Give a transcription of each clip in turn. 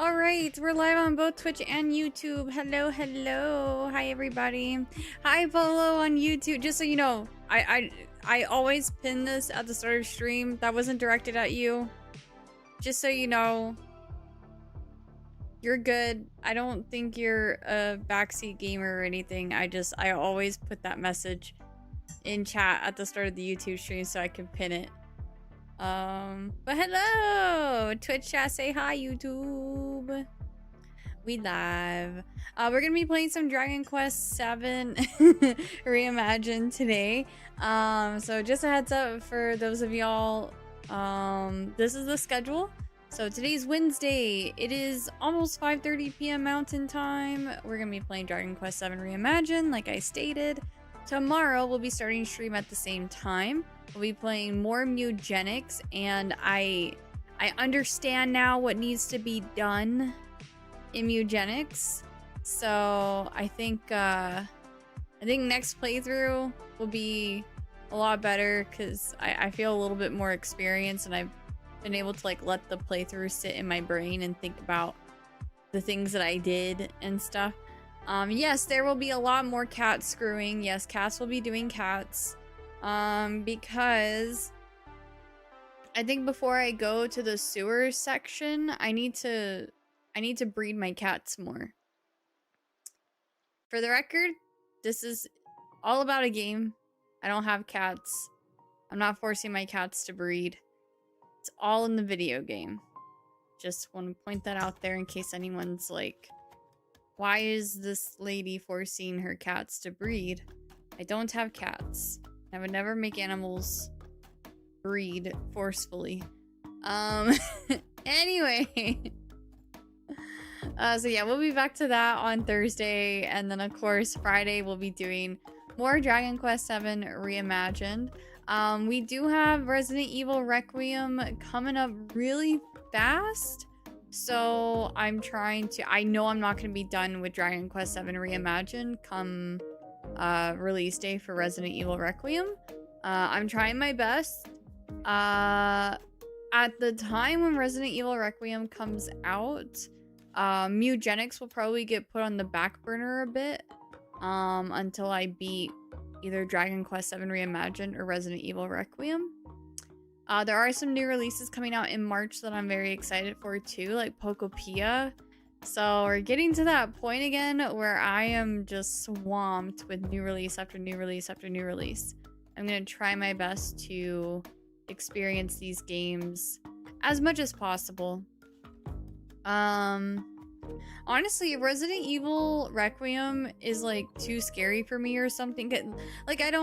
All right, we're live on both Twitch and YouTube. Hello, hello. Hi, everybody. Hi, Polo on YouTube. Just so you know, I always pin this at the start of stream. That wasn't directed at you. Just so you know, you're good. I don't think you're a backseat gamer or anything. I always put that message in chat at the start of the YouTube stream so I can pin it. But hello! Twitch chat, say hi, YouTube. We live. We're gonna be playing some Dragon Quest VII Reimagined today. So just a heads up for those of y'all, this is the schedule. So today's Wednesday. It is almost 5:30 p.m. Mountain Time. We're gonna be playing Dragon Quest VII Reimagined, like I stated. Tomorrow we'll be starting stream at the same time. We'll be playing more Mugenics, and I understand now what needs to be done in Mugenics. So I think next playthrough will be a lot better because I feel a little bit more experienced, and I've been able to like let the playthrough sit in my brain and think about the things that I did and stuff. Yes, there will be a lot more cat screwing. Yes, cats will be doing cats. Because I think before I go to the sewer section, I need to breed my cats more. For the record, this is all about a game. I don't have cats. I'm not forcing my cats to breed. It's all in the video game. Just want to point that out there in case anyone's like, why is this lady forcing her cats to breed? I don't have cats. I would never make animals breed forcefully. Anyway. So yeah, we'll be back to that on Thursday. And then of course, Friday we'll be doing more Dragon Quest VII Reimagined. We do have Resident Evil Requiem coming up really fast. So I'm trying to, I know I'm not going to be done with Dragon Quest VII Reimagined come release day for Resident Evil Requiem. I'm trying my best. At the time when Resident Evil Requiem comes out, Mugenics will probably get put on the back burner a bit until I beat either Dragon Quest VII Reimagined or Resident Evil Requiem. There are some new releases coming out in March that I'm very excited for too, like Pokopia. So we're getting to that point again where I am just swamped with new release after new release after new release. I'm going to try my best to experience these games as much as possible. Honestly, Resident Evil Requiem is like too scary for me or something. Like it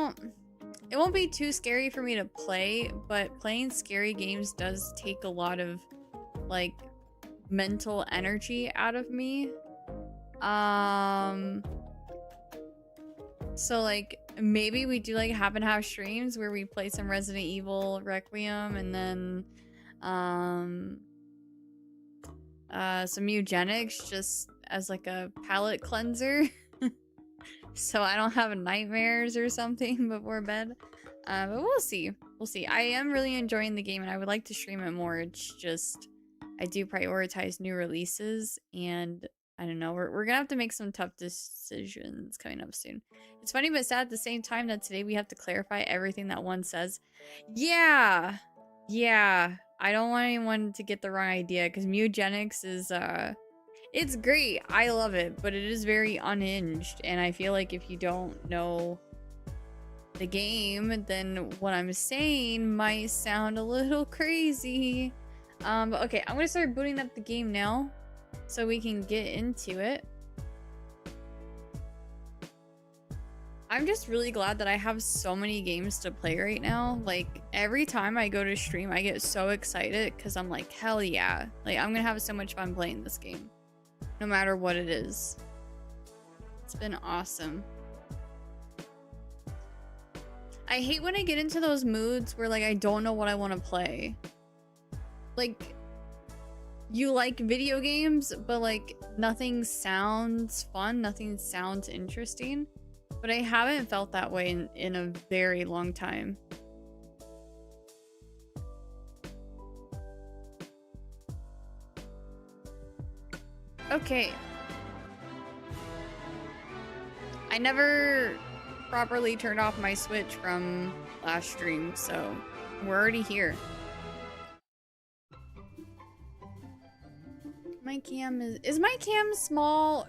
won't be too scary for me to play, but playing scary games does take a lot of like mental energy out of me. So like maybe we do like half and half streams where we play some Resident Evil Requiem and then some Eugenics just as like a palate cleanser. So I don't have nightmares or something before bed. But we'll see. We'll see. I am really enjoying the game and I would like to stream it more. It's just I do prioritize new releases, and I don't know, we're gonna have to make some tough decisions coming up soon. It's funny but sad at the same time that today we have to clarify everything that one says. Yeah, I don't want anyone to get the wrong idea, because Mugenics is it's great, I love it, but it is very unhinged, and I feel like if you don't know the game, then what I'm saying might sound a little crazy. But okay, I'm gonna start booting up the game now so we can get into it. I'm just really glad that I have so many games to play right now. Like every time I go to stream, I get so excited because I'm like, hell yeah. Like I'm gonna have so much fun playing this game, no matter what it is. It's been awesome. I hate when I get into those moods where like I don't know what I want to play. Like, you like video games, but like nothing sounds fun, nothing sounds interesting. But I haven't felt that way in a very long time. Okay. I never properly turned off my Switch from last stream, so we're already here. My cam is my cam small?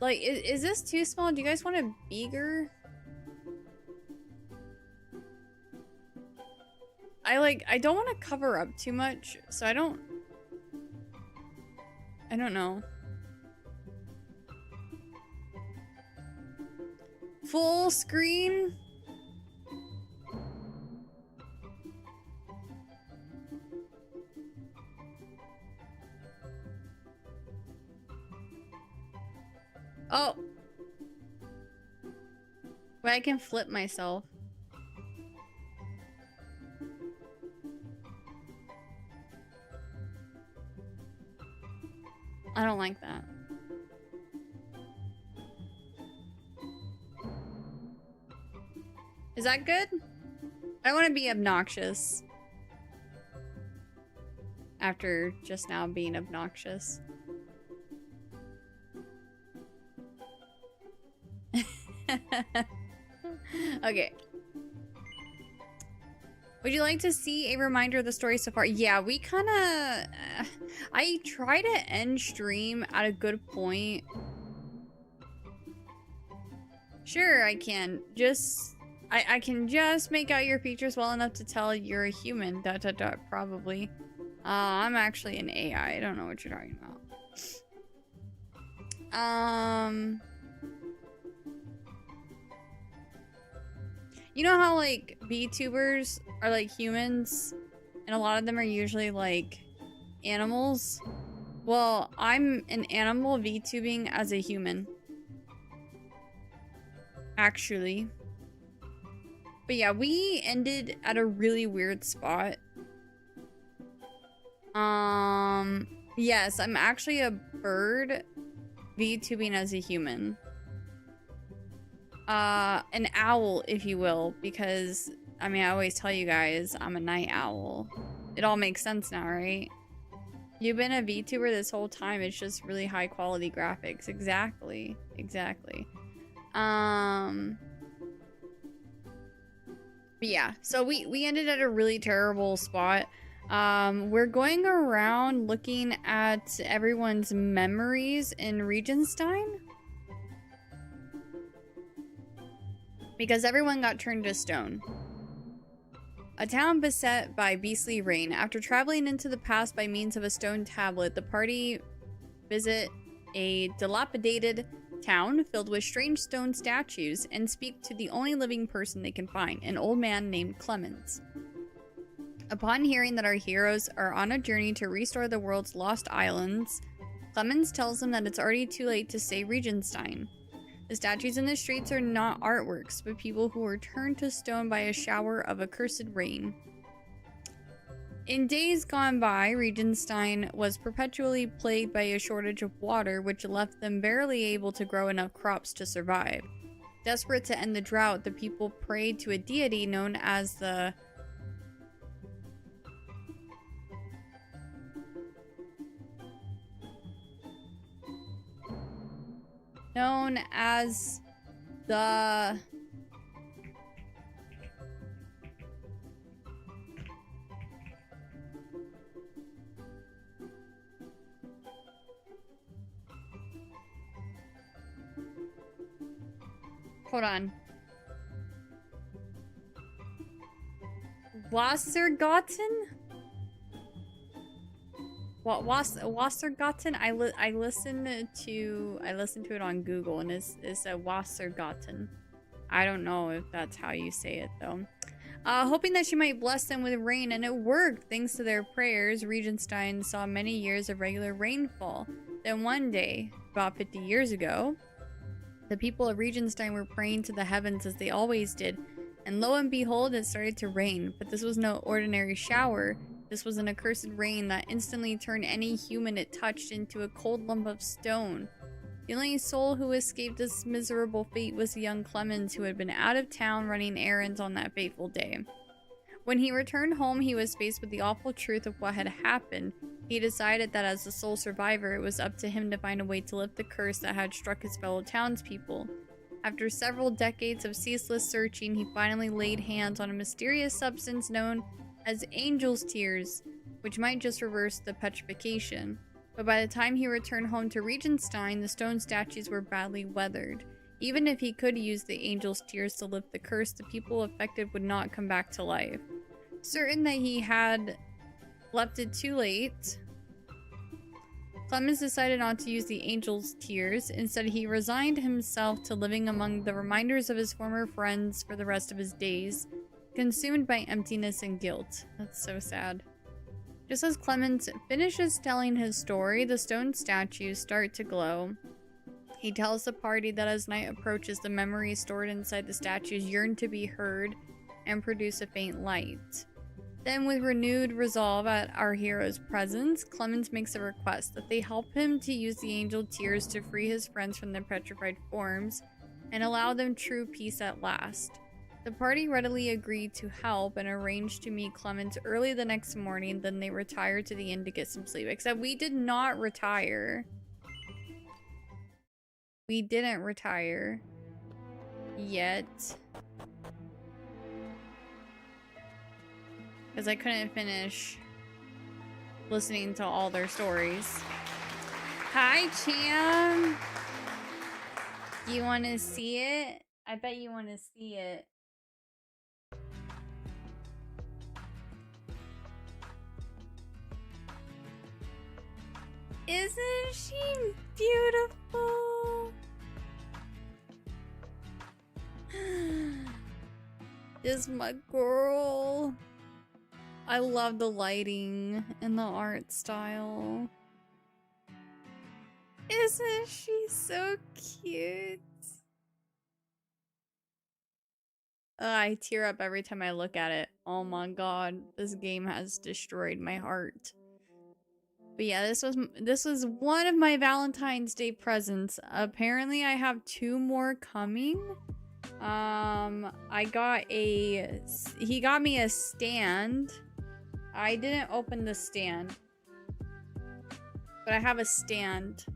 Like, is this too small? Do you guys want a bigger? I don't want to cover up too much, so I don't know. Full screen? Oh. Wait, I can flip myself. I don't like that. Is that good? I want to be obnoxious. After just now being obnoxious. Okay. Would you like to see a reminder of the story so far? Yeah, we kind of... I try to end stream at a good point. Sure, I can. I can just make out your features well enough to tell you're a human. ... Probably. I'm actually an AI. I don't know what you're talking about. You know how, like, VTubers are, like, humans? And a lot of them are usually, like, animals? Well, I'm an animal VTubing as a human. Actually. But yeah, we ended at a really weird spot. Yes, I'm actually a bird VTubing as a human. An owl, if you will, because, I mean, I always tell you guys, I'm a night owl. It all makes sense now, right? You've been a VTuber this whole time, it's just really high quality graphics. Exactly. Exactly. But yeah, so we ended at a really terrible spot. We're going around looking at everyone's memories in Regenstein. Because everyone got turned to stone. A town beset by beastly rain. After traveling into the past by means of a stone tablet, the party visit a dilapidated town filled with strange stone statues and speak to the only living person they can find, an old man named Clemens. Upon hearing that our heroes are on a journey to restore the world's lost islands, Clemens tells them that it's already too late to save Regenstein. The statues in the streets are not artworks, but people who were turned to stone by a shower of accursed rain. In days gone by, Regenstein was perpetually plagued by a shortage of water, which left them barely able to grow enough crops to survive. Desperate to end the drought, the people prayed to a deity known as the... Hold on. Wassergotten? What Wassergotten? I listened to it on Google and it's a Wassergotten. I don't know if that's how you say it though. Hoping that she might bless them with rain, and it worked. Thanks to their prayers, Regenstein saw many years of regular rainfall. Then one day, about 50 years ago, the people of Regenstein were praying to the heavens as they always did, and lo and behold, it started to rain. But this was no ordinary shower. This was an accursed rain that instantly turned any human it touched into a cold lump of stone. The only soul who escaped this miserable fate was the young Clemens, who had been out of town running errands on that fateful day. When he returned home, he was faced with the awful truth of what had happened. He decided that as the sole survivor, it was up to him to find a way to lift the curse that had struck his fellow townspeople. After several decades of ceaseless searching, he finally laid hands on a mysterious substance known as angel's tears, which might just reverse the petrification. But by the time he returned home to Regenstein, the stone statues were badly weathered. Even if he could use the angel's tears to lift the curse, the people affected would not come back to life. Certain that he had left it too late, Clemens decided not to use the angel's tears. Instead, he resigned himself to living among the reminders of his former friends for the rest of his days, consumed by emptiness and guilt. That's so sad. Just as Clemens finishes telling his story, the stone statues start to glow. He tells the party that as night approaches, the memories stored inside the statues yearn to be heard and produce a faint light. Then, with renewed resolve at our hero's presence, Clemens makes a request that they help him to use the angel tears to free his friends from their petrified forms and allow them true peace at last. The party readily agreed to help and arranged to meet Clemens early the next morning. Then they retired to the inn to get some sleep. Except we did not retire. We didn't retire yet. Because I couldn't finish listening to all their stories. Hi, Cham! You want to see it? I bet you want to see it. Isn't she beautiful? This is my girl. I love the lighting and the art style. Isn't she so cute? I tear up every time I look at it. Oh my god, this game has destroyed my heart. But yeah, this was one of my Valentine's Day presents. Apparently I have 2 more coming. He got me a stand. I didn't open the stand, but I have a stand.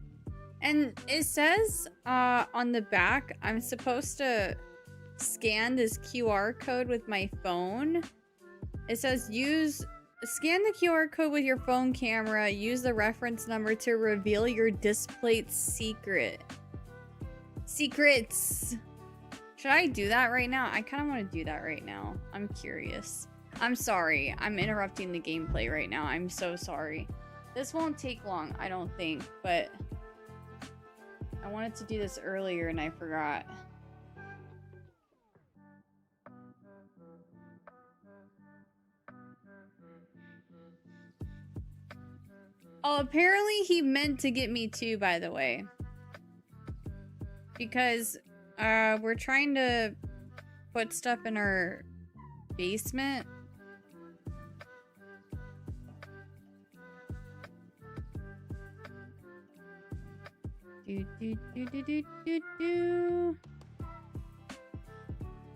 And it says on the back I'm supposed to scan this QR code with my phone. It says scan the QR code with your phone camera. Use the reference number to reveal your displayed secret. Secrets. Should I do that right now? I kind of want to do that right now. I'm curious. I'm sorry. I'm interrupting the gameplay right now. I'm so sorry. This won't take long, I don't think, but I wanted to do this earlier and I forgot. Oh, apparently he meant to get me 2, by the way. Because we're trying to put stuff in our basement.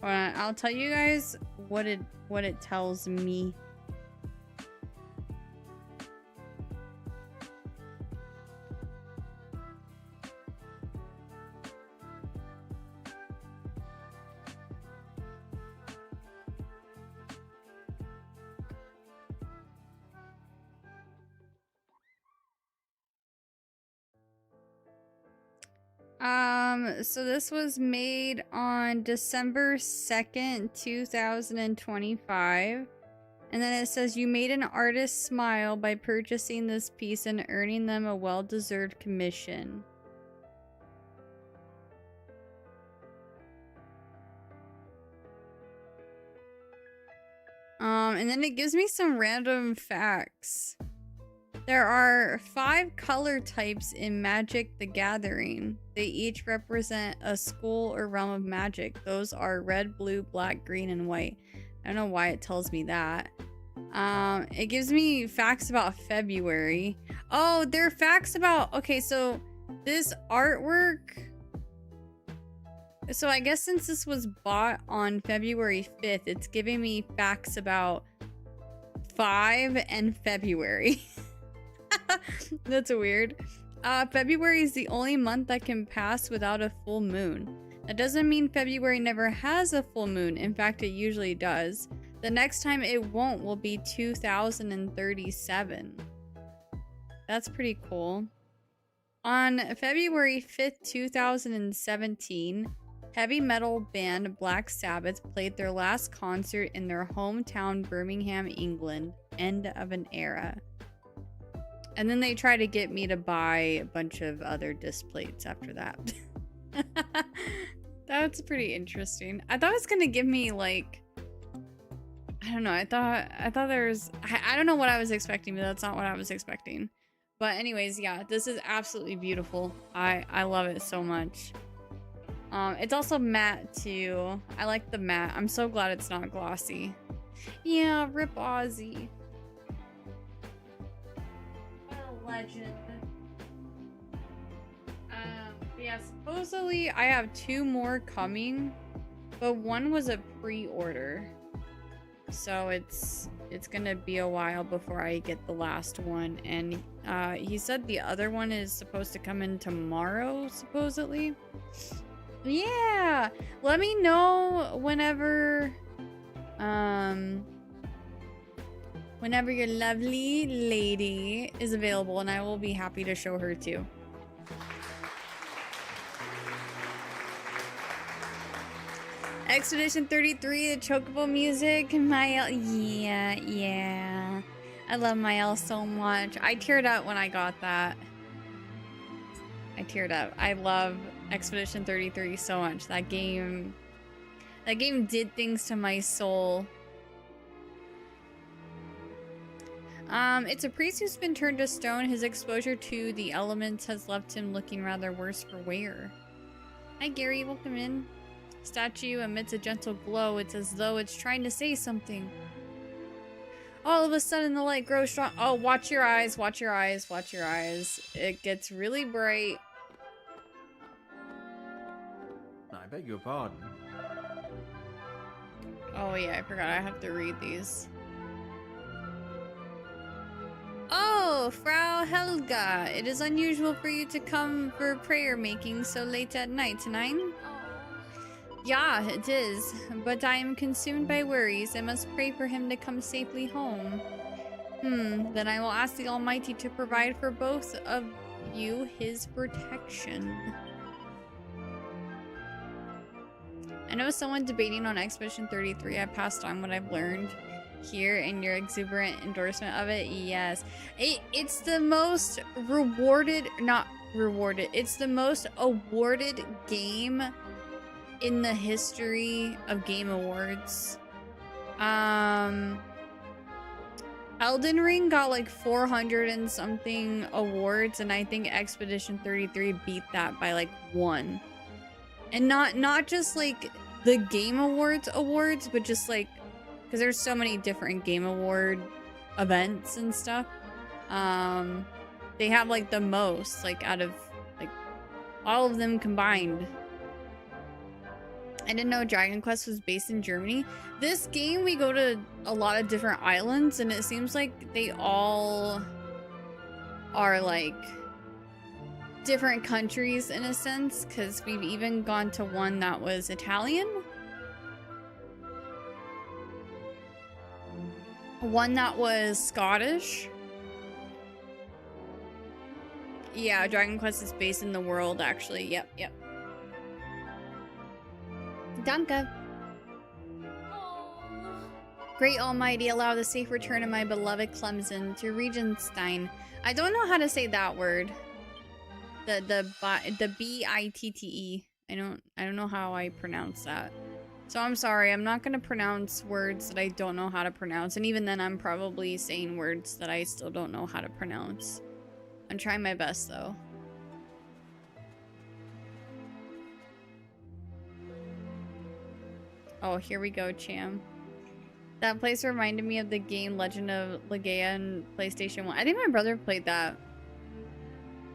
Hold on, I'll tell you guys what it tells me. So this was made on December 2nd, 2025. And then it says, you made an artist smile by purchasing this piece and earning them a well-deserved commission. And then it gives me some random facts. There are 5 color types in Magic the Gathering. They each represent a school or realm of magic. Those are red, blue, black, green, and white. I don't know why it tells me that. It gives me facts about February. Oh, there are facts about... Okay, so this artwork... So I guess since this was bought on February 5th, it's giving me facts about 5 and February. That's weird. February is the only month that can pass without a full moon. That doesn't mean February never has a full moon. In fact, it usually does. The next time it won't will be 2037. That's pretty cool. On February 5th, 2017, heavy metal band Black Sabbath played their last concert in their hometown Birmingham, England. End of an era. And then they try to get me to buy a bunch of other disc plates after that. That's pretty interesting. I thought it was gonna give me like, I don't know. I thought there's, I don't know what I was expecting, but that's not what I was expecting. But anyways, yeah, this is absolutely beautiful. I love it so much. It's also matte too. I like the matte. I'm so glad it's not glossy. Yeah, rip Ozzy. What a legend. Yeah, supposedly I have 2 more coming, but one was a pre-order. So it's gonna be a while before I get the last one, and he said the other one is supposed to come in tomorrow, supposedly. Yeah, let me know whenever your lovely lady is available, and I will be happy to show her too. Expedition 33, the Chocobo music, Mael. Yeah. I love Mael so much. I teared up when I got that. I teared up. I love Expedition 33 so much. That game did things to my soul. It's a priest who's been turned to stone. His exposure to the elements has left him looking rather worse for wear. Hi Gary, welcome in. Statue emits a gentle glow. It's as though it's trying to say something. All of a sudden the light grows strong. Oh, watch your eyes, watch your eyes, watch your eyes. It gets really bright. I beg your pardon. Oh yeah, I forgot I have to read these. Oh, Frau Helga, it is unusual for you to come for prayer making so late at night tonight. Yeah, it is, but I am consumed by worries. I must pray for him to come safely home. Then I will ask the Almighty to provide for both of you his protection. I know someone debating on Expedition 33. I passed on what I've learned here in your exuberant endorsement of it. Yes. It's the most it's the most awarded game in the history of Game Awards. Elden Ring got like 400 and something awards, and I think Expedition 33 beat that by like 1. And not just like the Game Awards, but just like, because there's so many different Game Award events and stuff. They have like the most, like out of like all of them combined. I didn't know Dragon Quest was based in Germany. This game, we go to a lot of different islands, and it seems like they all are like different countries in a sense, because we've even gone to one that was Italian, one that was Scottish. Yeah, Dragon Quest is based in the world, actually. Yep. Danke. Great Almighty, allow the safe return of my beloved Clemson to Regenstein. I don't know how to say that word. The B-I-T-T-E. I don't know how I pronounce that. So I'm sorry, I'm not gonna pronounce words that I don't know how to pronounce, and even then I'm probably saying words that I still don't know how to pronounce. I'm trying my best though. Oh, here we go, Cham. That place reminded me of the game Legend of Legaia in PlayStation 1. I think my brother played that.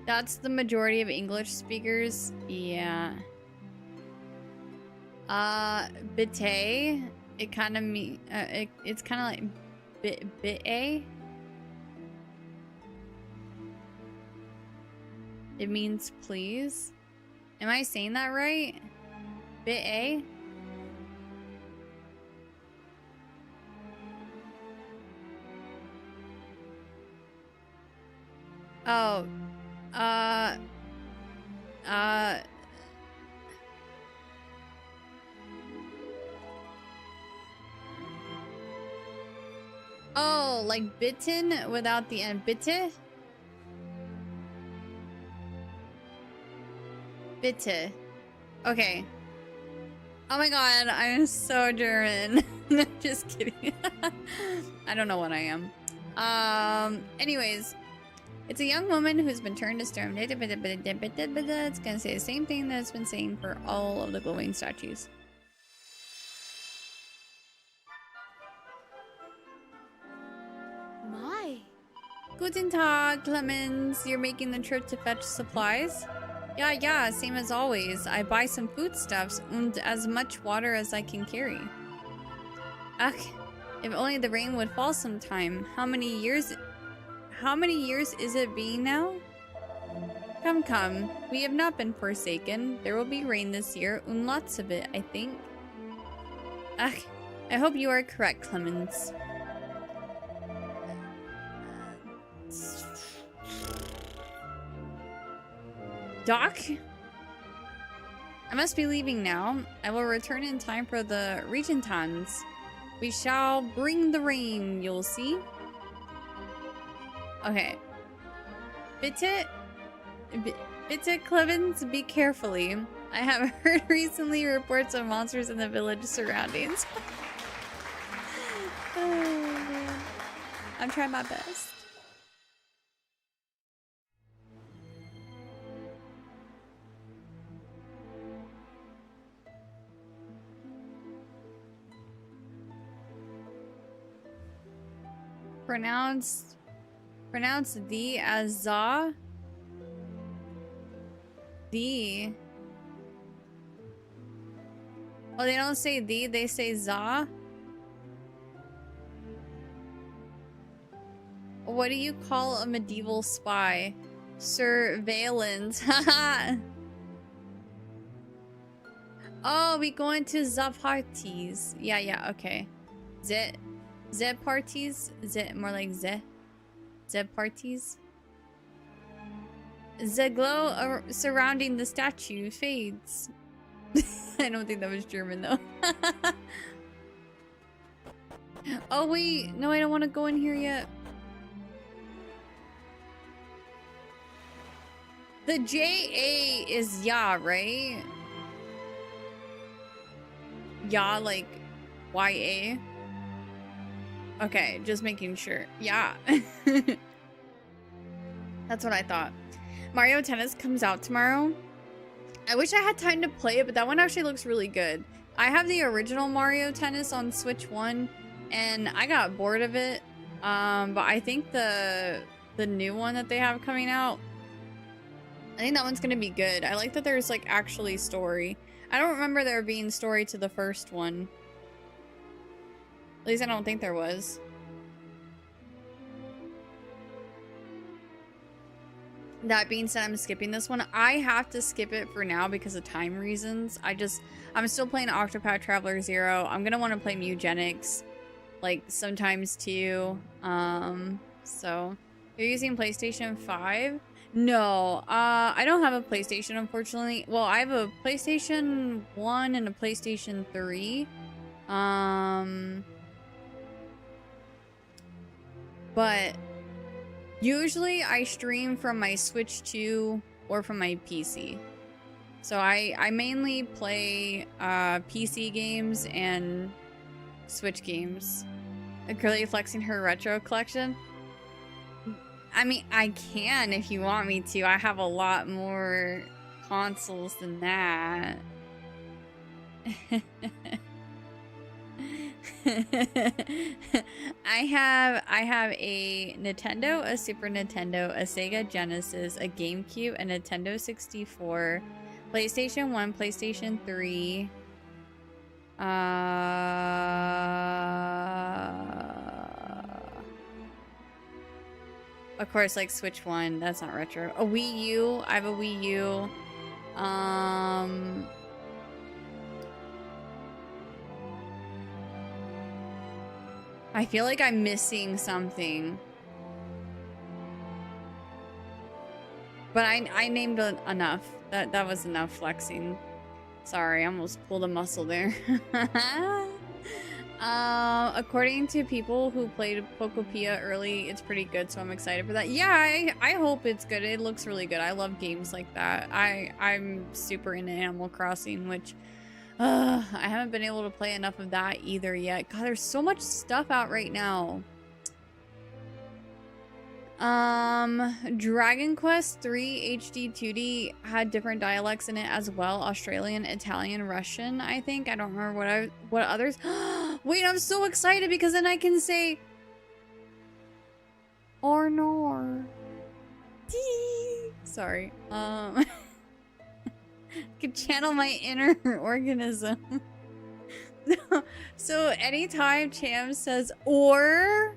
That's the majority of English speakers. Yeah. Bite. It kind of it's kind of like bit. It means please. Am I saying that right? Bit. Oh, uh, oh, like bitten without the end. Bitte? Bitte. Okay. Oh my god, I'm so German. Just kidding. I don't know what I am. Anyways. It's a young woman who's been turned to stone. It's gonna say the same thing that it's been saying for all of the glowing statues. My. Guten Tag, Clemens. You're making the trip to fetch supplies? Yeah, same as always. I buy some foodstuffs and as much water as I can carry. Ugh, if only the rain would fall sometime. How many years is it being now? Come. We have not been forsaken. There will be rain this year, and lots of it, I think. Ugh, I hope you are correct, Clemens. Doc? I must be leaving now. I will return in time for the Regentons. We shall bring the rain, you'll see. Okay. Bitte Clemens, be carefully. I have heard recently reports of monsters in the village surroundings. Oh, I'm trying my best. Pronounce the as za. The. Oh, they don't say the, they say za. What do you call a medieval spy? Surveillance. Haha. Oh, we going to the parties. Yeah, okay. The parties? More like the parties? The glow surrounding the statue fades. I don't think that was German though. Oh wait, no, I don't want to go in here yet. The JA is ya, right? Ya, like YA. Okay, just making sure. Yeah. That's what I thought. Mario Tennis comes out tomorrow. I wish I had time to play it, but that one actually looks really good. I have the original Mario Tennis on Switch 1, and I got bored of it. But I think the new one that they have coming out, I think that one's gonna be good. I like that there's like actually story. I don't remember there being story to the first one. At least I don't think there was. That being said, I'm skipping this one. I have to skip it for now because of time reasons. I'm still playing Octopath Traveler 0. I'm gonna want to play Mugenics, like, sometimes too. So, you're using PlayStation 5? No, I don't have a PlayStation, unfortunately. Well, I have a PlayStation 1 and a PlayStation 3. But usually I stream from my Switch 2 or from my PC. So I mainly play PC games and Switch games. Curly flexing her retro collection. I mean, I can if you want me to. I have a lot more consoles than that. I have a Nintendo, a Super Nintendo, a Sega Genesis, a GameCube, a Nintendo 64, PlayStation 1, PlayStation 3, Of course, like Switch 1. That's not retro. A Wii U. I have a Wii U. I feel like I'm missing something. But I named enough. That was enough flexing. Sorry, I almost pulled a muscle there. According to people who played Pokopia early, it's pretty good, so I'm excited for that. Yeah, I hope it's good. It looks really good. I love games like that. I'm super into Animal Crossing, which I haven't been able to play enough of that either yet. God, there's so much stuff out right now. Dragon Quest III HD 2D had different dialects in it as well. Australian, Italian, Russian, I think. I don't remember what others. Wait, I'm so excited because then I can say or nor. Sorry. Could channel my inner organism. So anytime Cham says or,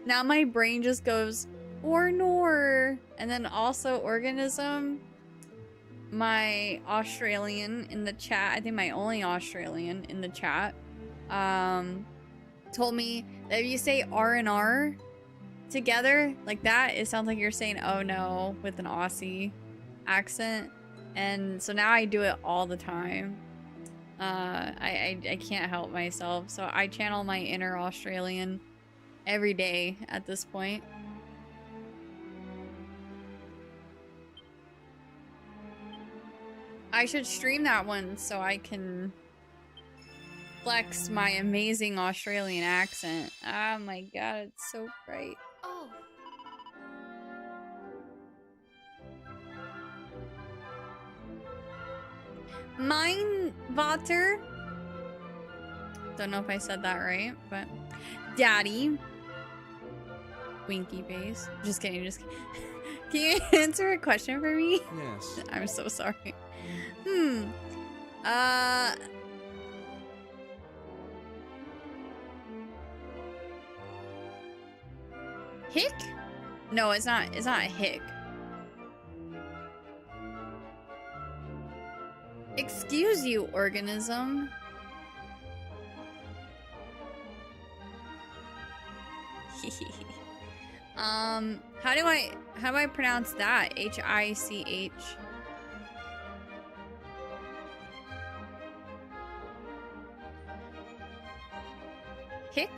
now my brain just goes or nor. And then also organism, my Australian in the chat, I think my only Australian in the chat, told me that if you say R and R together like that, it sounds like you're saying oh no with an Aussie accent. And so now I do it all the time. I can't help myself, so I channel my inner Australian every day at this point. I should stream that one so I can flex my amazing Australian accent. Oh my god, it's so bright. Oh. Mein Vater. Don't know if I said that right, but Daddy. Winky face. Just kidding, just kidding. Can you answer a question for me? Yes. I'm so sorry. Hick? No, it's not hick. Excuse you, organism. How do I pronounce that? H-I-C-H. Hick?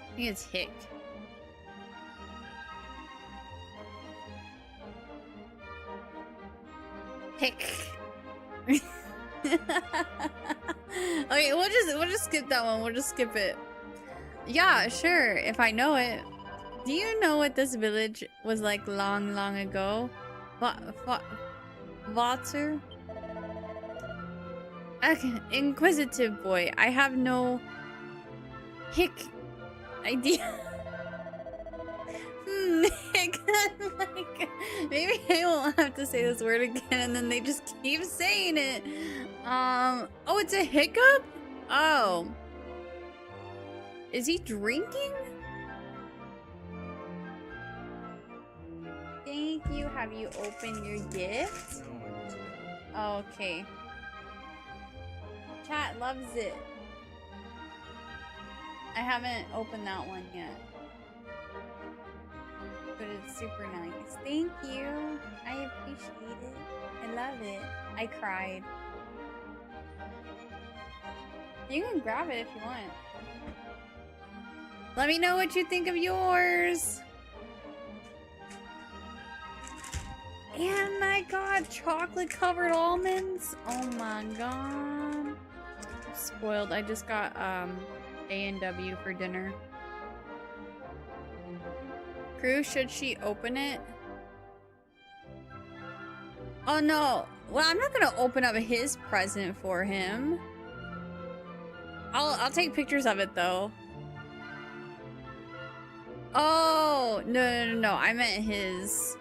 I think it's hick. Hick. Okay, we'll just skip that one. We'll just skip it. Yeah, sure, if I know it. Do you know what this village was like long ago? Vater? Okay, inquisitive boy. I have no hick idea. Hick. Like, maybe I won't have to say this word again and then they just keep saying it. Oh, it's a hiccup? Oh. Is he drinking? Thank you. Have you opened your gift? Okay. Chat loves it. I haven't opened that one yet. But it's super nice. Thank you. I appreciate it. I love it. I cried. You can grab it if you want. Let me know what you think of yours. And I got chocolate covered almonds. Oh my god. I'm spoiled. I just got A&W for dinner. Crew, should she open it? Oh no. Well, I'm not gonna open up his present for him. I'll take pictures of it though. Oh, no. I meant his.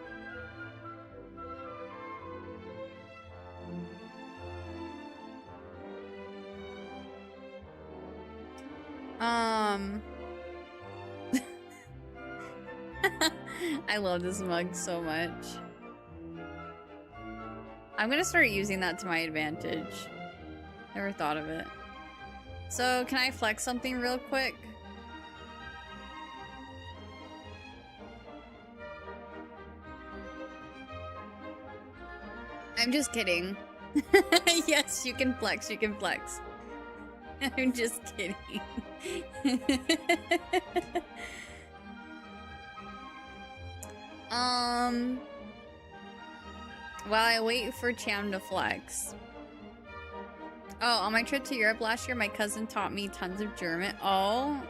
I love this mug so much. I'm gonna start using that to my advantage. Never thought of it. So, can I flex something real quick? I'm just kidding. Yes, you can flex, you can flex. I'm just kidding. While I wait for Cham to flex. Oh, on my trip to Europe last year, my cousin taught me tons of German. Oh.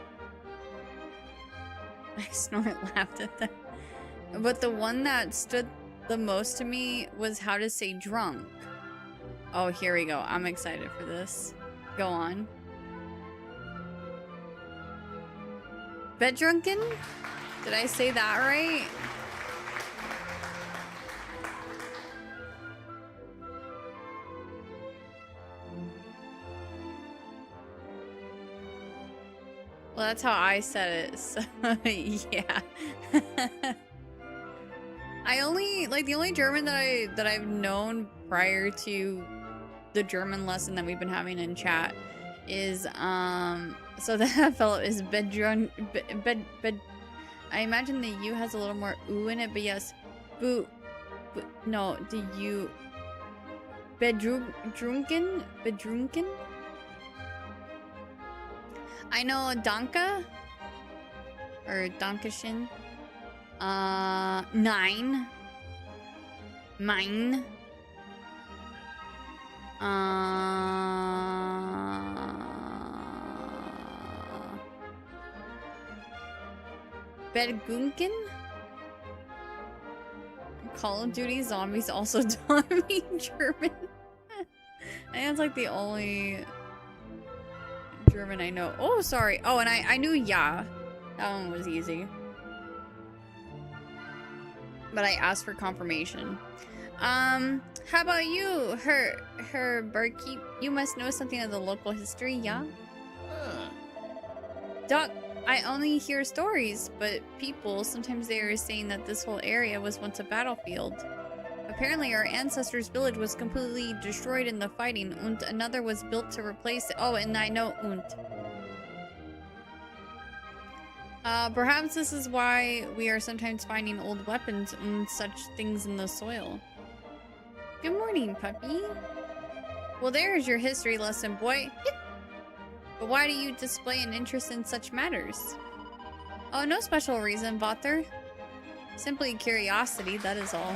I snort laughed at that. But the one that stood the most to me was how to say drunk. Oh, here we go. I'm excited for this. Go on. Bedrunken? Did I say that right? Well, that's how I said it, so yeah. I only, like, the only German that I've known prior to the German lesson that we've been having in chat is, so that fellow is bed, I imagine the U has a little more oo in it, but yes, no, the U, bedrunken? I know Danke or Dankeschön. 9. Mine. Bedgunken? Call of Duty Zombies also taught me German. I think it's like the only German I know. Oh, sorry. Oh, and I knew ja. That one was easy. But I asked for confirmation. How about you, her barkeep? You must know something of the local history, yeah? Doc, I only hear stories, but people, sometimes they are saying that this whole area was once a battlefield. Apparently our ancestors' village was completely destroyed in the fighting, and another was built to replace it. Oh, and I know und. Perhaps this is why we are sometimes finding old weapons and such things in the soil. Good morning, puppy. Well, there's your history lesson, boy. But why do you display an interest in such matters? Oh, no special reason, Vater. Simply curiosity, that is all.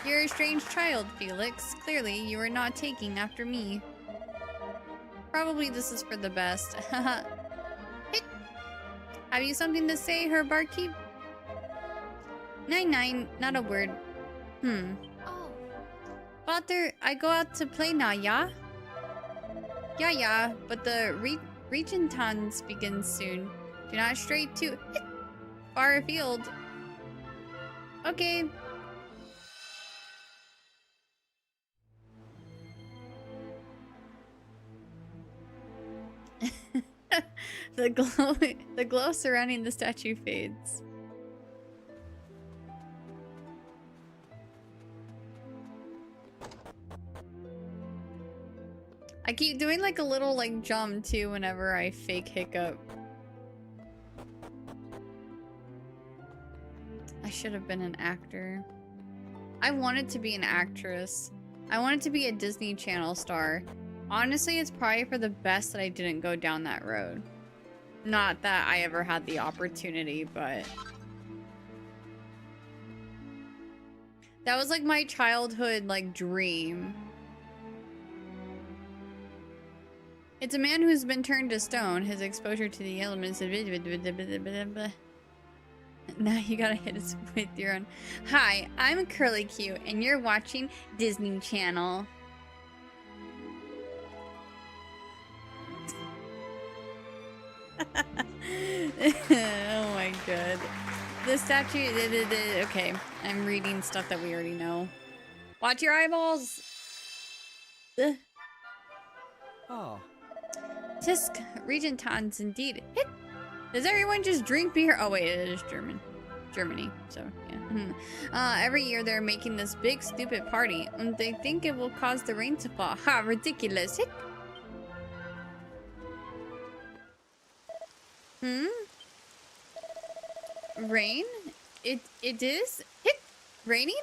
You're a strange child, Felix. Clearly, you are not taking after me. Probably this is for the best. Have you something to say, her barkeep? 9, not a word. Oh. Vater, I go out to play now, yeah? Yeah, but the Regentons begins soon. Do not stray too far afield. Okay. The glow surrounding the statue fades. I keep doing like a little like jump too whenever I fake hiccup. I should have been an actor. I wanted to be an actress. I wanted to be a Disney Channel star. Honestly, it's probably for the best that I didn't go down that road. Not that I ever had the opportunity, but that was like my childhood like dream. It's a man who's been turned to stone. His exposure to the elements of now you gotta hit us with your own. Hi, I'm Curly Q, and you're watching Disney Channel. Oh my god. The statue. Okay, I'm reading stuff that we already know. Watch your eyeballs. Oh. Tisk, Regentons indeed. Hit. Does everyone just drink beer? Oh wait, it is Germany, so yeah. Every year they're making this big stupid party, and they think it will cause the rain to fall. Ha, ridiculous. Hit. Rain? It is? Hit. Raining?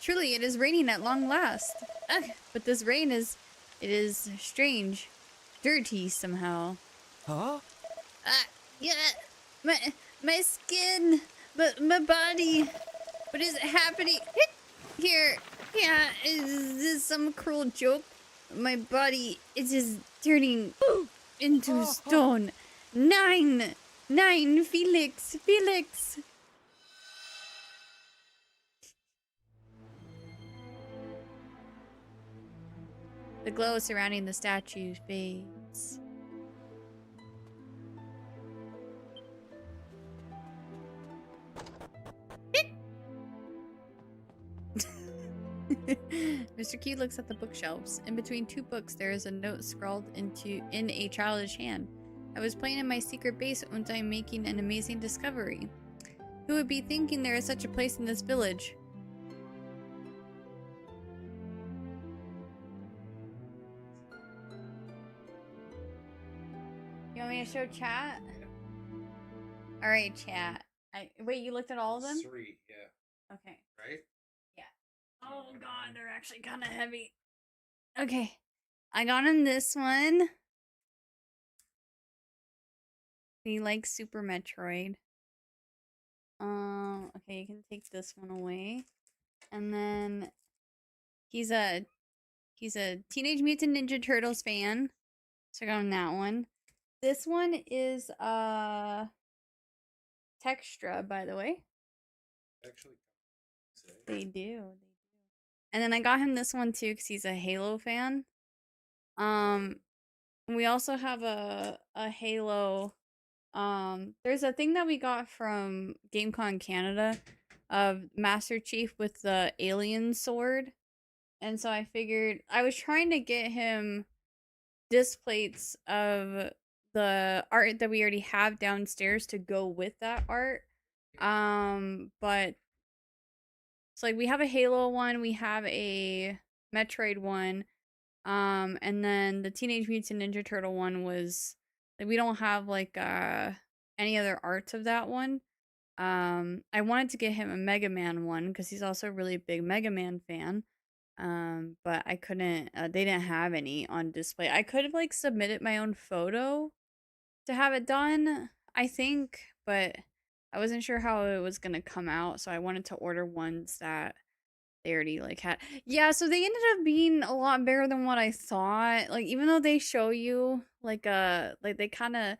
Truly, it is raining at long last. Ugh, but this rain it is strange. Dirty somehow. Huh? Yeah, my skin, my body. What is happening? Here, yeah, is this some cruel joke? My body is just turning into stone. Nine, Felix. The glow surrounding the statue fades. Mr. Q looks at the bookshelves. In between two books, there is a note scrawled in a childish hand. I was playing in my secret base one time making an amazing discovery. Who would be thinking there is such a place in this village? You want me to show chat? Alright, chat. Wait, you looked at all of them? 3, yeah. Okay. Right? Oh god, they're actually kind of heavy. Okay. I got him this one. He likes Super Metroid. Okay, you can take this one away. And then he's a Teenage Mutant Ninja Turtles fan. So I got him that one. This one is Textra, by the way. Actually, They do. And then I got him this one too because he's a Halo fan. We also have a Halo. There's a thing that we got from GameCon Canada of Master Chief with the alien sword. And so I figured I was trying to get him disc plates of the art that we already have downstairs to go with that art. But it's like we have a Halo one, we have a Metroid one, and then the Teenage Mutant Ninja Turtle one was like we don't have like any other arts of that one. I wanted to get him a Mega Man one because he's also a really big Mega Man fan. But I couldn't, they didn't have any on display. I could have like submitted my own photo to have it done, I think, but I wasn't sure how it was gonna come out, so I wanted to order ones that they already like had. Yeah, so they ended up being a lot bigger than what I thought. Like even though they show you like they kind of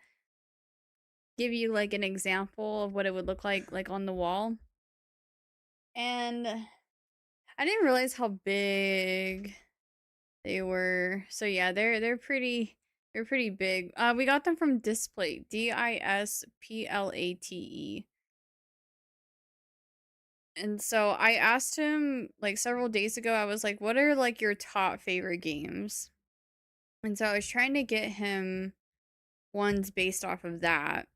give you like an example of what it would look like on the wall. And I didn't realize how big they were. So yeah, they're pretty big. We got them from Displate, Displate. And so I asked him like several days ago, I was like, what are like your top favorite games? And so I was trying to get him ones based off of that.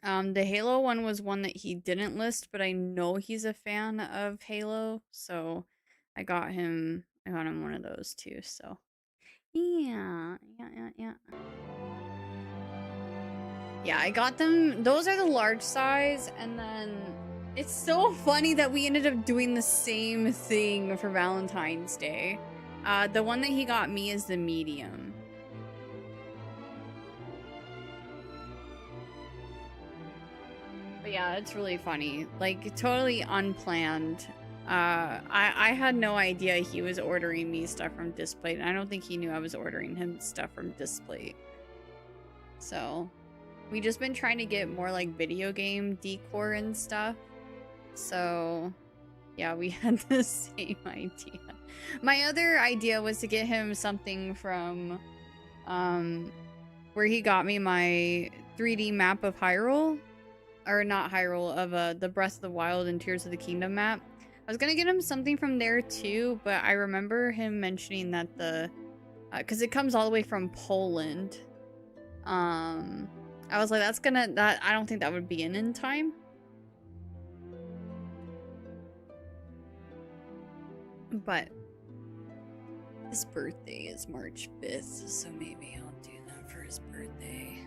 The Halo one was one that he didn't list, but I know he's a fan of Halo, so I got him one of those too, so yeah. Yeah, I got them. Those are the large size, and then it's so funny that we ended up doing the same thing for Valentine's Day. The one that he got me is the medium. But yeah, it's really funny. Like, totally unplanned. I had no idea he was ordering me stuff from Displate, and I don't think he knew I was ordering him stuff from Displate. So, we just been trying to get more, like, video game decor and stuff. So, yeah, we had the same idea. My other idea was to get him something from, where he got me my 3D map of Hyrule. Or not Hyrule, of the Breath of the Wild and Tears of the Kingdom map. I was gonna get him something from there too, but I remember him mentioning that the because it comes all the way from Poland. I was like, I don't think that would be in time. But his birthday is March 5th, so maybe I'll do that for his birthday.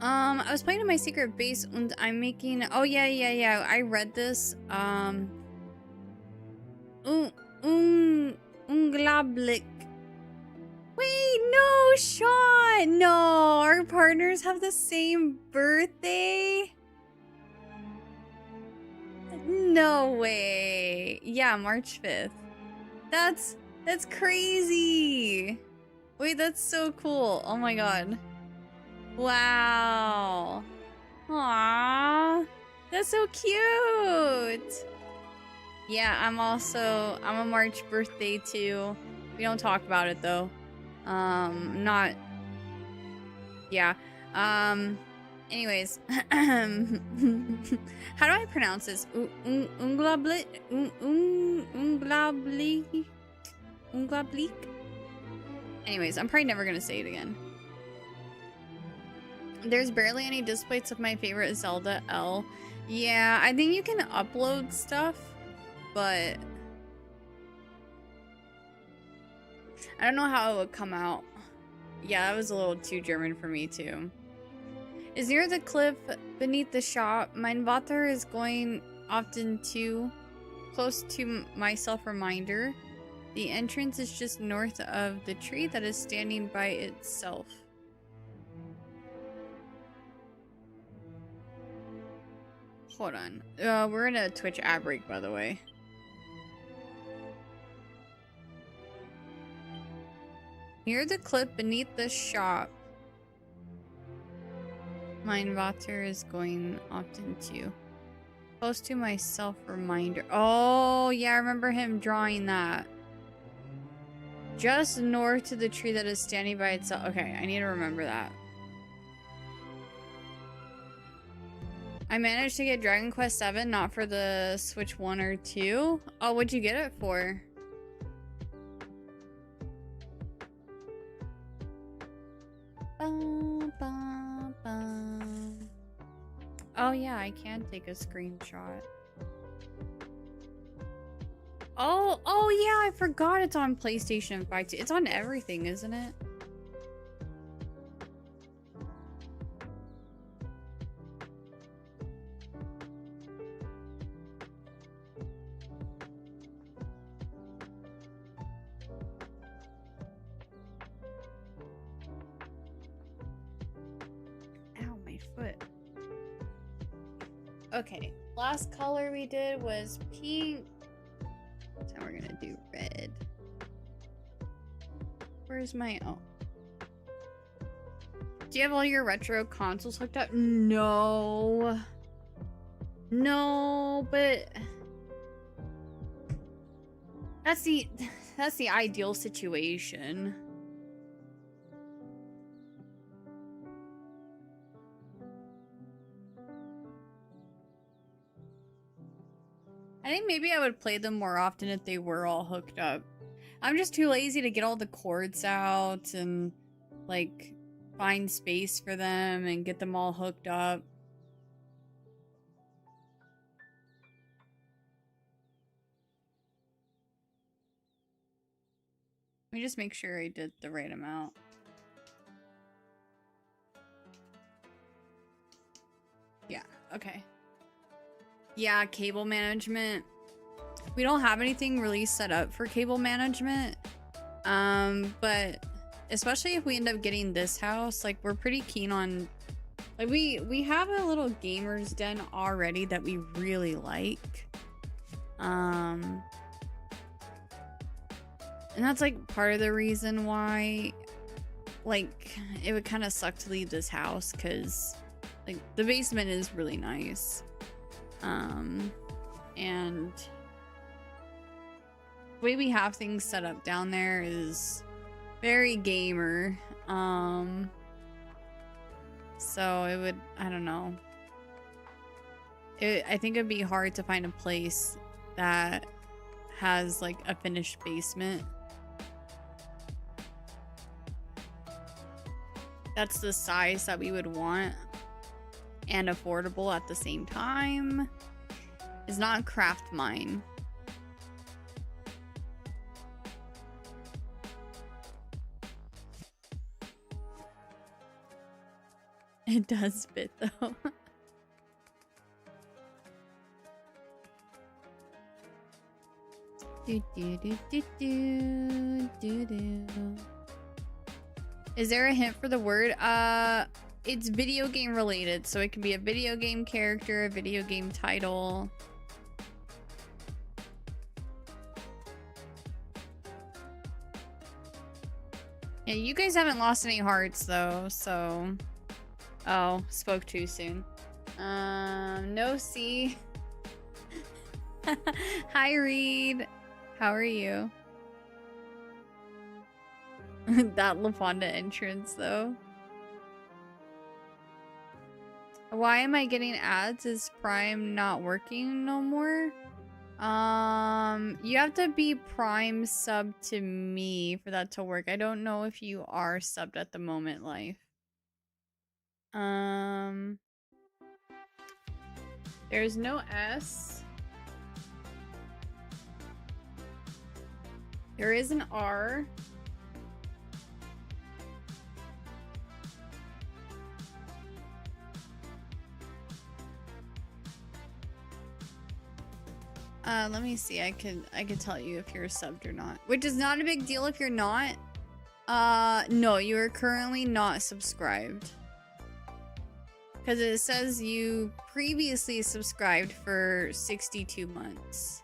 I was playing in my secret base and I'm making, oh yeah, I read this, Unglablik. Wait, no, Sean! No, our partners have the same birthday? No way. Yeah, March 5th. That's crazy. Wait, that's so cool. Oh my god. Wow. Aww. That's so cute. Yeah, I'm a March birthday too. We don't talk about it though. Not. Yeah. Anyways. How do I pronounce this? Unglablik? Unglablik? Anyways, I'm probably never gonna say it again. There's barely any displays of my favorite Zelda L. Yeah, I think you can upload stuff, but I don't know how it would come out. Yeah, that was a little too German for me too. Is near the cliff beneath the shop. Mein Vater is going often too close to my self-reminder. The entrance is just north of the tree that is standing by itself. Hold on. We're in a Twitch ad break, by the way. Near the cliff beneath the shop. Mein Vater is going often too. Close to my self-reminder. Oh, yeah, I remember him drawing that. Just north to the tree that is standing by itself. Okay, I need to remember that. I managed to get Dragon Quest VII, not for the Switch 1 or 2. Oh, what'd you get it for? Oh yeah, I can take a screenshot. Oh yeah, I forgot it's on PlayStation 5 too. It's on everything, isn't it? Ow, my foot. Okay, last color we did was pink. So we're gonna do red. Where's my, oh. Do you have all your retro consoles hooked up? No. No, but that's the ideal situation. I think maybe I would play them more often if they were all hooked up. I'm just too lazy to get all the cords out and, like, find space for them and get them all hooked up. Let me just make sure I did the right amount. Yeah, okay. Yeah, cable management. We don't have anything really set up for cable management. But especially if we end up getting this house, like we're pretty keen on, like we have a little gamer's den already that we really like. And that's like part of the reason why, like, it would kind of suck to leave this house, because like the basement is really nice. And the way we have things set up down there is very gamer. So it would, I don't know. I think it'd be hard to find a place that has like a finished basement. That's the size that we would want. And affordable at the same time. It's not craft mine. It does fit though. Is there a hint for the word? It's video game related, so it can be a video game character, a video game title. Yeah, you guys haven't lost any hearts though, so... Oh, spoke too soon. No C. Hi, Reed. How are you? That LaFonda entrance, though. Why am I getting ads? Is Prime not working no more? You have to be Prime sub to me for that to work. I don't know if you are subbed at the moment, Life. There's no S. There is an R. Let me see. I could tell you if you're subbed or not. Which is not a big deal if you're not. No, you are currently not subscribed. Because it says you previously subscribed for 62 months.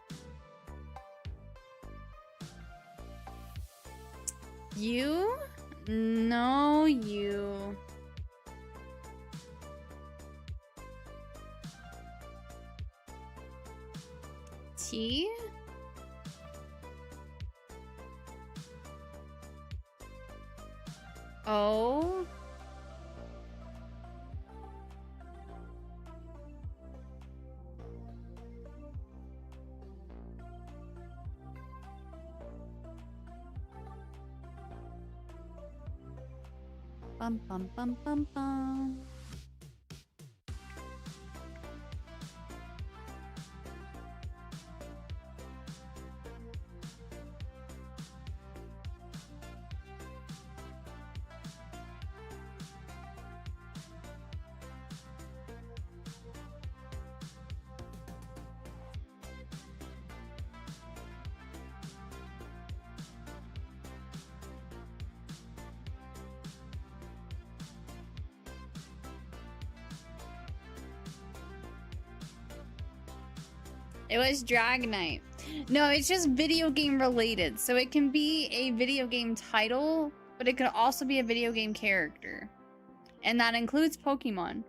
You? No, you. T? O? Bum bum bum bum bum. It was Dragonite. No, it's just video game related. So it can be a video game title, but it could also be a video game character. And that includes Pokemon.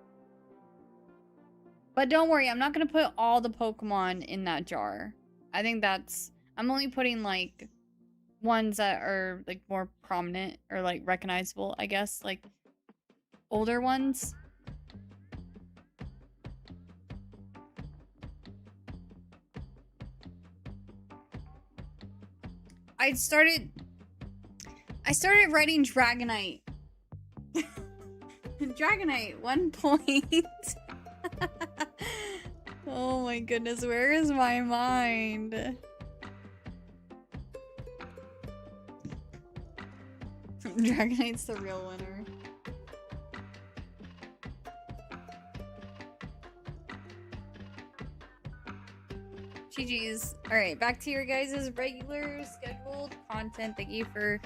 But don't worry, I'm not going to put all the Pokemon in that jar. I think that's... I'm only putting, like, ones that are, like, more prominent or, like, recognizable, I guess. Like, older ones. I started writing Dragonite. Dragonite, 1 point. Oh my goodness, where is my mind? Dragonite's the real winner. GG's. Alright, back to your guys' regular scheduled content. Thank you for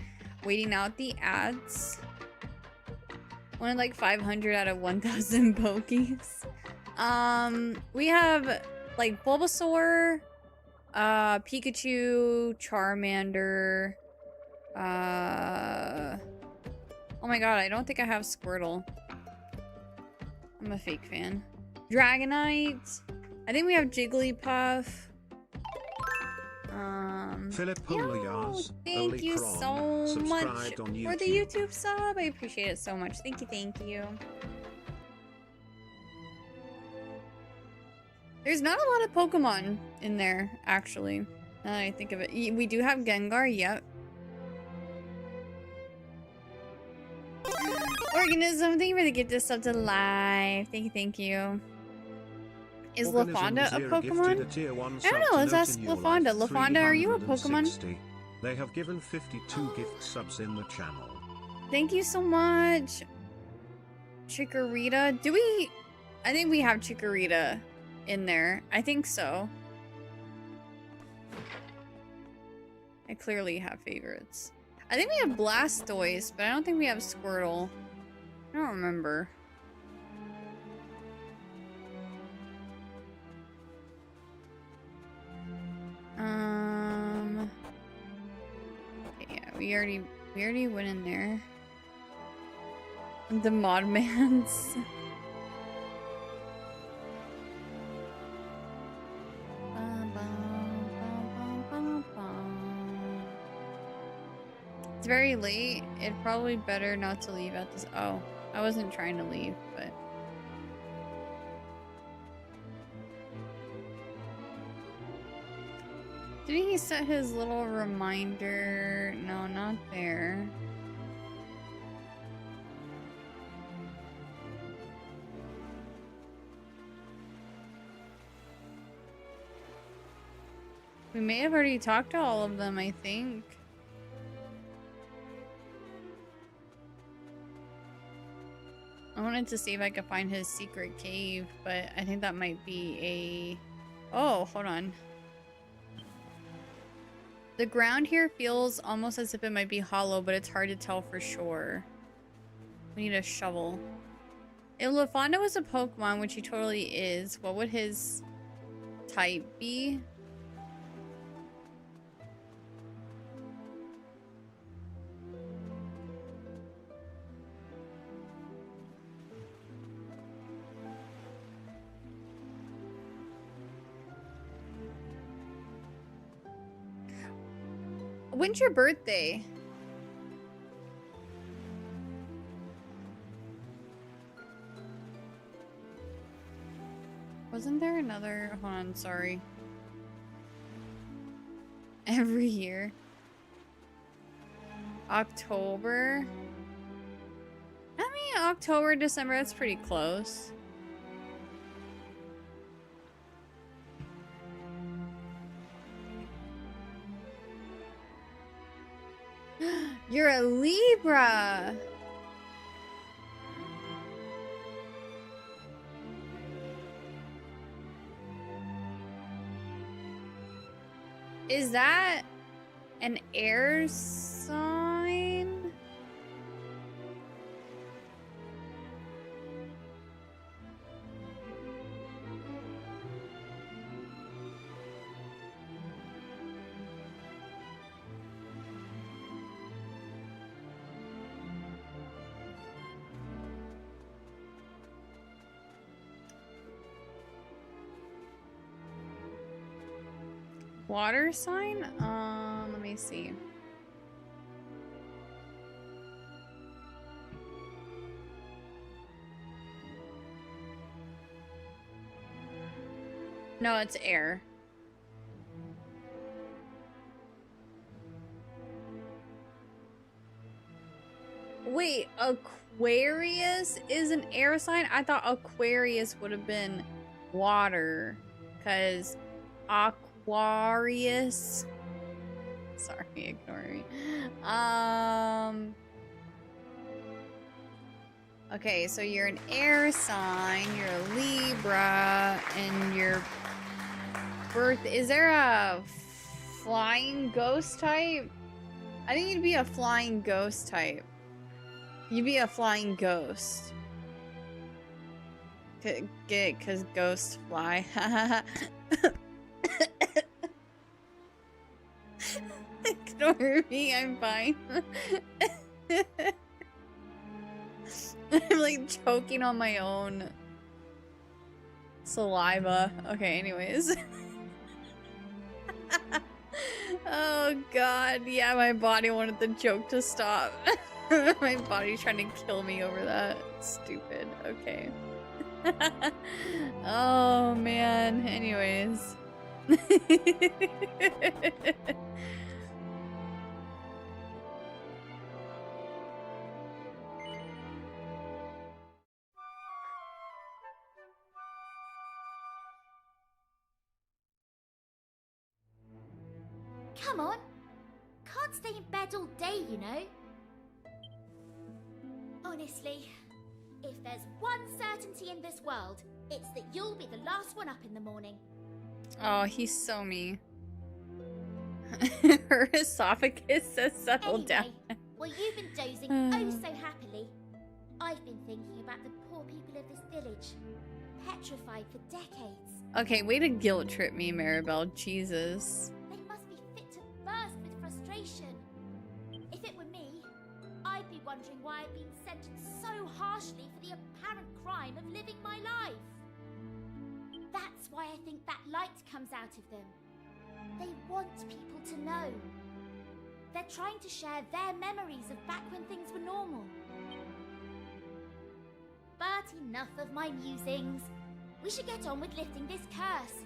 waiting out the ads. Wanted like 500 out of 1,000 Pokies. We have like Bulbasaur, Pikachu, Charmander, oh my god, I don't think I have Squirtle. I'm a fake fan. Dragonite. I think we have Jigglypuff. Philip Yo, thank you so much for the YouTube sub. I appreciate it so much. Thank you, thank you. There's not a lot of Pokemon in there, actually. Now that I think of it. We do have Gengar, yep. Or Organism, thank you for the gift of sub to live. Thank you, thank you. Is LaFonda a Pokemon? I don't know, let's ask LaFonda. LaFonda, are you a Pokemon? They have given 52 gift subs in the channel. Thank you so much. Chikorita. Do we... I think we have Chikorita in there. I think so. I clearly have favorites. I think we have Blastoise, but I don't think we have Squirtle. I don't remember. Okay, yeah, we already went in there. The Modmans. It's very late. It'd probably better not to leave at this. Oh, I wasn't trying to leave, but. Did he set his little reminder? No, not there. We may have already talked to all of them, I think. I wanted to see if I could find his secret cave, but I think that might be a... Oh, hold on. The ground here feels almost as if it might be hollow, but it's hard to tell for sure. We need a shovel. If LaFonda was a Pokemon, which he totally is, what would his type be? When's your birthday? Wasn't there another? Hold on, sorry. Every year. October. I mean, October, December, that's pretty close. You're a Libra. Is that an air sign? Water sign? Let me see. No, it's air. Wait, Aquarius is an air sign? I thought Aquarius would have been water, because Aquarius. Sorry, ignore me. Okay, so you're an air sign, you're a Libra, and your birth. Is there a flying ghost type? I think you'd be a flying ghost type. You'd be a flying ghost. Get it? Because ghosts fly. Ignore me, I'm fine. I'm like choking on my own saliva. Okay, anyways. Oh god, yeah, my body wanted the joke to stop. My body's trying to kill me over that. Stupid. Okay. Oh man, anyways. Come on. Can't stay in bed all day, you know. Honestly, if there's one certainty in this world, it's that you'll be the last one up in the morning. Oh, he's so me. Her esophagus says settle down. Well, you've been dozing oh so happily. I've been thinking about the poor people of this village, petrified for decades. Okay, way to guilt trip me, Maribel. Jesus. They must be fit to burst with frustration. If it were me, I'd be wondering why I've been sentenced so harshly for the apparent crime of living my life. That's why I think that light comes out of them. They want people to know. They're trying to share their memories of back when things were normal. But enough of my musings. We should get on with lifting this curse.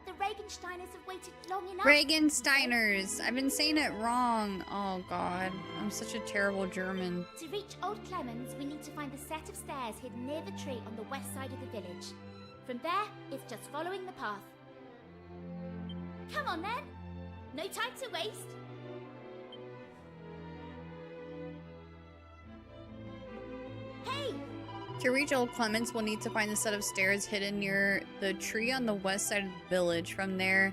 The Regensteiners have waited long enough. Regensteiners. I've been saying it wrong. Oh god, I'm such a terrible German. To reach Old Clemens, we need to find the set of stairs hidden near the tree on the west side of the village. From there, it's just following the path. Come on then. No time to waste. Hey! To reach Old Clemens, we'll need to find the set of stairs hidden near the tree on the west side of the village. From there,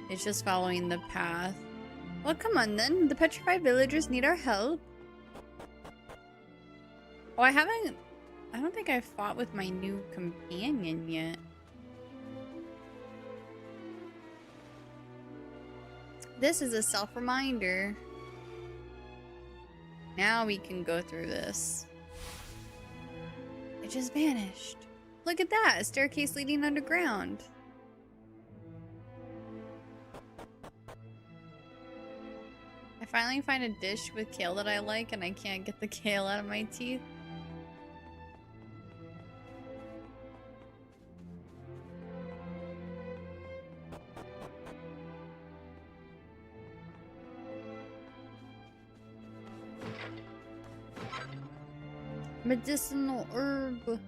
it's just following the path. Well, come on then. The petrified villagers need our help. Oh, I don't think I've fought with my new companion yet. This is a self-reminder. Now we can go through this. It just vanished. Look at that, a staircase leading underground. I finally find a dish with kale that I like and I can't get the kale out of my teeth. Medicinal herb.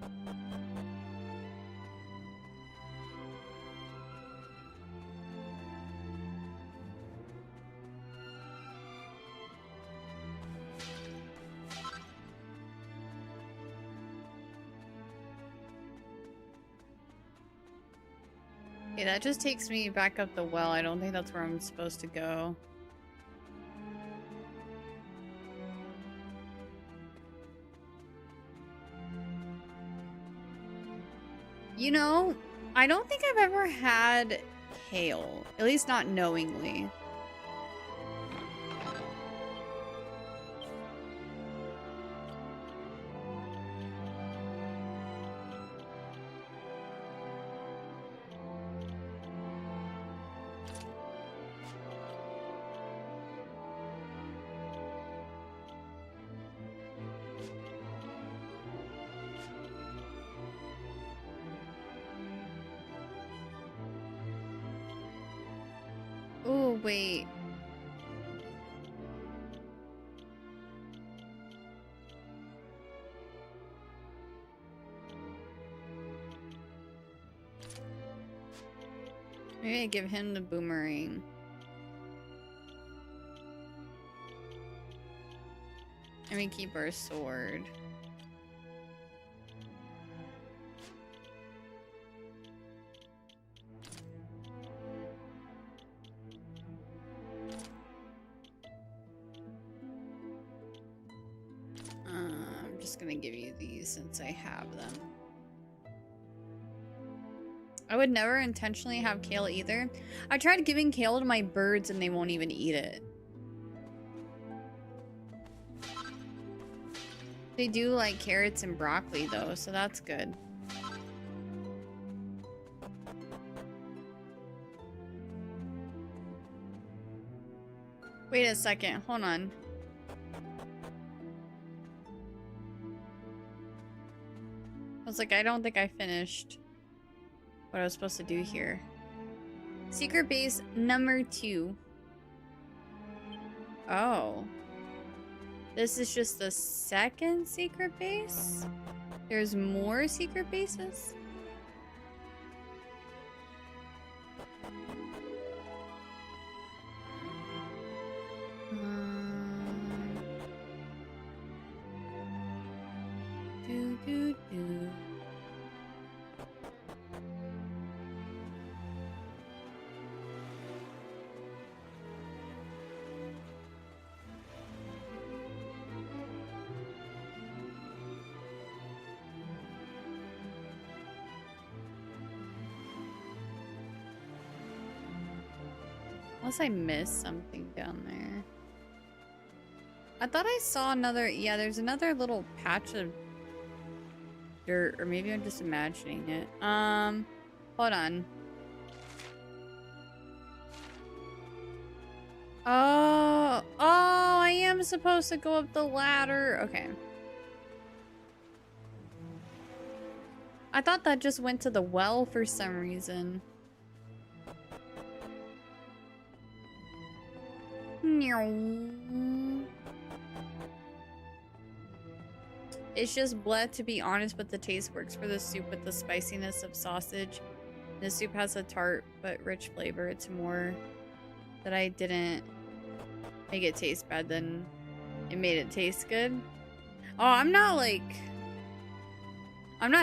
Okay, that just takes me back up the well. I don't think that's where I'm supposed to go. You know, I don't think I've ever had kale. At least not knowingly. Oh, wait. Maybe I give him the boomerang. And we keep our sword. I'm just gonna give you these since I have them. I would never intentionally have kale either. I tried giving kale to my birds and they won't even eat it. They do like carrots and broccoli though, so that's good. Wait a second, hold on. I was like, I don't think I finished what I was supposed to do here. Secret base number 2. Oh. This is just the second secret base? There's more secret bases? Unless I missed something down there. I thought I saw another... Yeah, there's another little patch of dirt. Or maybe I'm just imagining it. Hold on. Oh, I am supposed to go up the ladder. Okay. I thought that just went to the well for some reason. It's just blood, to be honest, but the taste works for the soup with the spiciness of sausage. The soup has a tart but rich flavor. It's more that I didn't make it taste bad than it made it taste good. Oh, I'm not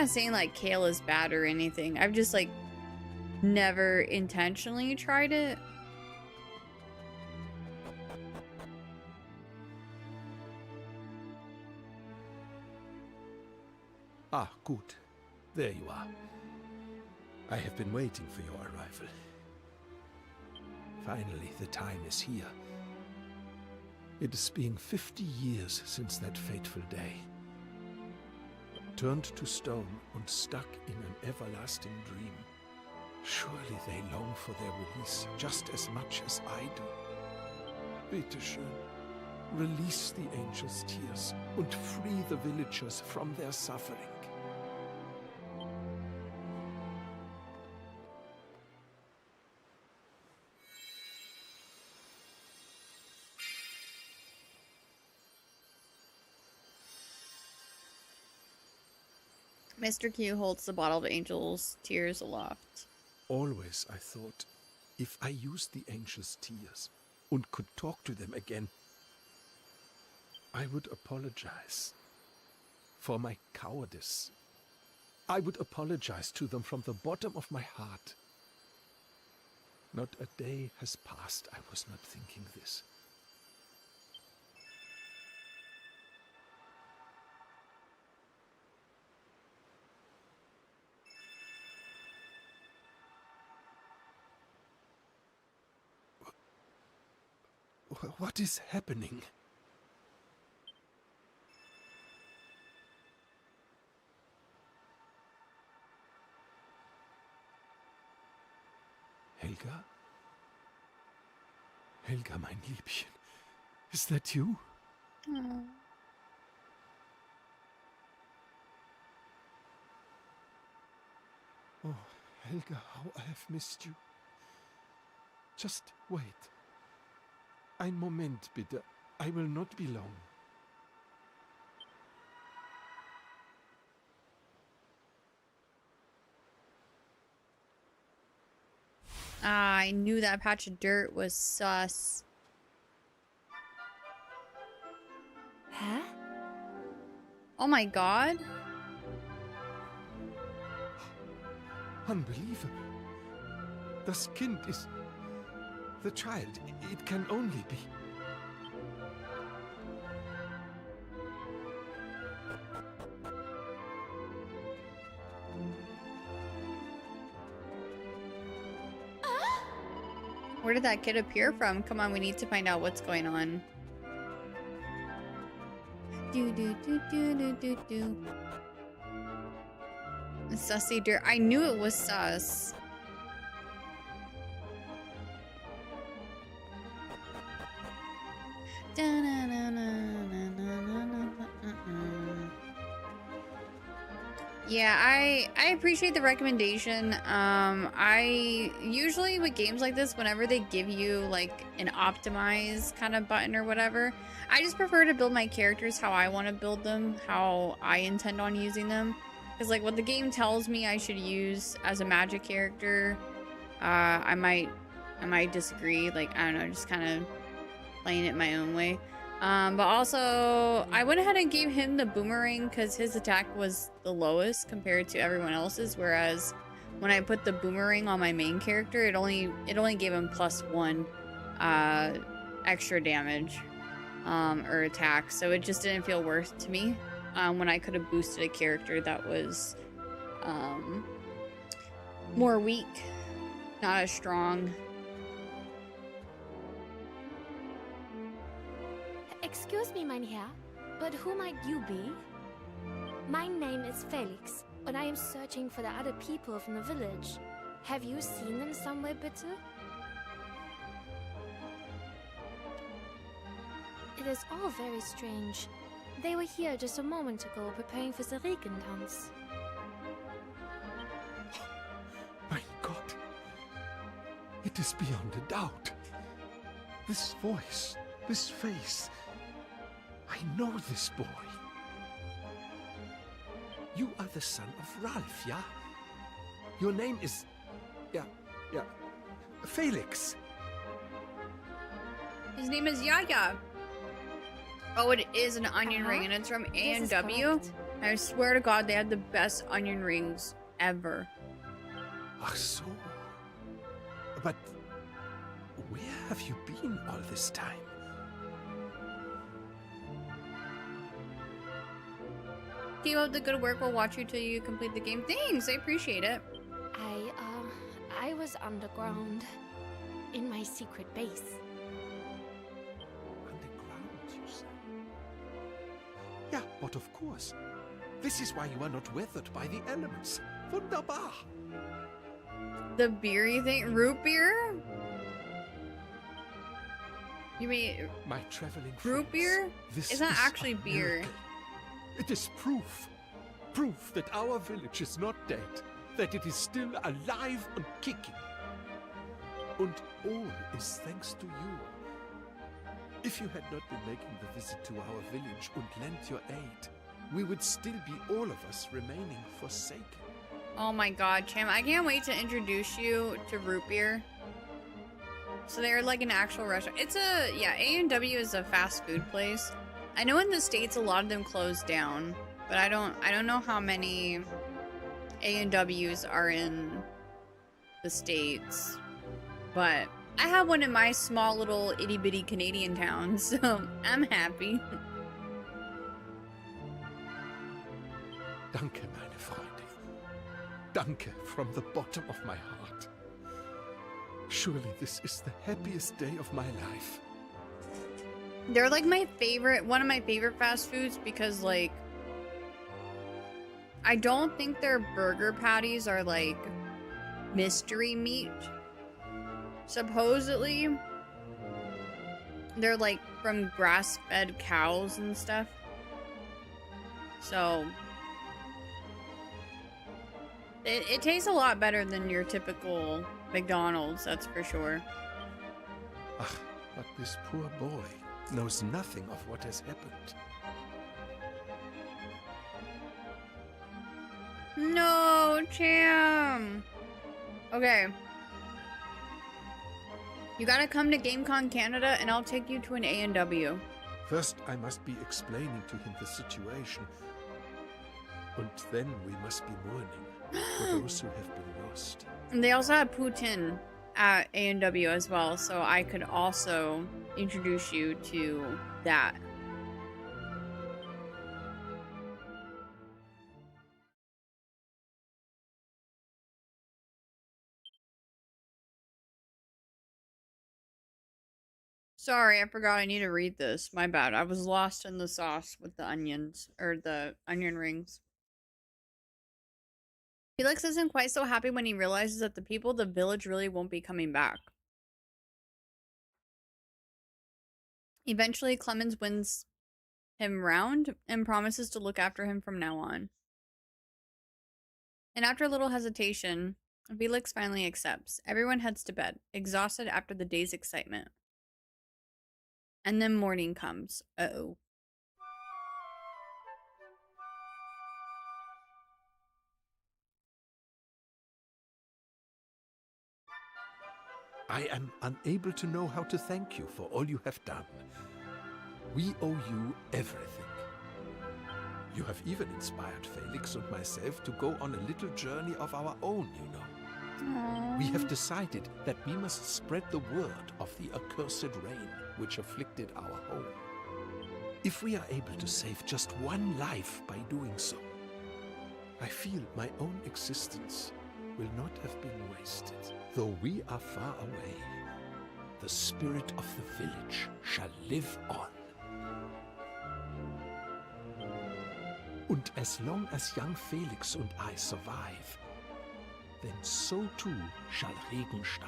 saying like kale is bad or anything. I've just like never intentionally tried it. Ah, good. There you are. I have been waiting for your arrival. Finally, the time is here. It is being 50 years since that fateful day. Turned to stone and stuck in an everlasting dream. Surely they long for their release just as much as I do. Bitte schön. Release the angel's tears and free the villagers from their suffering. Mr. Q holds the bottle of angel's tears aloft. Always I thought, if I used the angel's tears and could talk to them again, I would apologize for my cowardice. I would apologize to them from the bottom of my heart. Not a day has passed I was not thinking this. What is happening? Helga? Helga, mein Liebchen. Is that you? Oh. Oh, Helga, how I have missed you. Just wait. Ein Moment, bitte. I will not be long. Ah, I knew that patch of dirt was sus. Huh? Oh my god. Unbelievable. Das Kind is... the child. It can only be... Where did that kid appear from? Come on, we need to find out what's going on. Do do do do do do do. Sussy dirt. I knew it was sus. Yeah, I appreciate the recommendation. I usually with games like this, whenever they give you like an optimize kind of button or whatever, I just prefer to build my characters how I want to build them, how I intend on using them. Because like what the game tells me I should use as a magic character, I might disagree. Like, I don't know, just kind of playing it my own way. But also, I went ahead and gave him the boomerang because his attack was the lowest compared to everyone else's. Whereas when I put the boomerang on my main character, it only gave him +1 extra damage or attack. So it just didn't feel worth to me when I could have boosted a character that was more weak, not as strong. me, mein Herr, but who might you be? My name is Felix, and I am searching for the other people from the village. Have you seen them somewhere, bitte? It is all very strange. They were here just a moment ago preparing for the Regentanz. My God. It is beyond a doubt. This voice, this face. I know this boy. You are the son of Ralph, yeah? Your name is... Yeah. Felix. His name is Yaya. Oh, it is an onion ring, and it's from A&W. I swear to God, they had the best onion rings ever. Ach so. But where have you been all this time? Keep up the good work. We'll watch you till you complete the game. Thanks, I appreciate it. I was underground. In my secret base. Underground, you say? Yeah, but of course. This is why you are not weathered by the elements. Wunderbar. The beer you think? Root beer? You mean My traveling root friends, beer? this It's not is actually a beer. miracle. It is proof. Proof that our village is not dead. That it is still alive and kicking. And all is thanks to you. If you had not been making the visit to our village and lent your aid, we would still be all of us remaining forsaken. Oh my God, Cham, I can't wait to introduce you to root beer. So they're like an actual restaurant. It's a, yeah, A&W is a fast food place. I know in the States a lot of them closed down, but I don't know how many A&Ws are in the States. But I have one in my small little itty bitty Canadian town, so I'm happy. Danke, meine Freunde. Danke from the bottom of my heart. Surely this is the happiest day of my life. They're like my favorite, one of my favorite fast foods because like, I don't think their burger patties are like mystery meat. Supposedly, they're like from grass-fed cows and stuff. So, it tastes a lot better than your typical McDonald's, that's for sure. Ah, but this poor boy knows nothing of what has happened. No, Cham! Okay. You gotta come to GameCon Canada and I'll take you to an A&W. First, I must be explaining to him the situation. And then we must be mourning for those who have been lost. And they also have poutine at A&W as well, so I could also introduce you to that. Sorry, I forgot I need to read this. My bad. I was lost in the sauce with the onions, or the onion rings. Felix isn't quite so happy when he realizes that the people of the village really won't be coming back. Eventually, Clemens wins him round and promises to look after him from now on. And after a little hesitation, Felix finally accepts. Everyone heads to bed, exhausted after the day's excitement. And then morning comes. Uh-oh. I am unable to know how to thank you for all you have done. We owe you everything. You have even inspired Felix and myself to go on a little journey of our own, you know. Aww. We have decided that we must spread the word of the accursed rain which afflicted our home. If we are able to save just one life by doing so, I feel my own existence will not have been wasted. Though we are far away, the spirit of the village shall live on. Und as long as young Felix and I survive, then so too shall Regenstein.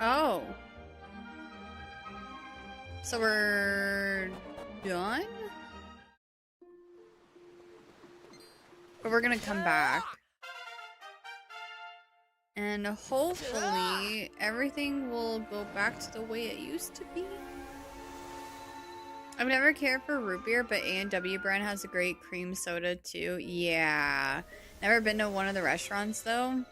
Oh. So we're done? But we're gonna come back. And hopefully everything will go back to the way it used to be. I've never cared for root beer, but A&W brand has a great cream soda too. Yeah. Never been to one of the restaurants though.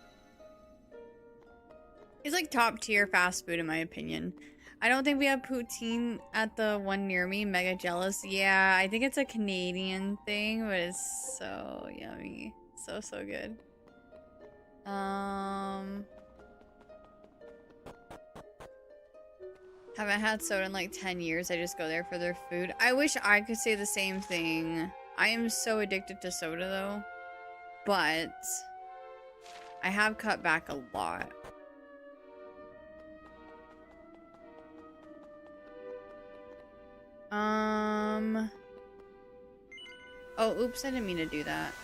It's like top tier fast food in my opinion. I don't think we have poutine at the one near me. Mega jealous. Yeah, I think it's a Canadian thing, but it's so yummy. So good. Haven't had soda in like 10 years. I just go there for their food. I wish I could say the same thing. I am so addicted to soda though. But I have cut back a lot. Oh, oops, I didn't mean to do that.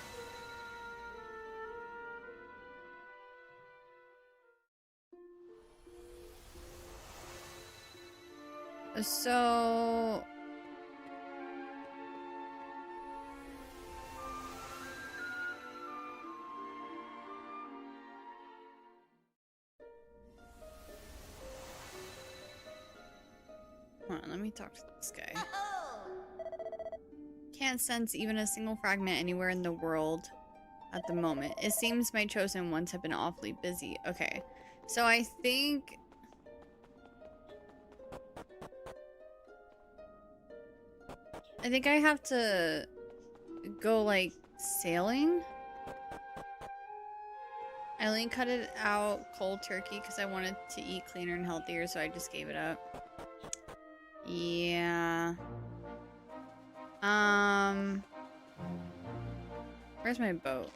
So... Hold on, let me talk to this guy. Can't sense even a single fragment anywhere in the world at the moment. It seems my chosen ones have been awfully busy. Okay, so I think... I have to go, like, sailing. I only cut it out cold turkey because I wanted to eat cleaner and healthier, so I just gave it up. Yeah. Where's my boat?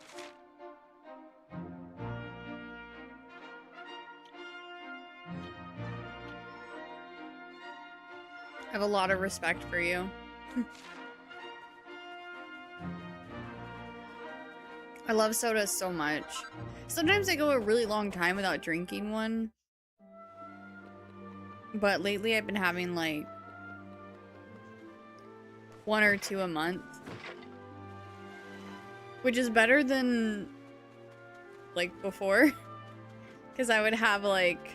I have a lot of respect for you. I love soda so much. Sometimes I go a really long time without drinking one. But lately I've been having like 1 or 2 a month. Which is better than like before. Because I would have like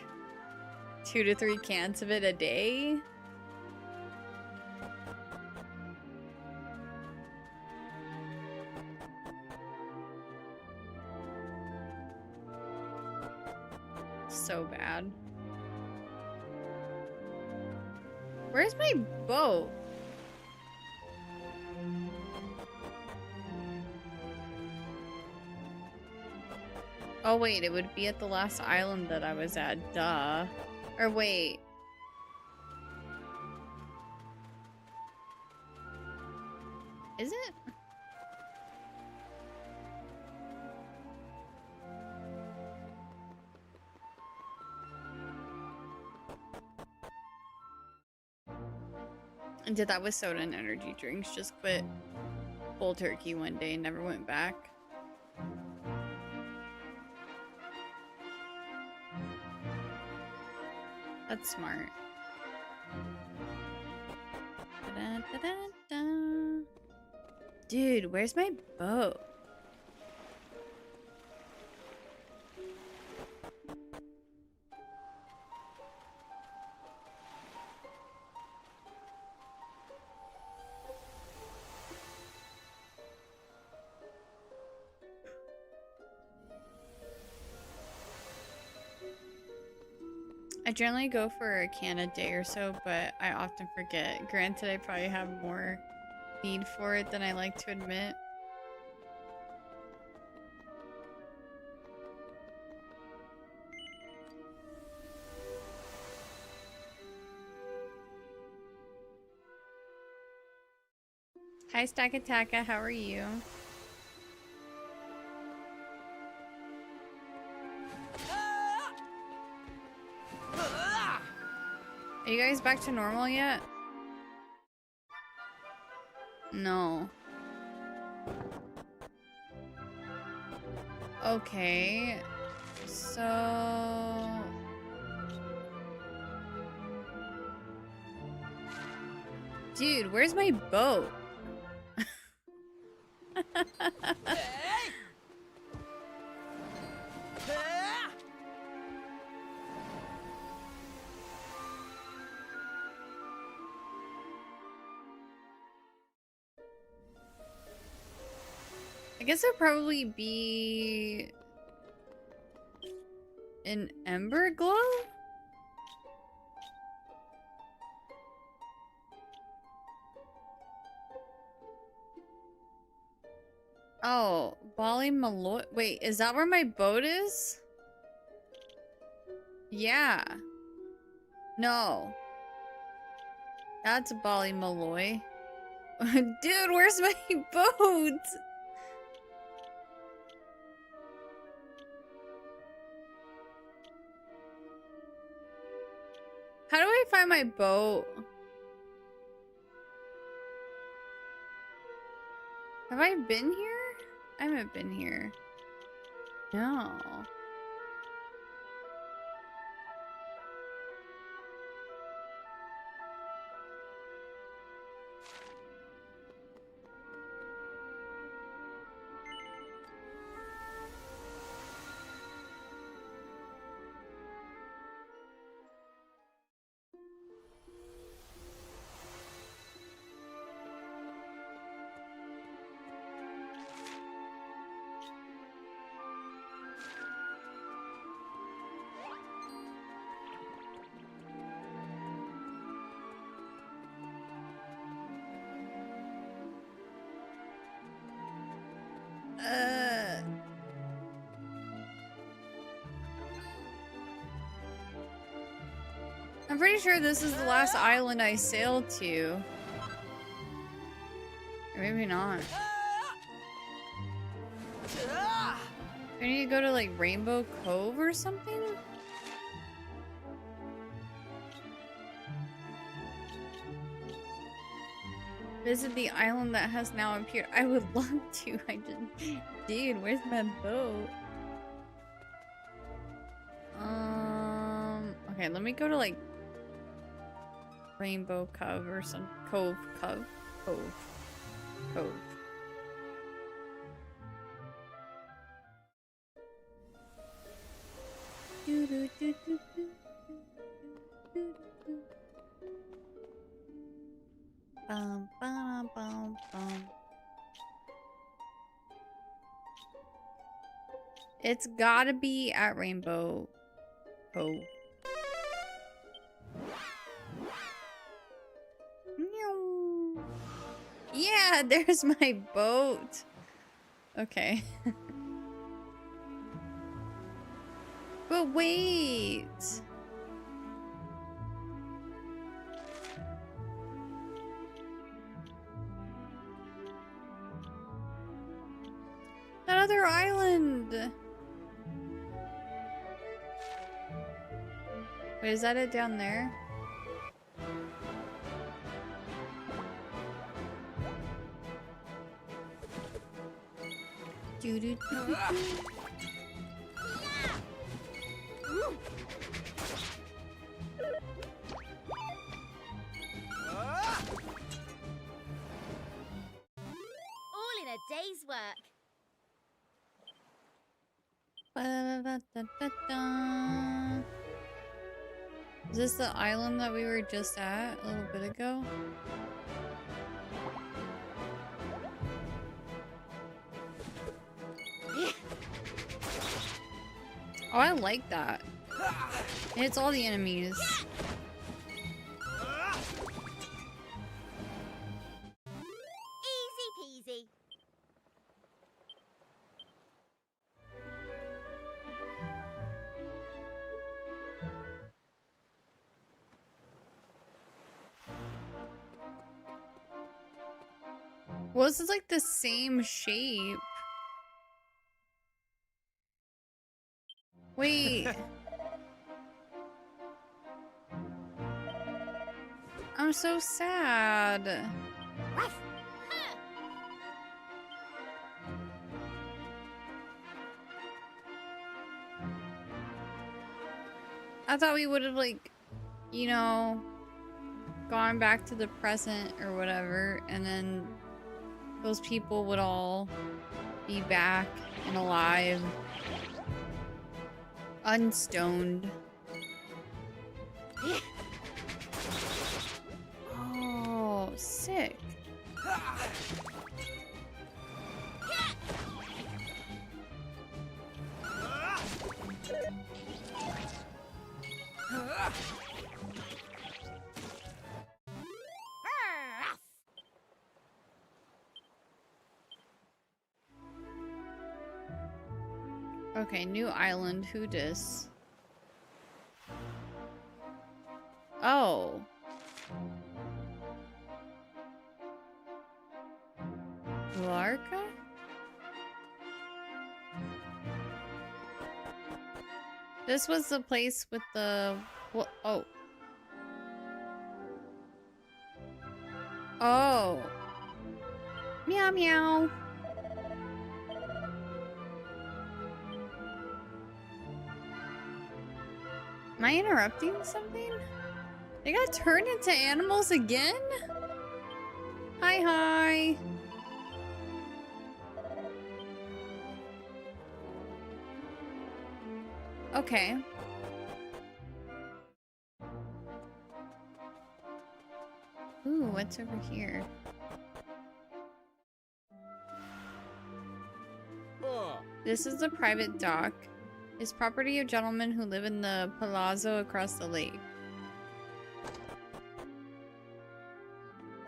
2 to 3 cans of it a day. So bad. Where's my boat? Oh wait, it would be at the last island that I was at, duh. Or wait. Is it? I did that with soda and energy drinks. Just quit cold turkey one day and never went back. That's smart. Da-da-da-da-da. Dude, where's my boat? I generally go for a can a day or so, but I often forget. Granted, I probably have more need for it than I like to admit. Hi, Stackataka, how are you? Are you guys back to normal yet? No. Okay. So... Dude, where's my boat? I guess it'd probably be an ember glow? Oh, Bali Malloy. Wait, is that where my boat is? Yeah. No. That's Bali Malloy. Dude, where's my boat? How do I find my boat? Have I been here? I haven't been here. No. I'm pretty sure this is the last island I sailed to. Or maybe not. Do I need to go to like Rainbow Cove or something? Visit the island that has now appeared. I would love to. Dude, where's my boat? Okay, let me go to like Rainbow Cove or some Cove. Bum, bum, bum, bum. It's gotta be at Rainbow Cove. Yeah, there's my boat. Okay. But wait. That other island. Wait, is that it down there? Doo -doo -doo -doo -doo. All in a day's work. Ba-da-da-da-da-da. Is this the island that we were just at a little bit ago? Oh, I like that. And it's all the enemies. Easy peasy. Well, this is like the same shape. Wait. I'm so sad. I thought we would have, like, you know, gone back to the present or whatever, and then those people would all be back and alive. Unstoned. Oh, sick. Okay, new island. Who dis? Oh. Larka? This was the place with the... What? Oh. Oh. Meow meow. Am I interrupting something? They got turned into animals again? Hi, hi. Okay. Ooh, what's over here? This is the private dock. It's property of gentlemen who live in the palazzo across the lake.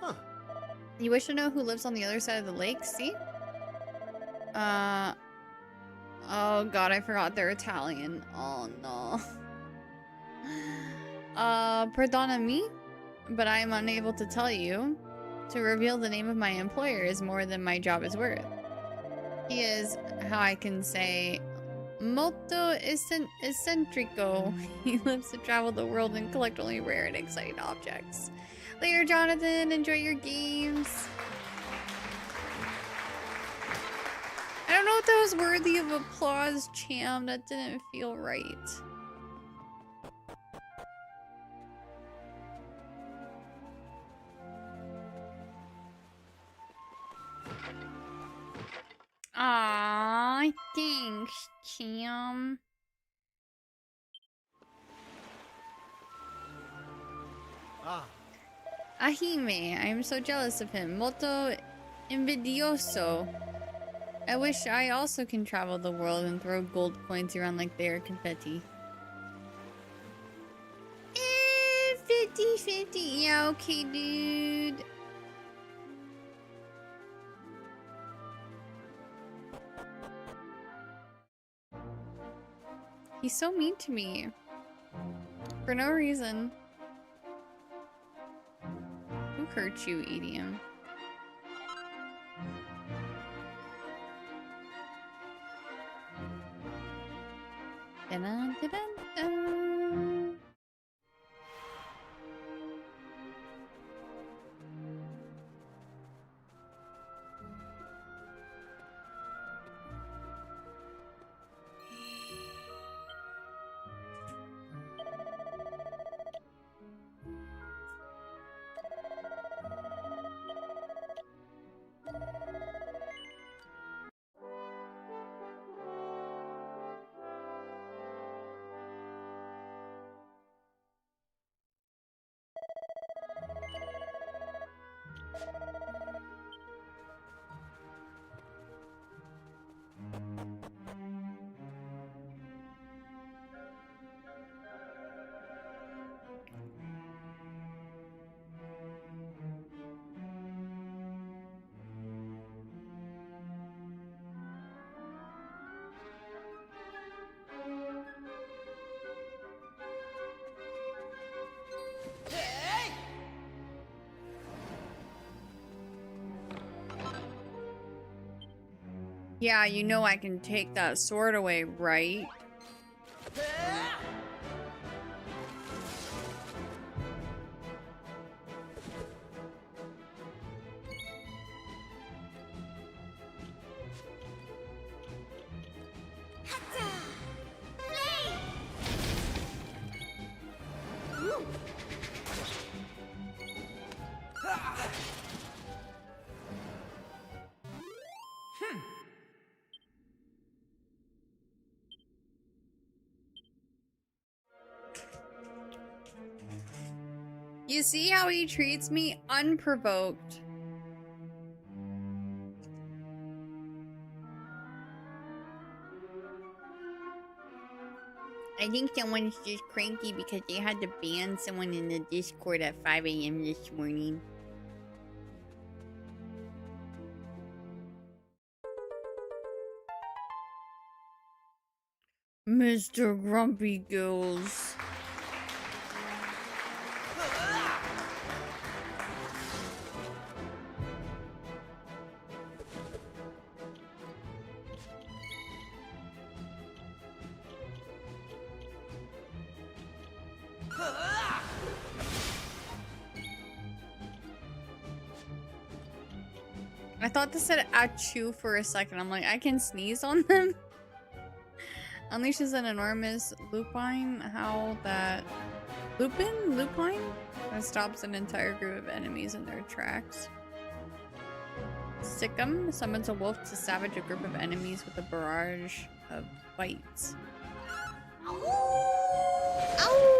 Huh. You wish to know who lives on the other side of the lake? See? Oh god, I forgot they're Italian. Oh no. Perdonami, but I am unable to tell you. To reveal the name of my employer is more than my job is worth. He is, how I can say, molto eccentrico. He lives to travel the world and collect only rare and exciting objects. Later, Jonathan. Enjoy your games. I don't know if that was worthy of applause, Cham. That didn't feel right. Aw, thanks, Cham. Ahime, I am so jealous of him. Molto invidioso. I wish I also can travel the world and throw gold coins around like they are confetti. 50-50. Yeah, okay, dude. He's so mean to me. For no reason. Who hurt you, EDM? Dun, dun, dun, dun. Yeah, you know I can take that sword away, right? You see how he treats me unprovoked. I think someone's just cranky because they had to ban someone in the Discord at 5 a.m. this morning. Mr. Grumpy Gills. I thought this said achoo for a second. I'm like, I can sneeze on them? Unleashes an enormous lupine. How that... Lupine? That stops an entire group of enemies in their tracks. Sick'em summons a wolf to savage a group of enemies with a barrage of bites. Ow!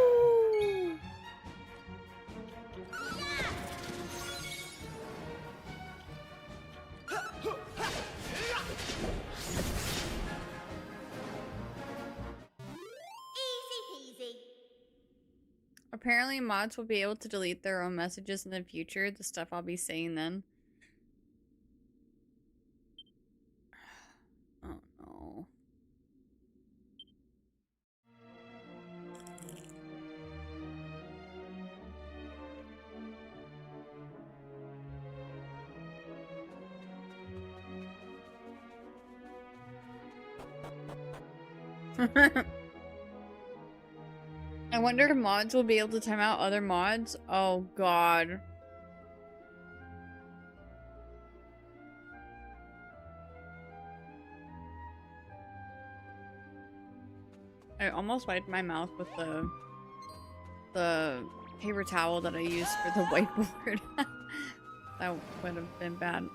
Apparently mods will be able to delete their own messages in the future, the stuff I'll be saying then. Oh no. I wonder if mods will be able to time out other mods. Oh god. I almost wiped my mouth with the paper towel that I used for the whiteboard. That would have been bad.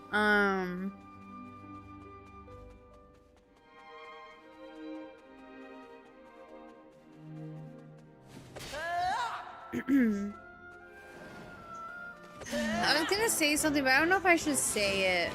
I was gonna say something, but I don't know if I should say it.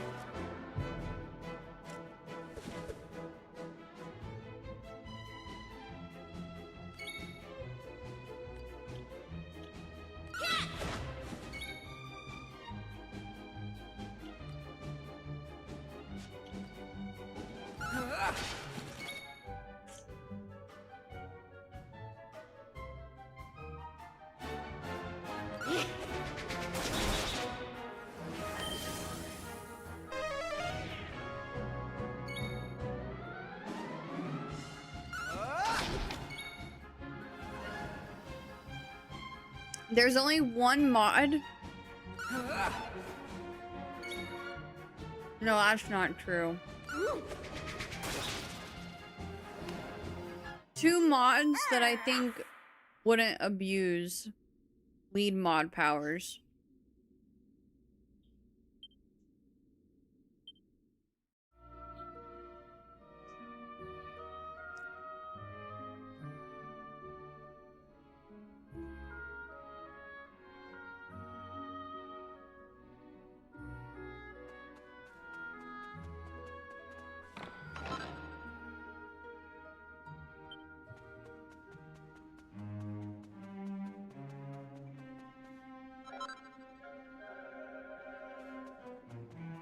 There's only one mod. No, that's not true. 2 mods that I think wouldn't abuse lead mod powers.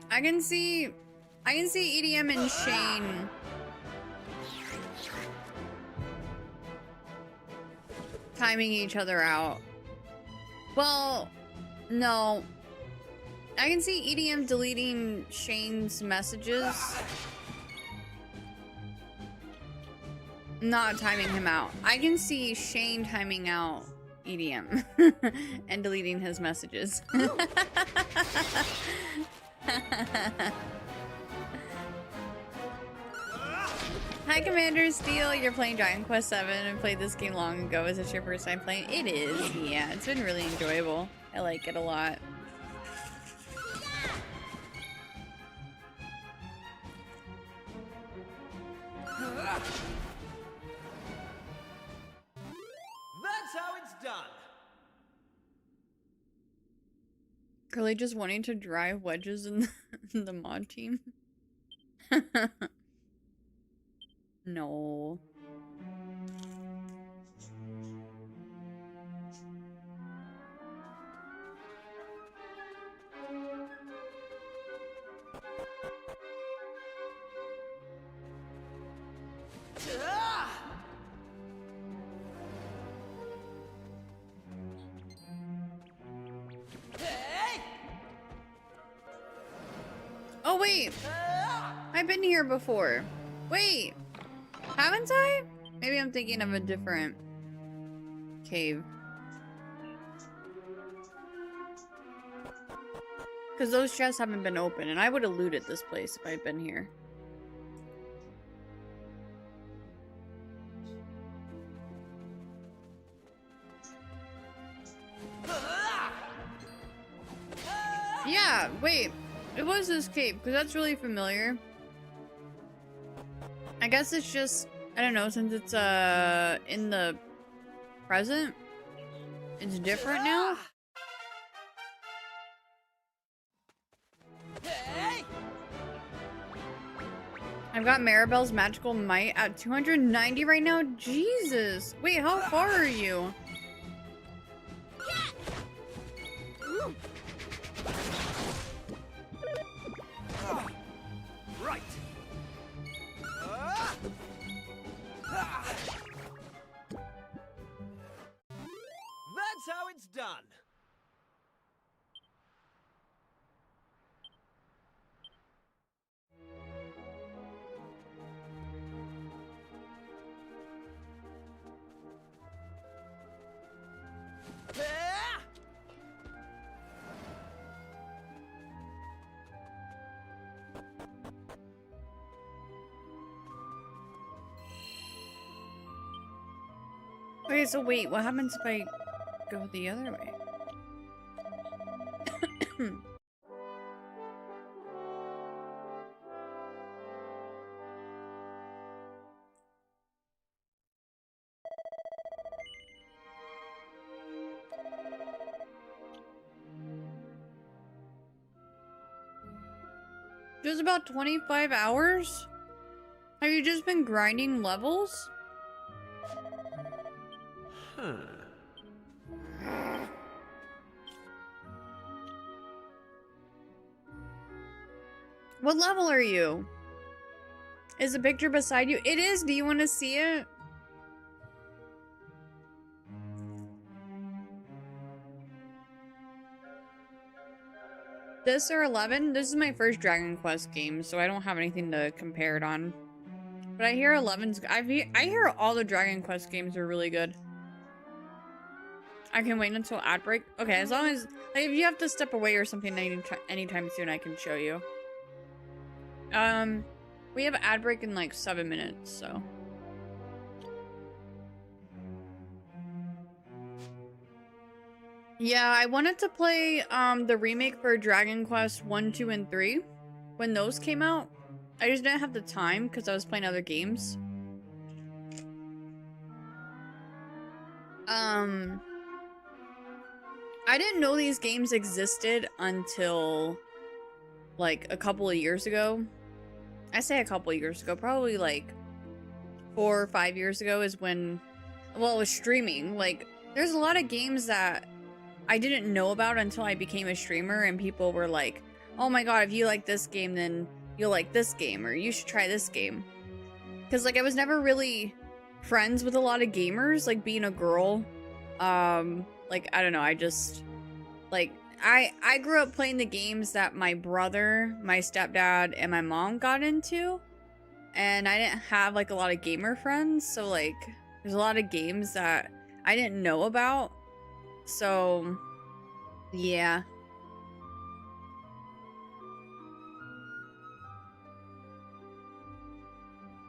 I can see EDM and Shane timing each other out. Well, no. I can see EDM deleting Shane's messages. Not timing him out. I can see Shane timing out EDM and deleting his messages. Hi, Commander Steel. You're playing Dragon Quest VII and played this game long ago. Is this your first time playing? It is, yeah. It's been really enjoyable. I like it a lot. That's how it's done. Curly just wanting to drive wedges in the mod team. No. Oh wait, I've been here before. Wait, haven't I? Maybe I'm thinking of a different cave. Because those chests haven't been open, and I would have looted this place if I'd been here. Yeah, wait. It was this cave, because that's really familiar. I guess it's just, I don't know, since it's in the present, it's different now. I've got Maribel's magical might at 290 right now. Jesus. Wait, how far are you? Right. That's how it's done. Okay, so wait, what happens if I go the other way? Just about 25 hours? Have you just been grinding levels? Huh. What level are you? Is the picture beside you? It is. Do you want to see it? This or 11? This is my first Dragon Quest game, so I don't have anything to compare it on. But I hear 11's... I hear all the Dragon Quest games are really good. I can wait until ad break. Okay, as long as... Like, if you have to step away or something anytime soon, I can show you. We have an ad break in like 7 minutes, so... Yeah, I wanted to play the remake for Dragon Quest 1, 2, and 3 when those came out. I just didn't have the time because I was playing other games. I didn't know these games existed until like a couple of years ago. I say a couple of years ago, probably like 4 or 5 years ago is when, well, it was streaming. Like, there's a lot of games that I didn't know about until I became a streamer, and people were like, oh my god, if you like this game, then you'll like this game, or you should try this game. Because, like, I was never really friends with a lot of gamers, like, being a girl. Like, I don't know, I just, like, I grew up playing the games that my brother, my stepdad, and my mom got into, and I didn't have, like, a lot of gamer friends, so, like, there's a lot of games that I didn't know about. So, yeah.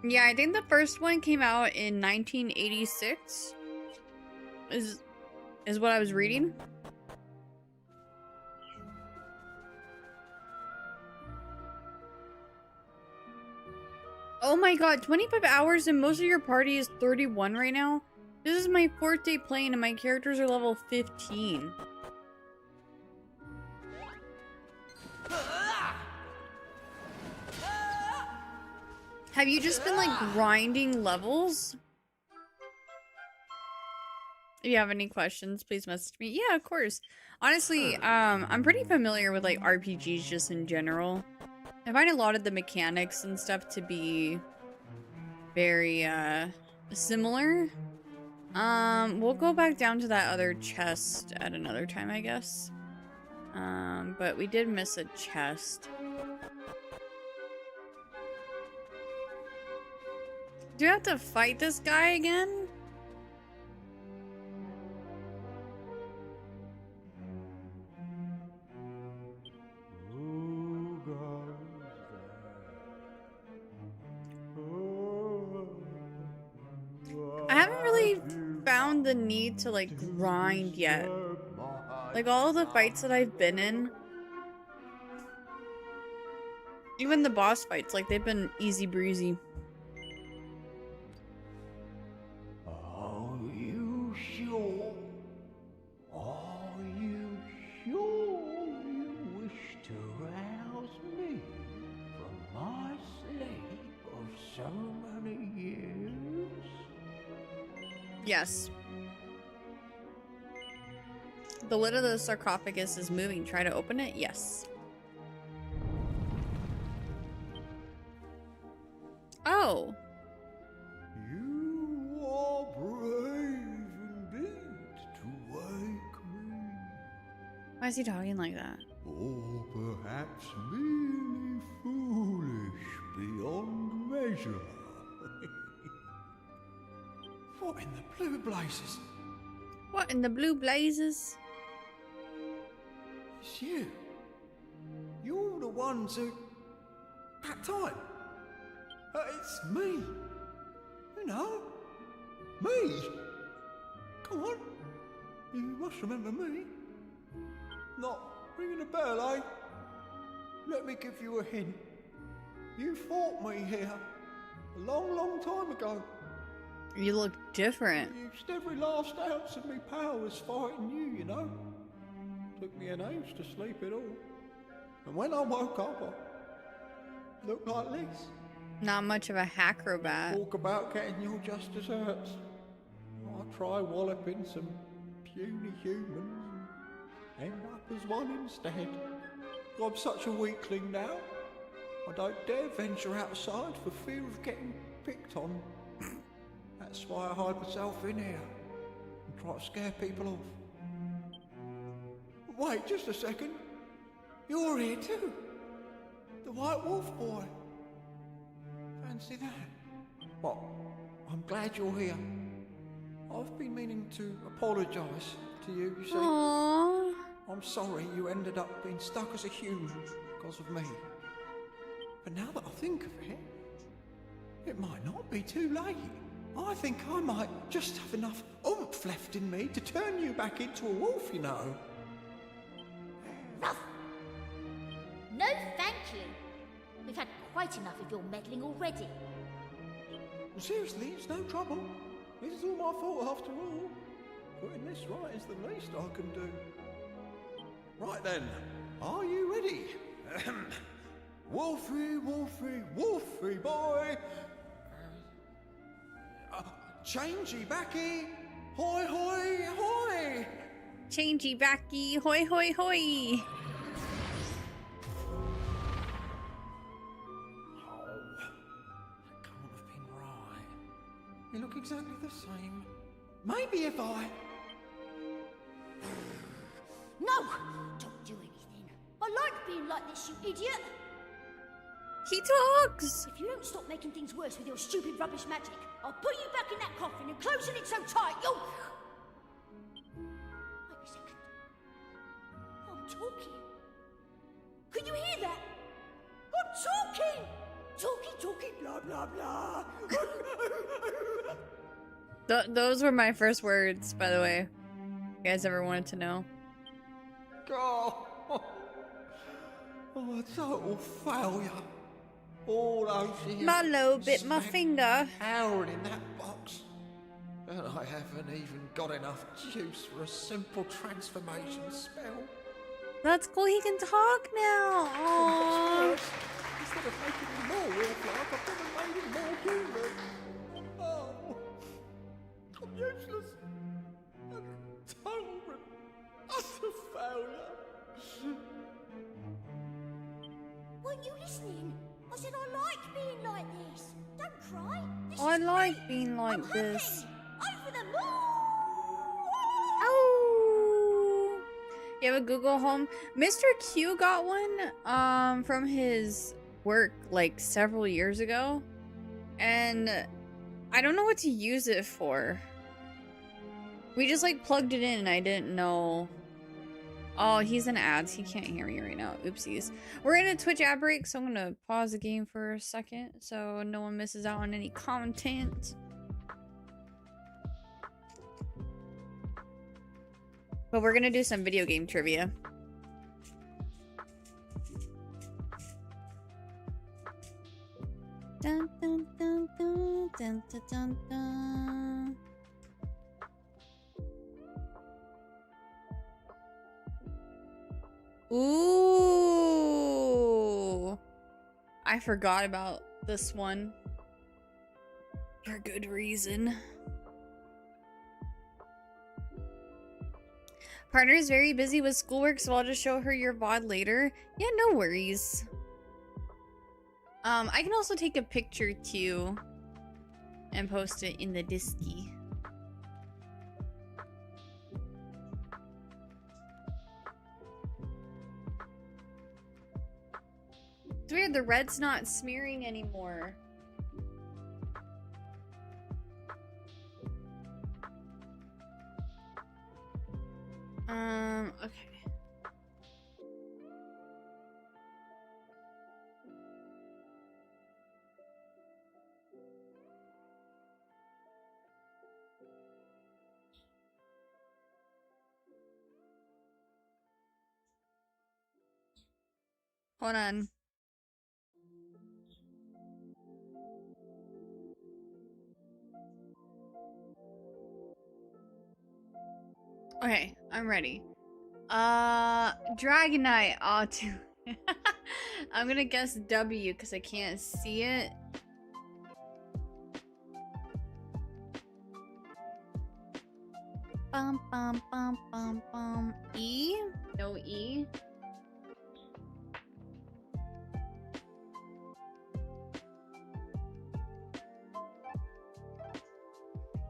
Yeah, I think the first one came out in 1986. Is what I was reading. Oh my god, 25 hours and most of your party is 31 right now? This is my 4th day playing and my characters are level 15. Have you just been like grinding levels? If you have any questions, please message me. Yeah, of course. Honestly, I'm pretty familiar with like RPGs just in general. I find a lot of the mechanics and stuff to be very similar. We'll go back down to that other chest at another time, I guess. But we did miss a chest. Do you have to fight this guy again? I haven't really found the need to like grind yet. Like all of the fights that I've been in, even the boss fights, like they've been easy breezy. Are you sure? Are you sure you wish to rouse me from my sleep of so many years? Yes. The lid of the sarcophagus is moving. Try to open it? Yes. Oh. You are brave indeed to wake me. Why is he talking like that? Or perhaps merely foolish beyond measure. What in the blue blazes? What in the blue blazes? It's you. You're the ones who... That time. It's me. You know. Me. Come on. You must remember me. Not ringing a bell, eh? Let me give you a hint. You fought me here a long, long time ago. You look different. Used every last ounce of me powers fighting you know. Took me an age to sleep it all. And when I woke up, I looked like this. Not much of a acrobat. Talk about getting your just desserts. I try walloping some puny humans and end up as one instead. I'm such a weakling now. I don't dare venture outside for fear of getting picked on. That's why I hide myself in here and try to scare people off. Wait, just a second. You're here too. The White Wolf boy. Fancy that. Well, I'm glad you're here. I've been meaning to apologise to you, you see. Aww. I'm sorry you ended up being stuck as a human because of me. But now that I think of it, it might not be too late. I think I might just have enough oomph left in me to turn you back into a wolf, you know. Ruff! No, thank you. We've had quite enough of your meddling already. Well, seriously, it's no trouble. This is all my fault after all. Putting this right is the least I can do. Right then, are you ready? Wolfie, Wolfie, Wolfie boy! Changey backy, hoi hoi hoi! Changey backy, hoi hoi hoi! Oh, that can't have been right. You look exactly the same. Maybe if I... No! Don't do anything. I like being like this, you idiot! He talks! If you don't stop making things worse with your stupid rubbish magic, I'll put you back in that coffin and closing it so tight you'll... Wait a second. I'm talking. Can you hear that? I'm talking! Talky, talky, blah, blah, blah. Those were my first words, by the way. You guys ever wanted to know? Oh, a total failure. All those years Mallow bit my spent finger. cowering in that box. And I haven't even got enough juice for a simple transformation spell. That's cool, he can talk now. Aww. Worse, instead of making him more wolf-like, I've never made him more human. Oh, I'm useless. I'm a total and utter failure. Weren't you listening? I said I like being like this. Don't cry. This I is like great. being like I'm this. happy. Over the moon. Oh. You have a Google Home? Mr. Q got one from his work like several years ago. And I don't know what to use it for. We just like plugged it in and I didn't know. Oh, he's in ads. He can't hear me right now. Oopsies. We're in a Twitch ad break, so I'm gonna pause the game for a second so no one misses out on any content. But we're gonna do some video game trivia. Dun, dun, dun, dun, dun, dun, dun, dun. Ooh, I forgot about this one for good reason. Partner is very busy with schoolwork, so I'll just show her your VOD later. Yeah, no worries. I can also take a picture too and post it in the Disky. It's weird, the red's not smearing anymore. Okay. Hold on. Okay, I'm ready. Dragonite Auto. I'm gonna guess W because I can't see it. Bum bum bum bum bum. E? No E.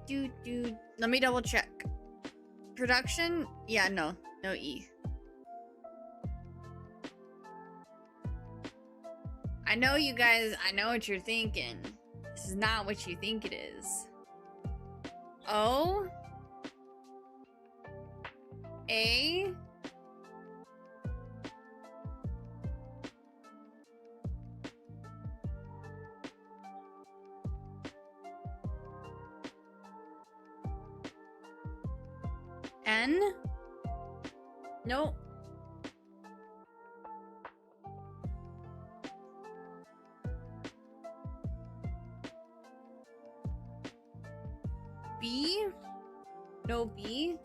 Dude. Let me double check. Production? Yeah, no E. I know you guys, I know what you're thinking. This is not what you think it is. O? A? N? Nope. B? No B?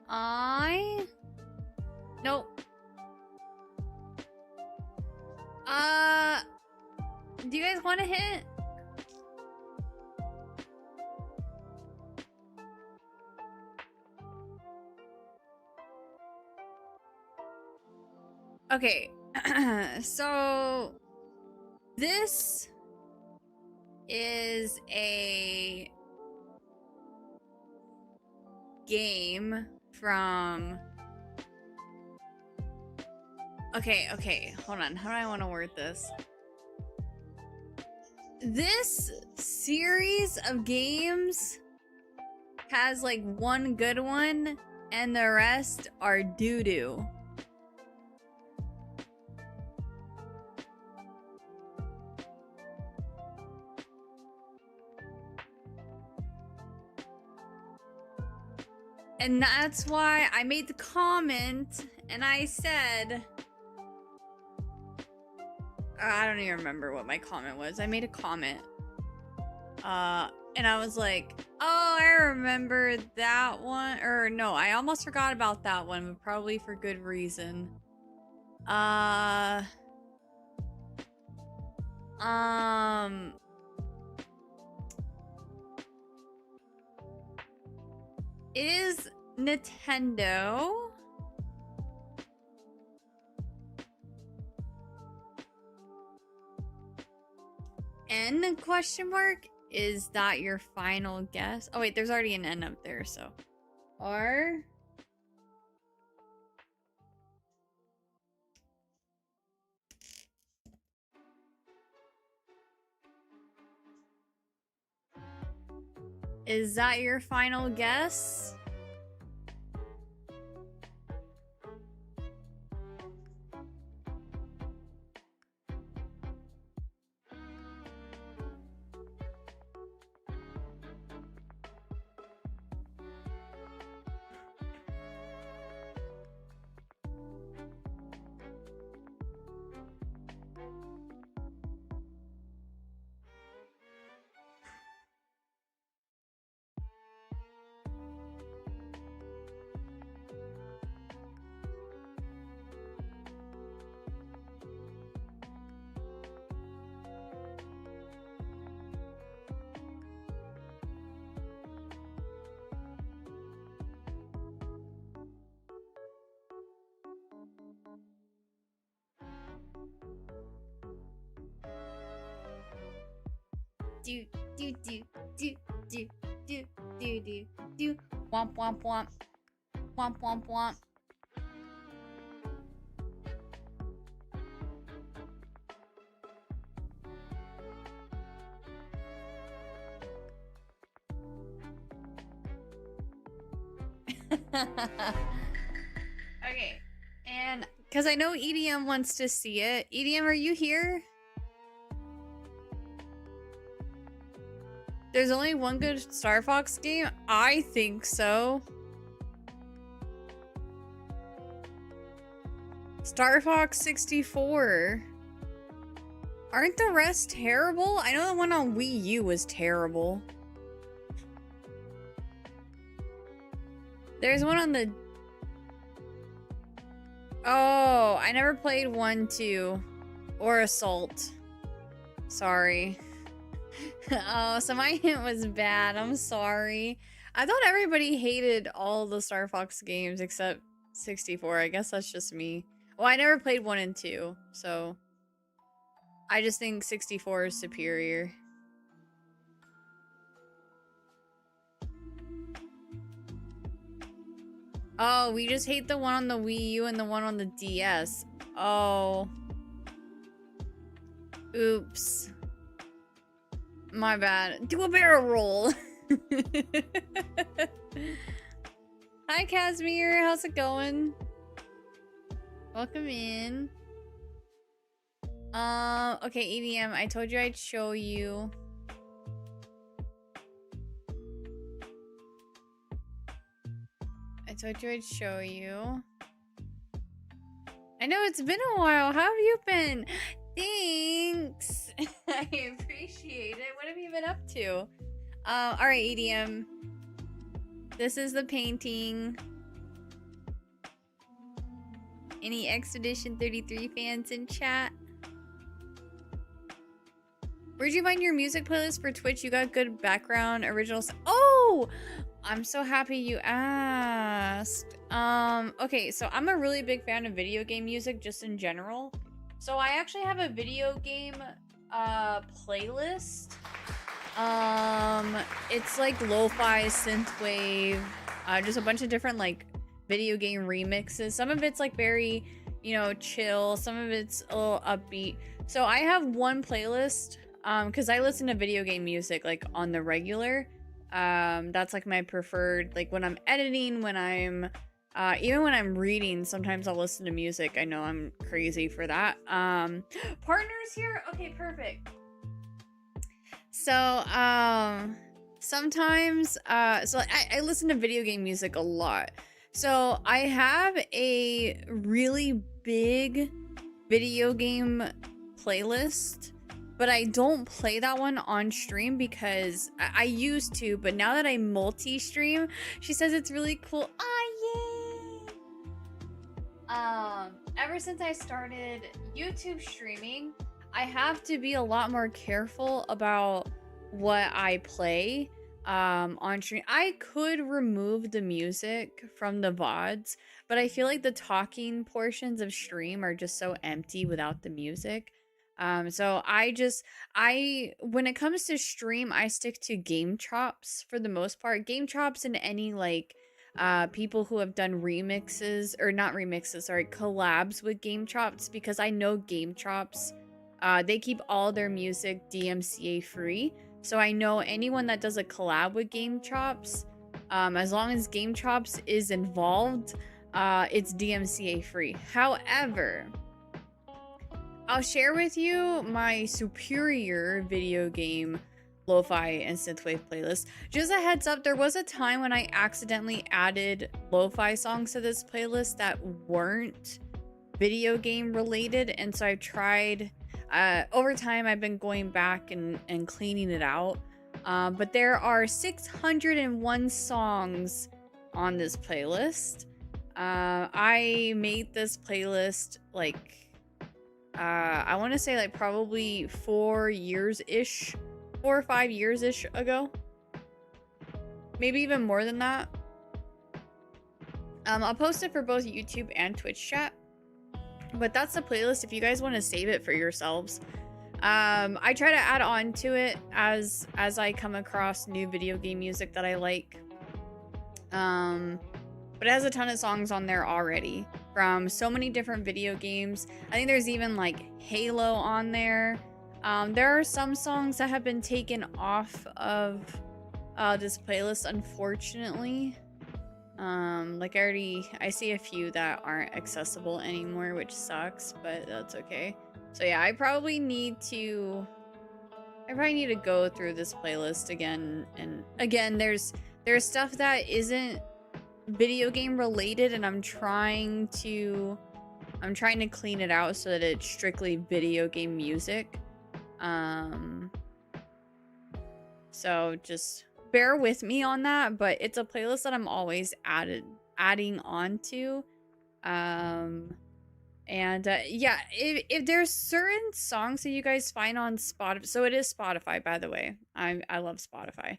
I? Nope. Do you guys want to hit? Okay. So this is a game from Okay, hold on. How do I want to word this? This series of games has like one good one and the rest are doo-doo. And that's why I made the comment and I said, I don't even remember what my comment was. I made a comment. And I was like, oh, I remember that one. Or no, I almost forgot about that one, but probably for good reason. It is Nintendo. N question mark? Is that your final guess? Oh wait, there's already an N up there, so. R. Is that your final guess? Do do do do do do do do do womp womp womp womp womp womp. Okay, and because I know EDM wants to see it. EDM, are you here? There's only one good Star Fox game? I think so. Star Fox 64. Aren't the rest terrible? I know the one on Wii U was terrible. There's one on the... Oh, I never played 1, 2. Or Assault. Sorry. Oh, so my hint was bad. I'm sorry. I thought everybody hated all the Star Fox games except 64. I guess that's just me. Well, I never played 1 and 2, so I just think 64 is superior. Oh, we just hate the one on the Wii U and the one on the DS. Oh. Oops. My bad. Do a barrel roll. Hi, Casimir. How's it going? Welcome in. Okay, EDM. I told you I'd show you. I told you I'd show you. I know it's been a while. How have you been? Thanks. I appreciate it. What have you been up to? Alright, EDM. This is the painting. Any Expedition 33 fans in chat? Where'd you find your music playlist for Twitch? You got good background original. Oh! I'm so happy you asked. Okay, so I'm a really big fan of video game music just in general. So I actually have a video game playlist. It's like lo-fi, synthwave, just a bunch of different like video game remixes. Some of it's like very, you know, chill. Some of it's a little upbeat. So I have one playlist because I listen to video game music like on the regular. That's like my preferred, like when I'm editing, when I'm even when I'm reading, sometimes I'll listen to music. I know I'm crazy for that. Partners here? Okay, perfect. So, sometimes, so I listen to video game music a lot. So I have a really big video game playlist, but I don't play that one on stream because I used to, but now that I multi-stream, she says it's really cool. Ah, yay! Ever since I started YouTube streaming, I have to be a lot more careful about what I play on stream. I could remove the music from the VODs, but I feel like the talking portions of stream are just so empty without the music. So when it comes to stream, I stick to Game Chops for the most part. Game Chops and any like people who have done remixes, or not remixes, sorry, collabs with Game Chops, because I know Game Chops, they keep all their music DMCA free. So I know anyone that does a collab with Game Chops, as long as Game Chops is involved, it's DMCA free. However, I'll share with you my superior video game lo-fi and synthwave playlist. Just a heads up, there was a time when I accidentally added lo-fi songs to this playlist that weren't video game related, and so I tried over time I've been going back and cleaning it out, but there are 601 songs on this playlist. I made this playlist like I want to say like probably 4 or 5 years-ish ago, maybe even more than that. I'll post it for both YouTube and Twitch chat, but that's the playlist if you guys want to save it for yourselves. I try to add on to it as I come across new video game music that I like. But it has a ton of songs on there already from so many different video games. I think there's even like Halo on there. There are some songs that have been taken off of this playlist, unfortunately. Like I see a few that aren't accessible anymore, which sucks, but that's okay. So yeah, I probably need to go through this playlist again, and again, there's stuff that isn't video game related, and I'm trying to clean it out so that it's strictly video game music. So just bear with me on that, but it's a playlist that I'm always adding on to. Yeah, if there's certain songs that you guys find on Spotify, so it is Spotify, by the way. I love Spotify.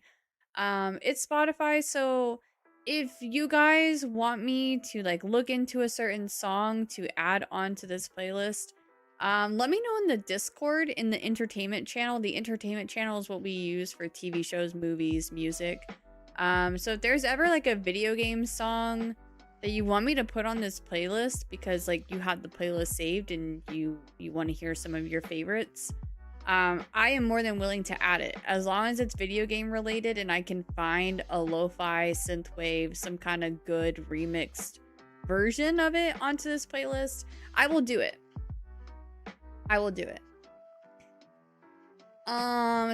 It's Spotify, so if you guys want me to like look into a certain song to add on to this playlist, let me know in the Discord, in the entertainment channel. The entertainment channel is what we use for TV shows, movies, music. So if there's ever like a video game song that you want me to put on this playlist because like you had the playlist saved and you want to hear some of your favorites, I am more than willing to add it, as long as it's video game related and I can find a lo-fi, synthwave, some kind of good remixed version of it onto this playlist. I will do it.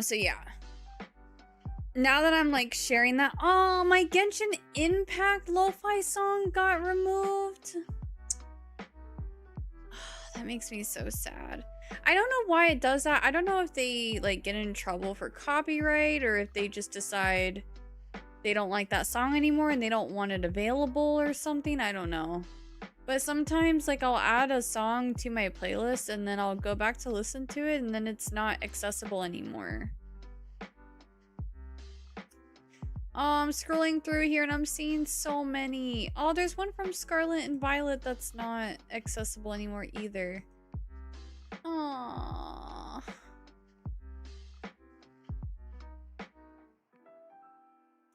So yeah. Now that I'm like sharing that, oh, my Genshin Impact lo-fi song got removed. That makes me so sad. I don't know why it does that. I don't know if they like get in trouble for copyright or if they just decide they don't like that song anymore and they don't want it available or something. I don't know. But sometimes like I'll add a song to my playlist and then I'll go back to listen to it and then it's not accessible anymore. Oh, I'm scrolling through here and I'm seeing so many. Oh, there's one from Scarlet and Violet that's not accessible anymore either. Aww.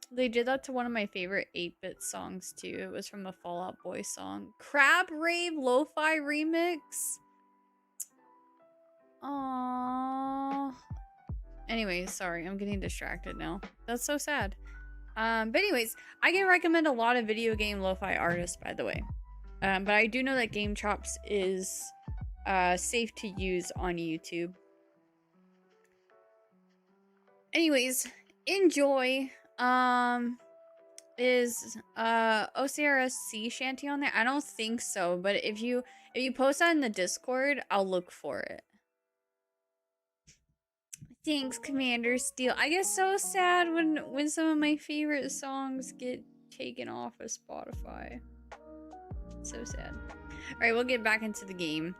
They did that to one of my favorite 8-bit songs too. It was from a Fall Out Boy song. Crab Rave Lo-Fi Remix. Aww. Anyways, sorry, I'm getting distracted now. That's so sad. But anyways, I can recommend a lot of video game lo-fi artists, by the way. But I do know that Game Chops is safe to use on YouTube. Anyways, enjoy. Is OCRS Sea Shanty on there? I don't think so, but if you post that in the Discord, I'll look for it. Thanks, Commander Steel. I get so sad when some of my favorite songs get taken off of Spotify. So sad. Alright, we'll get back into the game.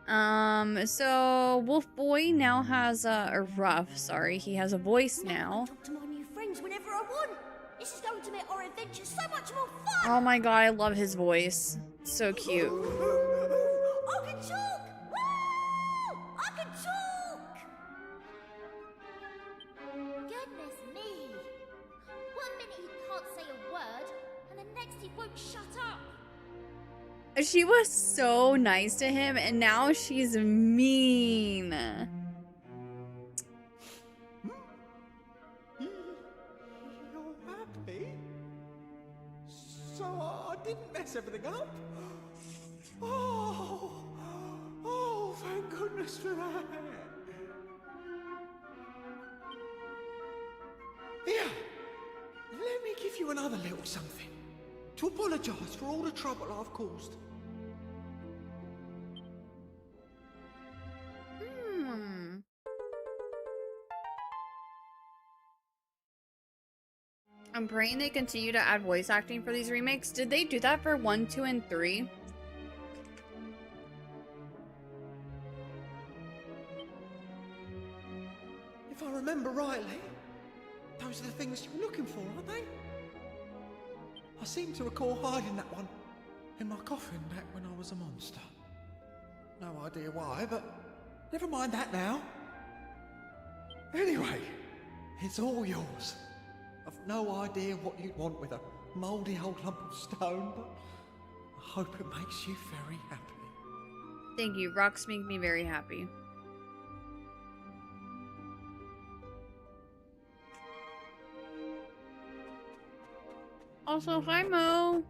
So Wolf Boy now has or Ruff, sorry, he has a voice now. Talk to my new friends whenever I want. This is going to make our adventure so much more fun. Oh my god, I love his voice. So cute. I can talk. Woo! I can talk. Goodness me. One minute he can't say a word, and the next he won't shut up. She was so nice to him, and now she's mean. You're happy? So I didn't mess everything up? Oh, thank goodness for that. Here, let me give you another little something. To apologise for all the trouble I've caused. I'm praying they continue to add voice acting for these remakes. Did they do that for 1, 2, and 3? If I remember rightly, those are the things you were looking for, aren't they? I seem to recall hiding that one in my coffin back when I was a monster. No idea why, but never mind that now. Anyway, it's all yours. I've no idea what you'd want with a mouldy old lump of stone, but I hope it makes you very happy. Thank you. Rocks make me very happy. Also, hi Mo.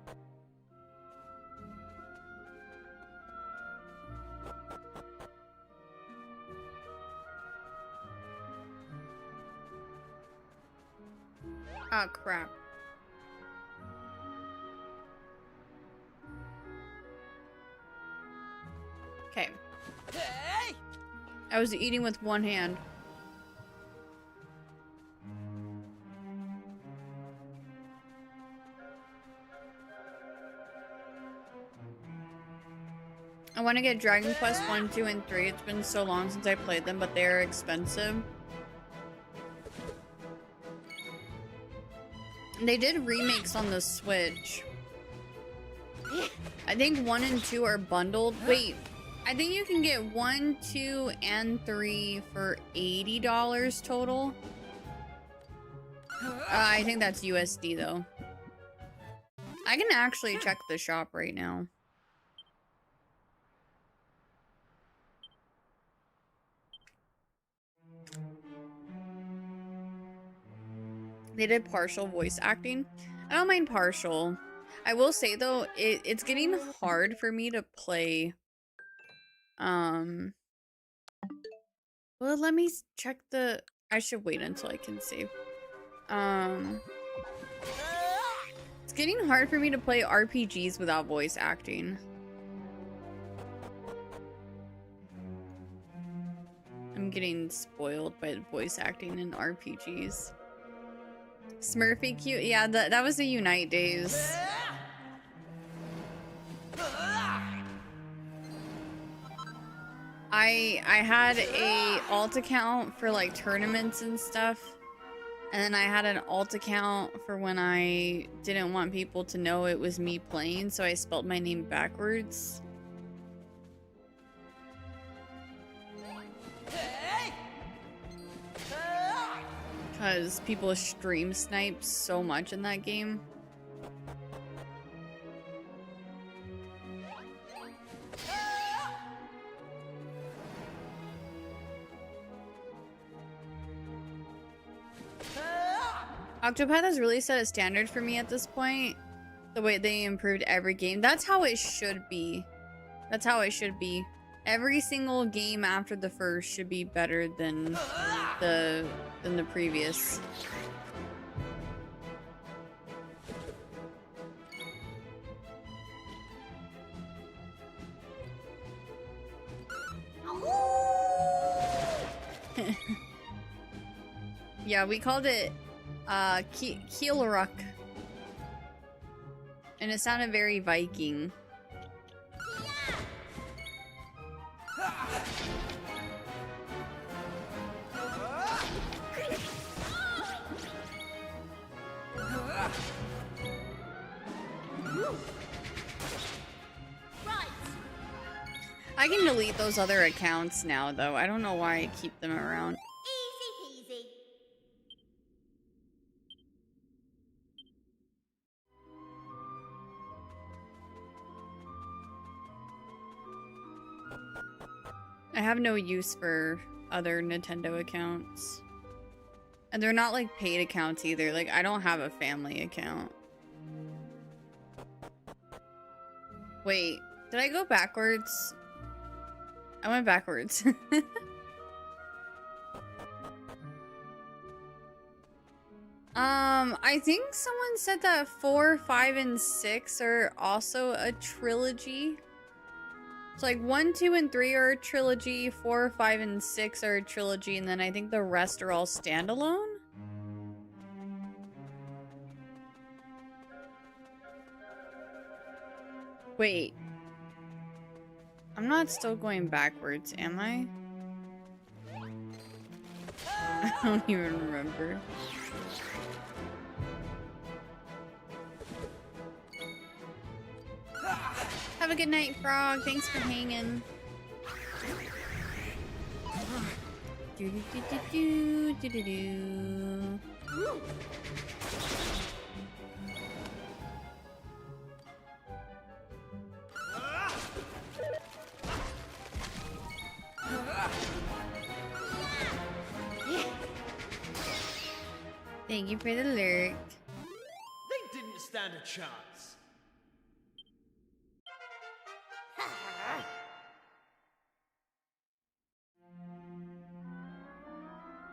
Oh crap. Okay. Hey! I was eating with one hand. I want to get Dragon Quest 1, 2, and 3. It's been so long since I played them, but they're expensive. They did remakes on the Switch. I think 1 and 2 are bundled. Wait, I think you can get 1, 2, and 3 for $80 total. I think that's USD though. I can actually check the shop right now. They did partial voice acting. I don't mind partial. I will say though, it's getting hard for me to play. Well, let me check the. I should wait until I can save. It's getting hard for me to play RPGs without voice acting. I'm getting spoiled by the voice acting in RPGs. Smurfy cute, yeah, that was the Unite days. I had a alt account for like tournaments and stuff, and then I had an alt account for when I didn't want people to know it was me playing, so I spelled my name backwards. Because people stream snipe so much in that game. Octopath has really set a standard for me at this point. The way they improved every game. That's how it should be. That's how it should be. Every single game after the first should be better than the previous. Yeah, we called it Kielruck. And it sounded very Viking. I can delete those other accounts now, though. I don't know why I keep them around. Easy peasy. I have no use for other Nintendo accounts. And they're not like paid accounts either. Like, I don't have a family account. Wait, did I go backwards? I went backwards. I think someone said that 4, 5, and 6 are also a trilogy. So like 1, 2, and 3 are a trilogy, 4, 5, and 6 are a trilogy, and then I think the rest are all standalone? Wait. I'm not still going backwards, am I? I don't even remember. Have a good night, Frog. Thanks for hanging. Do do do do do do do. Thank you for the lurk. They didn't stand a chance.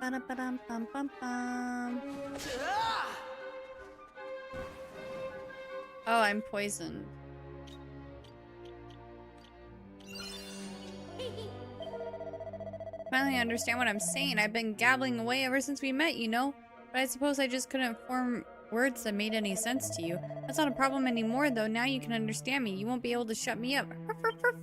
Ba-da-ba-dum-bum-bum-bum. Oh, I'm poisoned. Finally understand what I'm saying. I've been gabbling away ever since we met, you know? But I suppose I just couldn't form words that made any sense to you. That's not a problem anymore, though. Now you can understand me. You won't be able to shut me up. Ruff, ruff, ruff.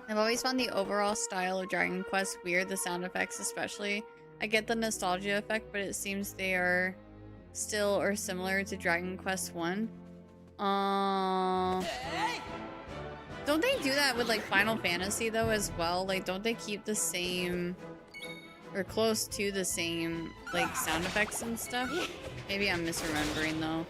I've always found the overall style of Dragon Quest weird, the sound effects especially. I get the nostalgia effect, but it seems they are still or similar to Dragon Quest I. Don't they do that with like Final Fantasy though as well? Like, don't they keep the same or close to the same like sound effects and stuff? Maybe I'm misremembering though.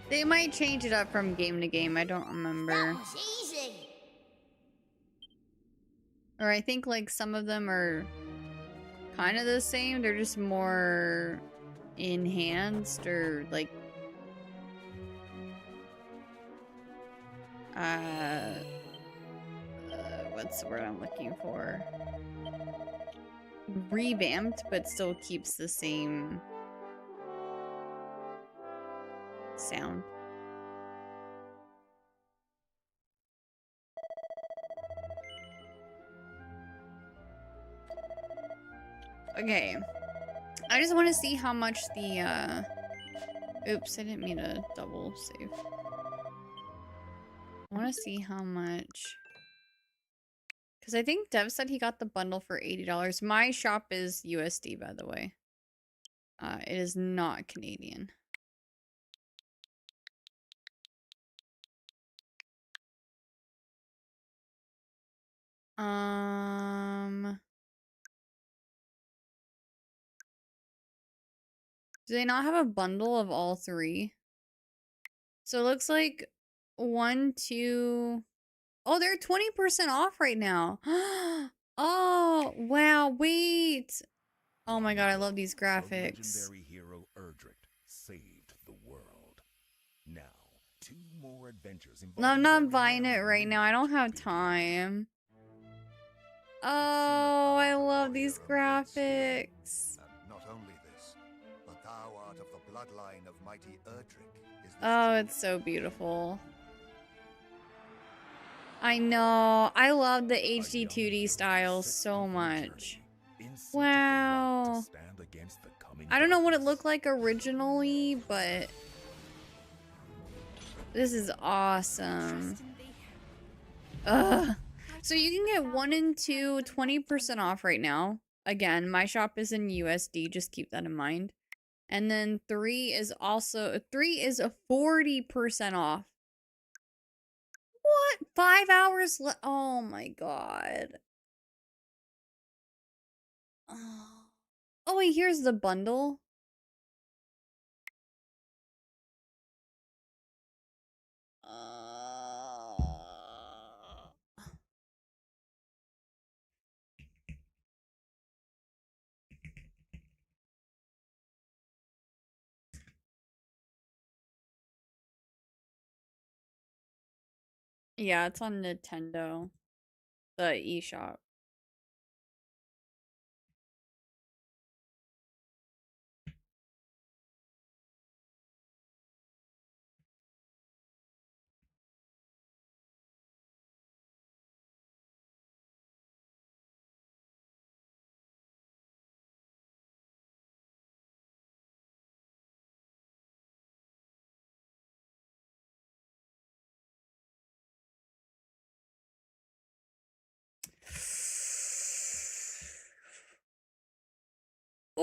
They might change it up from game to game. I don't remember. That was easy. Or I think like some of them are kind of the same. They're just more enhanced or like what's the word I'm looking for? Revamped, but still keeps the same sound. Okay. I just want to see how much the oops, I didn't mean to double save. want to see how much. Because I think Dev said he got the bundle for $80. My shop is USD, by the way. It is not Canadian. Do they not have a bundle of all three? So it looks like 1, 2... Oh, they're 20% off right now. Oh, wow, wait. Oh my god, I love these graphics. Legendary hero Erdrick saved the world. Now, 2 more adventures. No, I'm not buying it right now. I don't have time. Oh, I love these graphics. And not only this, but thou art of the bloodline of mighty Erdrick. Oh, it's so beautiful. I know. I love the HD 2D style so much. Wow. I don't know what it looked like originally, but this is awesome. Ugh. So you can get 1 and 2 20% off right now. Again, my shop is in USD. Just keep that in mind. And then 3 is also a 40% off. What? 5 hours left? Oh my god. Oh wait, here's the bundle. Yeah, it's on Nintendo. The eShop.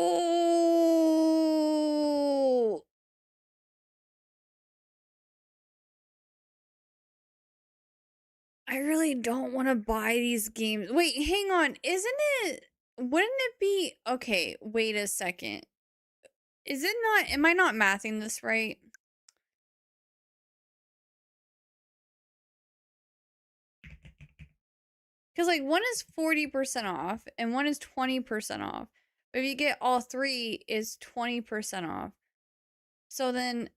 Oh, I really don't want to buy these games. Wait, hang on. Isn't it? Wouldn't it be? Okay, wait a second. Is it not? Am I not mathing this right? Because like one is 40% off and one is 20% off. But if you get all 3, is 20% off. So then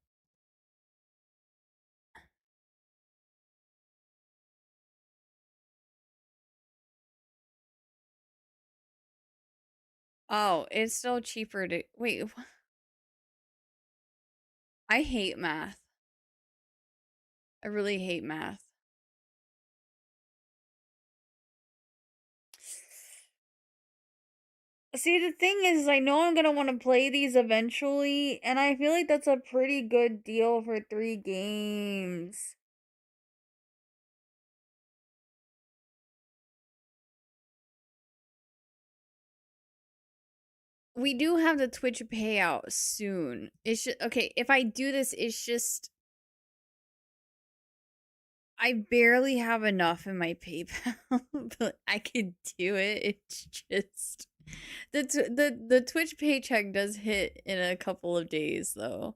oh, it's still cheaper to wait. I hate math. I really hate math. See, the thing is, I know I'm gonna want to play these eventually, and I feel like that's a pretty good deal for 3 games. We do have the Twitch payout soon. It's just, okay, if I do this, it's just I barely have enough in my PayPal, but I could do it. It's just the Twitch paycheck does hit in a couple of days though.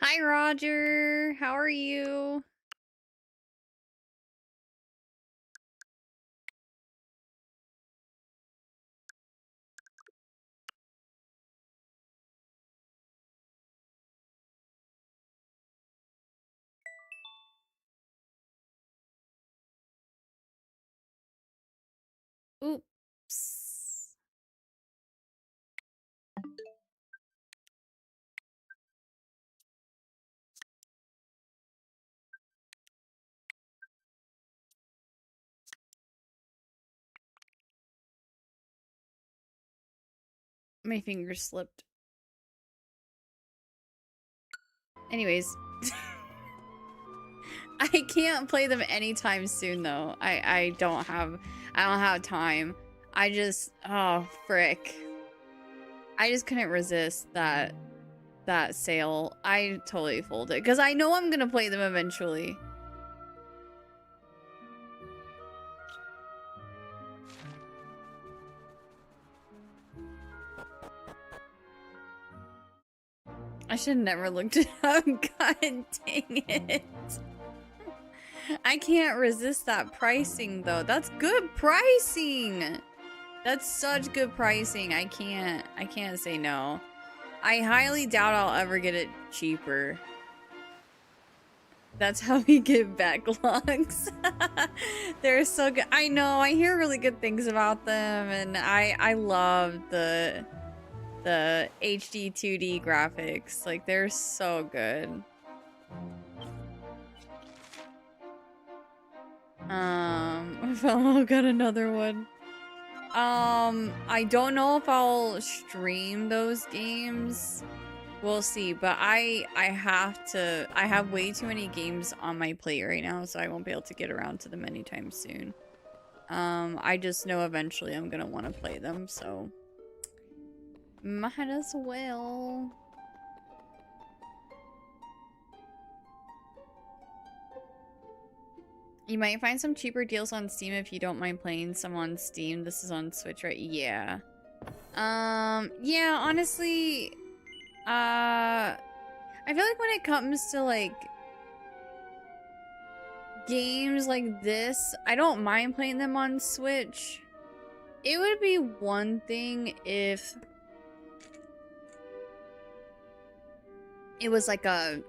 Hi Roger, how are you? Oops. My fingers slipped. Anyways. I can't play them anytime soon though. I don't have time. I just, oh frick. I just couldn't resist that sale. I totally folded because I know I'm gonna play them eventually. I should have never looked it up. God dang it. I can't resist that pricing though. That's good pricing. That's such good pricing. I can't say no. I highly doubt I'll ever get it cheaper. That's how we get backlogs. They're so good. I know, I hear really good things about them, and I love the HD 2D graphics. Like, they're so good. Fellow got another one. I don't know if I'll stream those games. We'll see, but I have way too many games on my plate right now, so I won't be able to get around to them anytime soon. I just know eventually I'm gonna want to play them, so might as well. You might find some cheaper deals on Steam if you don't mind playing some on Steam. This is on Switch, right? Yeah. Yeah, honestly, I feel like when it comes to, like, games like this, I don't mind playing them on Switch. It would be one thing if it was like a,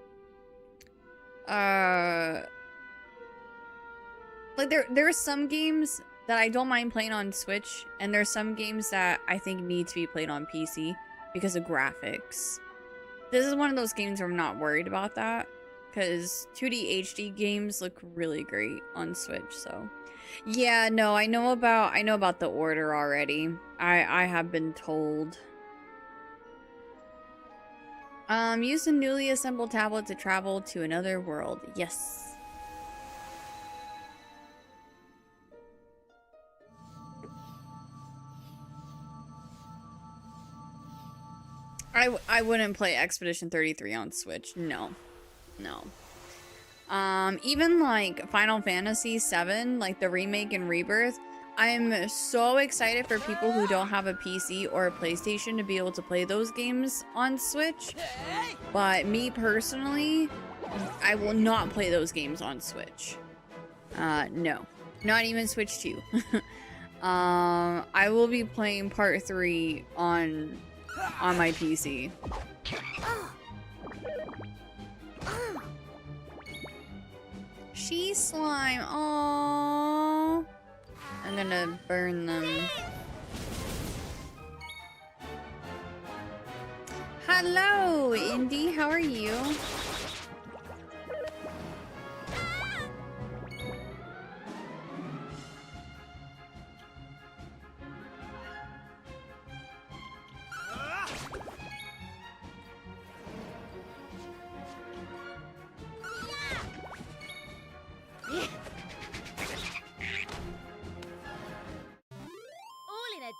like, there are some games that I don't mind playing on Switch, and there's some games that I think need to be played on PC because of graphics. This is one of those games where I'm not worried about that, because 2D HD games look really great on Switch, so. Yeah, no, I know about the order already. I have been told. Use a newly assembled tablet to travel to another world. Yes. I wouldn't play Expedition 33 on Switch. No. No. Even like Final Fantasy VII, like the remake and rebirth, I'm so excited for people who don't have a PC or a PlayStation to be able to play those games on Switch. But me personally, I will not play those games on Switch. No. Not even Switch 2. I will be playing Part 3 on my PC. She slime. Aww. I'm gonna burn them. Hello, Indy. How are you?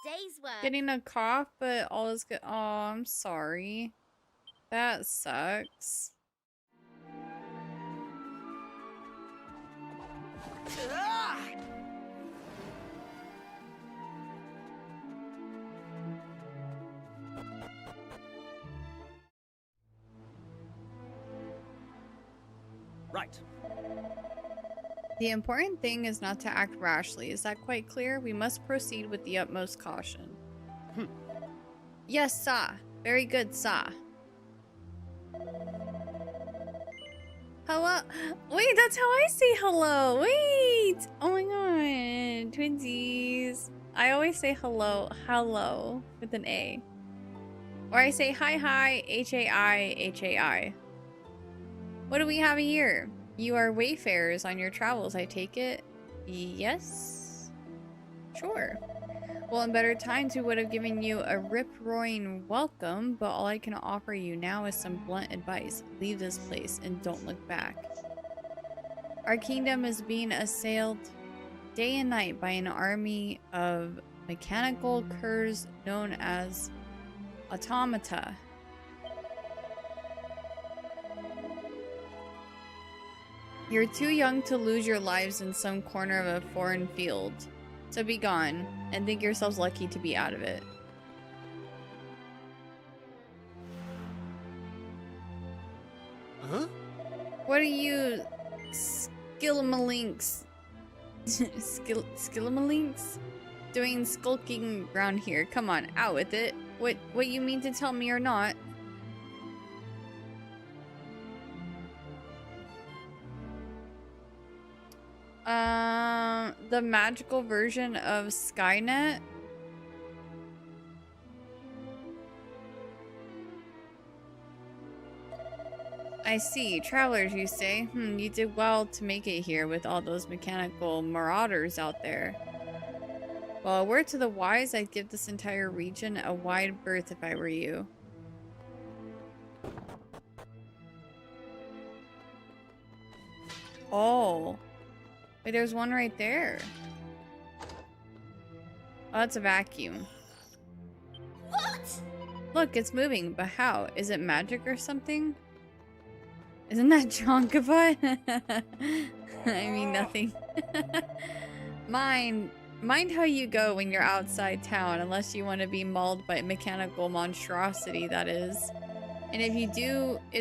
Day's work. Getting a cough, but all is good. Oh, I'm sorry. That sucks. Right. The important thing is not to act rashly. Is that quite clear? We must proceed with the utmost caution. Yes, sir. Very good, sir. Hello? Wait, that's how I say hello. Wait! Oh my god. Twinsies. I always say hello, hello, with an A. Or I say hi, hi, H-A-I, H-A-I. What do we have here? You are wayfarers on your travels, I take it? Yes? Sure. Well, in better times, we would have given you a rip-roaring welcome, but all I can offer you now is some blunt advice. Leave this place and don't look back. Our kingdom is being assailed day and night by an army of mechanical curs known as automata. You're too young to lose your lives in some corner of a foreign field. So be gone, and think yourselves lucky to be out of it. Huh? What are you skillamalinks skillamalinks doing skulking around here? Come on, out with it. What you mean to tell me or not? The magical version of Skynet? I see. Travelers, you say? You did well to make it here with all those mechanical marauders out there. Well, a word to the wise, I'd give this entire region a wide berth if I were you. Oh. Wait, there's one right there. Oh, that's a vacuum. What? Look, it's moving, but how? Is it magic or something? Isn't that Jonkava? I mean, nothing. Mind how you go when you're outside town, unless you want to be mauled by a mechanical monstrosity, that is. And if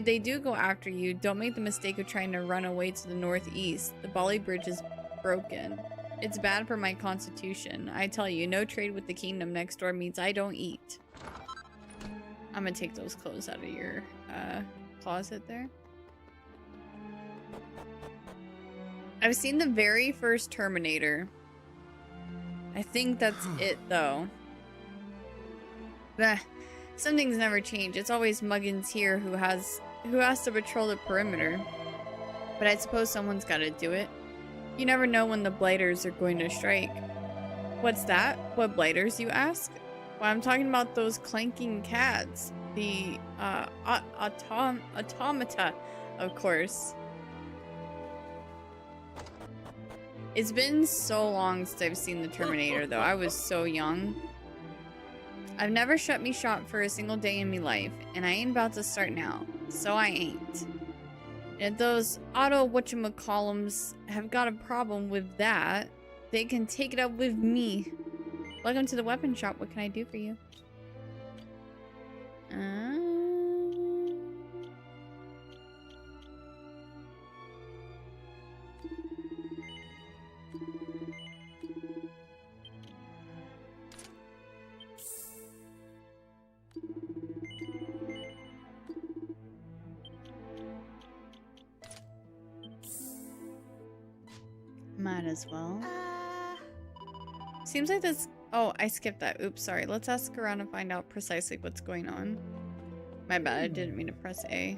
they do go after you, don't make the mistake of trying to run away to the northeast. The Bali Bridge is broken. It's bad for my constitution. I tell you, no trade with the kingdom next door means I don't eat. I'm gonna take those clothes out of your closet there. I've seen the very first Terminator. I think that's it, though. Bah. Some things never change. It's always Muggins here who has to patrol the perimeter. But I suppose someone's got to do it. You never know when the blighters are going to strike. What's that? What blighters, you ask? Well, I'm talking about those clanking cads. The automata, of course. It's been so long since I've seen the Terminator, though. I was so young. I've never shut me shop for a single day in me life, and I ain't about to start now. So I ain't. And if those auto whatchamacallums have got a problem with that, they can take it up with me. Welcome to the weapon shop. What can I do for you? Might as well. Seems like this... Oh, I skipped that. Oops, sorry. Let's ask around and find out precisely what's going on. My bad, I didn't mean to press A.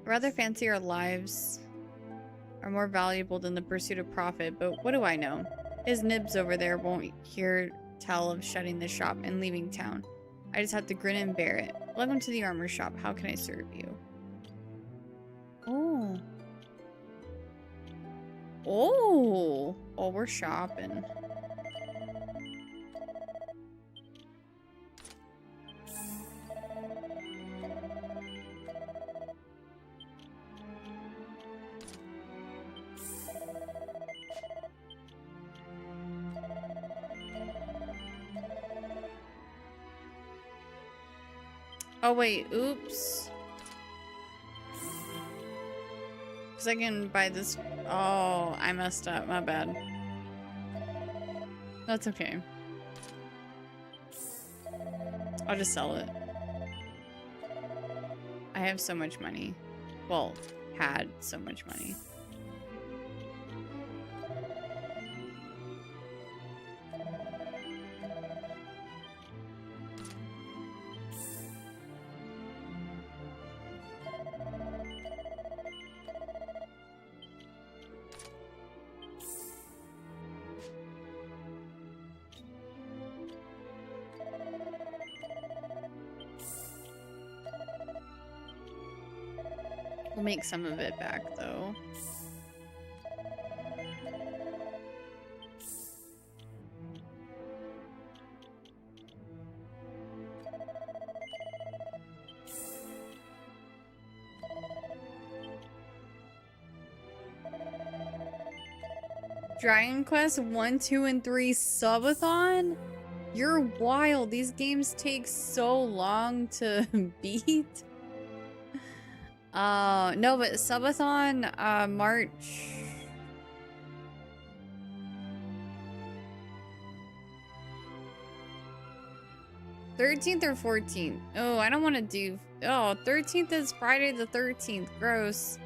I rather fancy our lives are more valuable than the pursuit of profit, but what do I know? His nibs over there won't hear tell of shutting the shop and leaving town. I just have to grin and bear it. Welcome to the armor shop. How can I serve you? Oh. Oh. Oh, we're shopping. Oh wait, oops. Because I can buy this. Oh, I messed up. My bad. That's okay. I'll just sell it. I have so much money. Well, had so much money. We'll make some of it back, though. Dragon Quest 1, 2, and 3 subathon? You're wild. These games take so long to beat. No, but subathon, March. '13th or 14th? Oh, I don't want to do. Oh, 13th is Friday the 13th. Gross.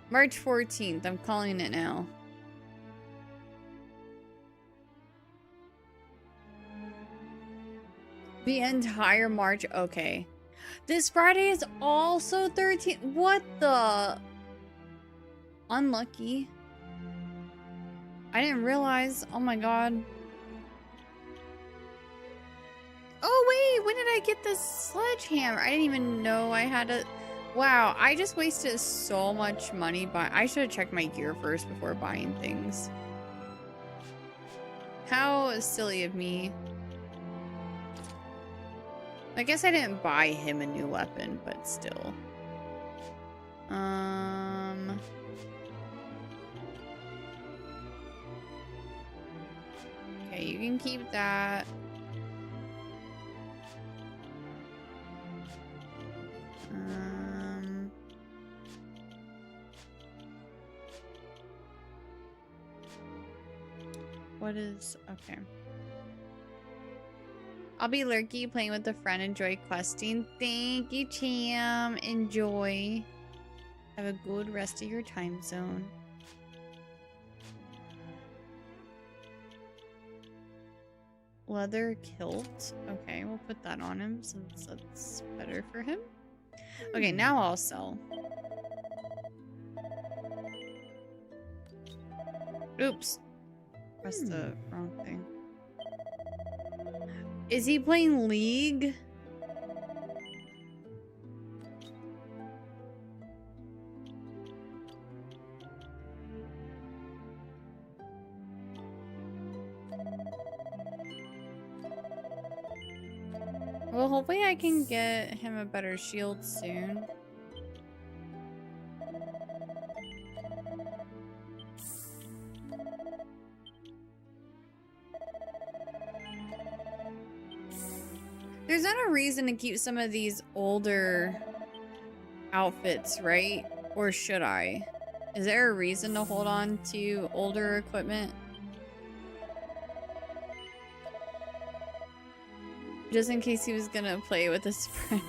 March 14th. I'm calling it now. The entire March. Okay. This Friday is also 13th. What the? Unlucky. I didn't realize. Oh my god. Oh wait, when did I get this sledgehammer? I didn't even know I had a... Wow, I just wasted so much money. I should have checked my gear first before buying things. How silly of me. I guess I didn't buy him a new weapon, but still. Okay, you can keep that. What is... Okay. I'll be lurky, playing with a friend. Enjoy questing. Thank you, Cham. Enjoy. Have a good rest of your time zone. Leather kilt. Okay, we'll put that on him since that's better for him. Okay, now I'll sell. Oops. Pressed the wrong thing. Is he playing League? Well, hopefully I can get him a better shield soon. There's not a reason to keep some of these older outfits, right? Or should I? Is there a reason to hold on to older equipment? Just in case he was gonna play with his friend.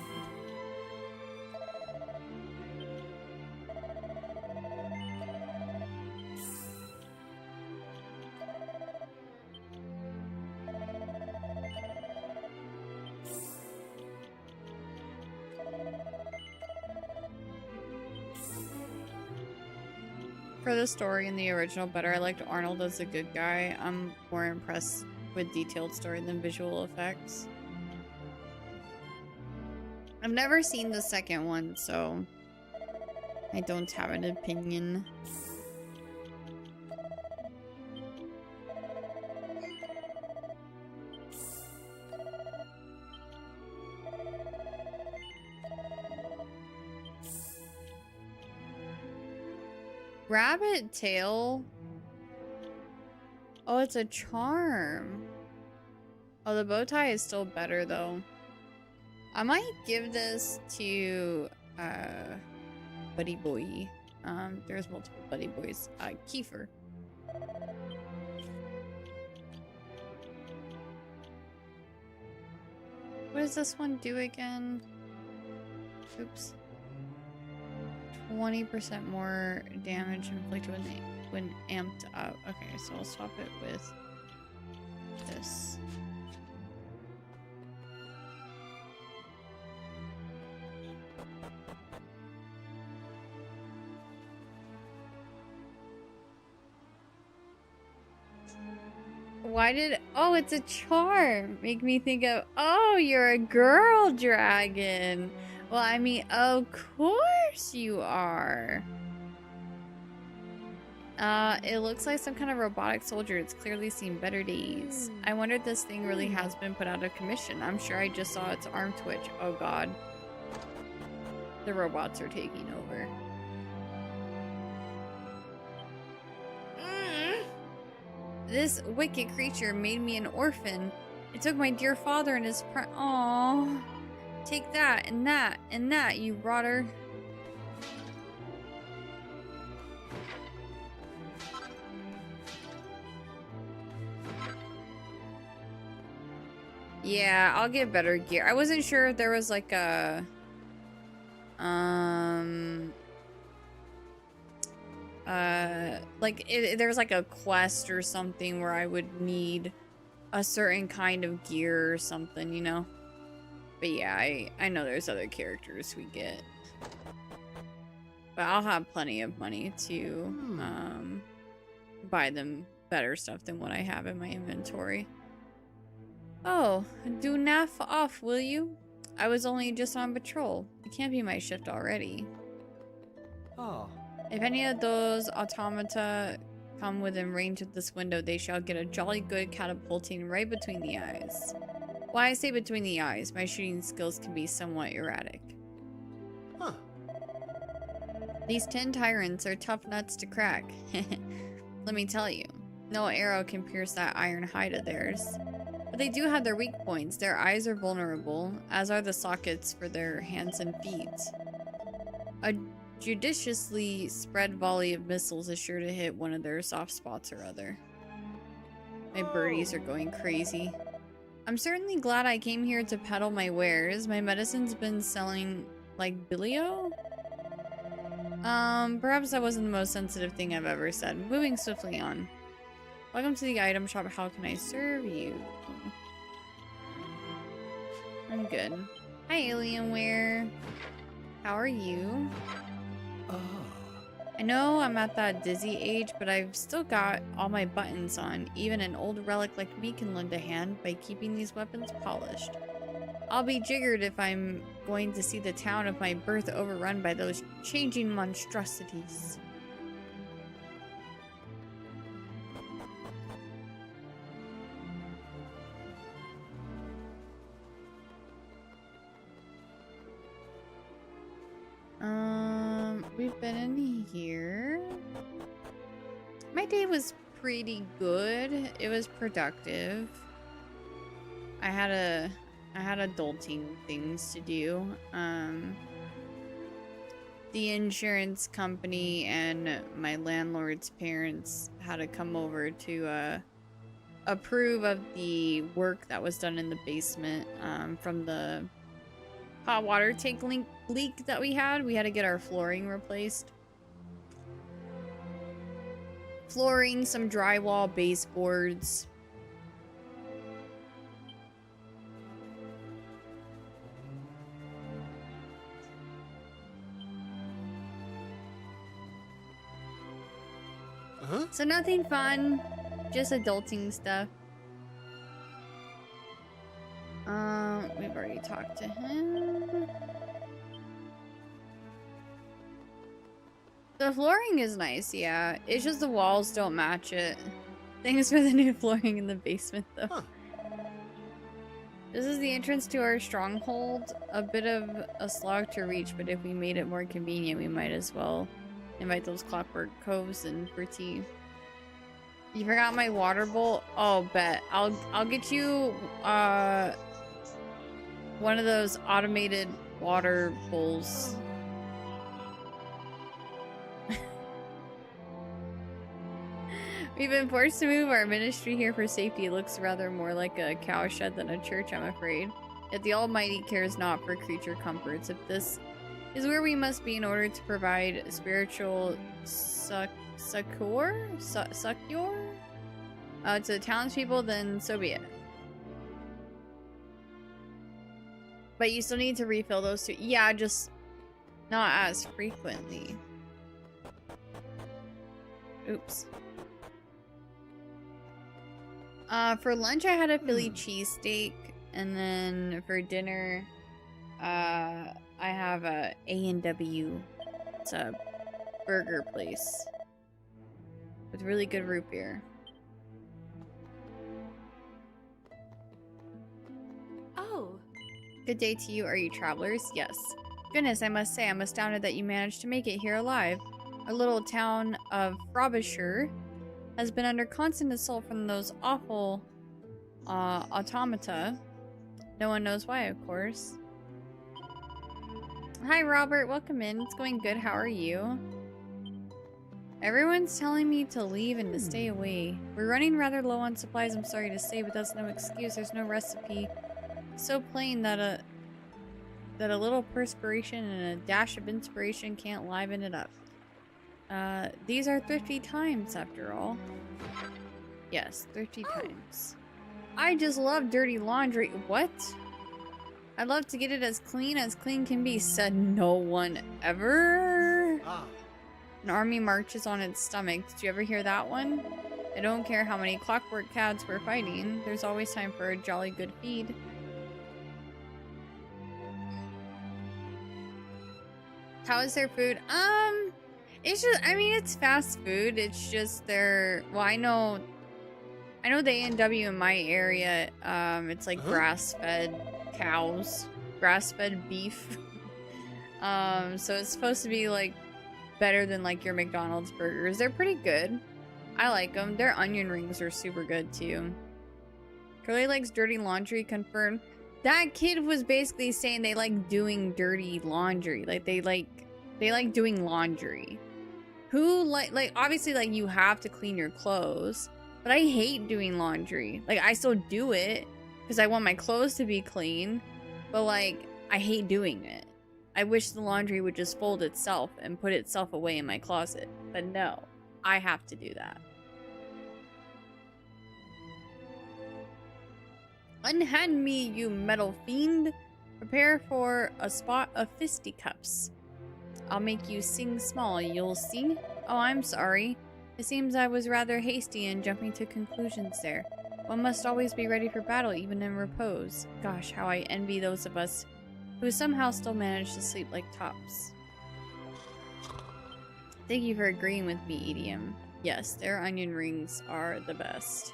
For the story in the original better, I liked Arnold as a good guy. I'm more impressed with detailed story than visual effects. I've never seen the second one, so I don't have an opinion. Rabbit tail? Oh, it's a charm. Oh, the bow tie is still better though. I might give this to Buddy Boy. There's multiple Buddy Boys. Kiefer. What does this one do again? Oops. 20% more damage inflicted when amped up. Okay, so I'll swap it with this. Why did... Oh, it's a charm. Make me think of... Oh, you're a girl dragon. Well, I mean, of course you are. It looks like some kind of robotic soldier. It's clearly seen better days. I wonder if this thing really has been put out of commission. I'm sure I just saw its arm twitch. Oh god. The robots are taking over. This wicked creature made me an orphan. It took my dear father and his Aww. Take that, and that, and that, you rotter. Yeah, I'll get better gear. I wasn't sure if there was like a... there was like a quest or something where I would need a certain kind of gear or something, you know? But yeah, I know there's other characters we get. But I'll have plenty of money to buy them better stuff than what I have in my inventory. Oh, do naff off, will you? I was only just on patrol. It can't be my shift already. Oh. If any of those automata come within range of this window, they shall get a jolly good catapulting right between the eyes. Why I say between the eyes, my shooting skills can be somewhat erratic. Huh. These 10 tyrants are tough nuts to crack. Let me tell you, no arrow can pierce that iron hide of theirs. But they do have their weak points. Their eyes are vulnerable, as are the sockets for their hands and feet. A judiciously spread volley of missiles is sure to hit one of their soft spots or other. My birdies are going crazy. I'm certainly glad I came here to peddle my wares. My medicine's been selling like Billio? Perhaps that wasn't the most sensitive thing I've ever said. Moving swiftly on. Welcome to the item shop. How can I serve you? I'm good. Hi, Alienware. How are you? I know I'm at that dizzy age, but I've still got all my buttons on. Even an old relic like me can lend a hand by keeping these weapons polished. I'll be jiggered if I'm going to see the town of my birth overrun by those changing monstrosities. We've been in here. My day was pretty good. It was productive. I had adulting things to do. The insurance company and my landlord's parents had to come over to approve of the work that was done in the basement from the hot water tank leak that we had. We had to get our flooring replaced. Flooring, some drywall, baseboards. So nothing fun, just adulting stuff. We've already talked to him. The flooring is nice, yeah. It's just the walls don't match it. Thanks for the new flooring in the basement, though. Huh. This is the entrance to our stronghold. A bit of a slog to reach, but if we made it more convenient, we might as well invite those clockwork coves in for tea. You forgot my water bowl? Oh, bet. I'll get you one of those automated water bowls. We've been forced to move our ministry here for safety. It looks rather more like a cowshed than a church, I'm afraid. Yet the Almighty cares not for creature comforts. If this is where we must be in order to provide spiritual succor to the townspeople, then so be it. But you still need to refill those two. Yeah, just not as frequently. Oops. For lunch, I had a Philly cheesesteak, and then for dinner, I have a A&W. It's a burger place with really good root beer. Oh. Good day to you. Are you travelers? Yes. Goodness, I must say, I'm astounded that you managed to make it here alive. Our little town of Frobisher has been under constant assault from those awful automata. No one knows why, of course. Hi, Robert. Welcome in. It's going good. How are you? Everyone's telling me to leave and to stay away. We're running rather low on supplies, I'm sorry to say, but that's no excuse. There's no recipe so plain that a little perspiration and a dash of inspiration can't liven it up. These are thrifty times, after all. Yes, thrifty times. I just love dirty laundry. What? I'd love to get it as clean can be, said no one ever. An army marches on its stomach. Did you ever hear that one? I don't care how many clockwork cats we're fighting. There's always time for a jolly good feed. How is their food? It's just, I mean, it's fast food. It's just their, well, I know the A&W in my area, it's like grass-fed cows, grass-fed beef. So it's supposed to be like better than like your McDonald's burgers. They're pretty good. I like them. Their onion rings are super good too. Curly likes dirty laundry, confirmed. That kid was basically saying they like doing dirty laundry. Like they like doing laundry. Who like obviously like you have to clean your clothes, but I hate doing laundry. Like I still do it because I want my clothes to be clean, but like I hate doing it. I wish the laundry would just fold itself and put itself away in my closet. But no, I have to do that. Unhand me, you metal fiend. Prepare for a spot of fisticuffs. I'll make you sing small, you'll see. Oh, I'm sorry. It seems I was rather hasty in jumping to conclusions there. One must always be ready for battle, even in repose. Gosh, how I envy those of us who somehow still manage to sleep like tops. Thank you for agreeing with me, Idiom. Yes, their onion rings are the best.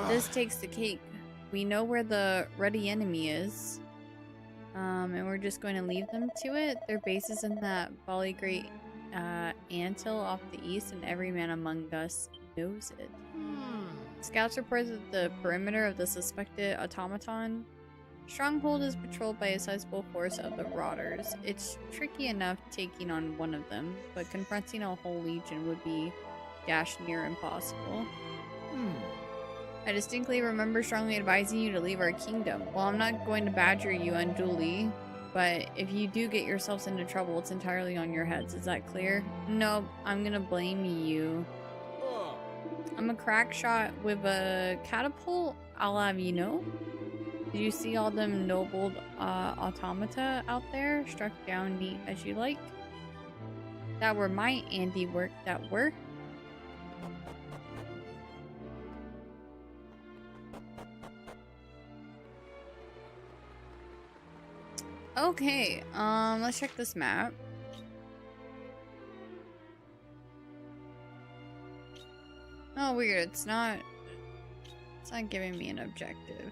This takes the cake. We know where the ruddy enemy is. And we're just going to leave them to it. Their base is in that Volley Great Anthill off the east, and every man among us knows it. Scouts report that the perimeter of the suspected automaton stronghold is patrolled by a sizable force of the Rotters. It's tricky enough taking on one of them, but confronting a whole legion would be dashed near impossible. I distinctly remember strongly advising you to leave our kingdom. Well, I'm not going to badger you unduly, but if you do get yourselves into trouble, it's entirely on your heads. Is that clear? Nope, I'm gonna blame you. I'm a crack shot with a catapult, I'll have you know. Did you see all them noble automata out there? Struck down neat as you like. That were my handiwork, that were. Okay, let's check this map. Oh, weird, it's not giving me an objective.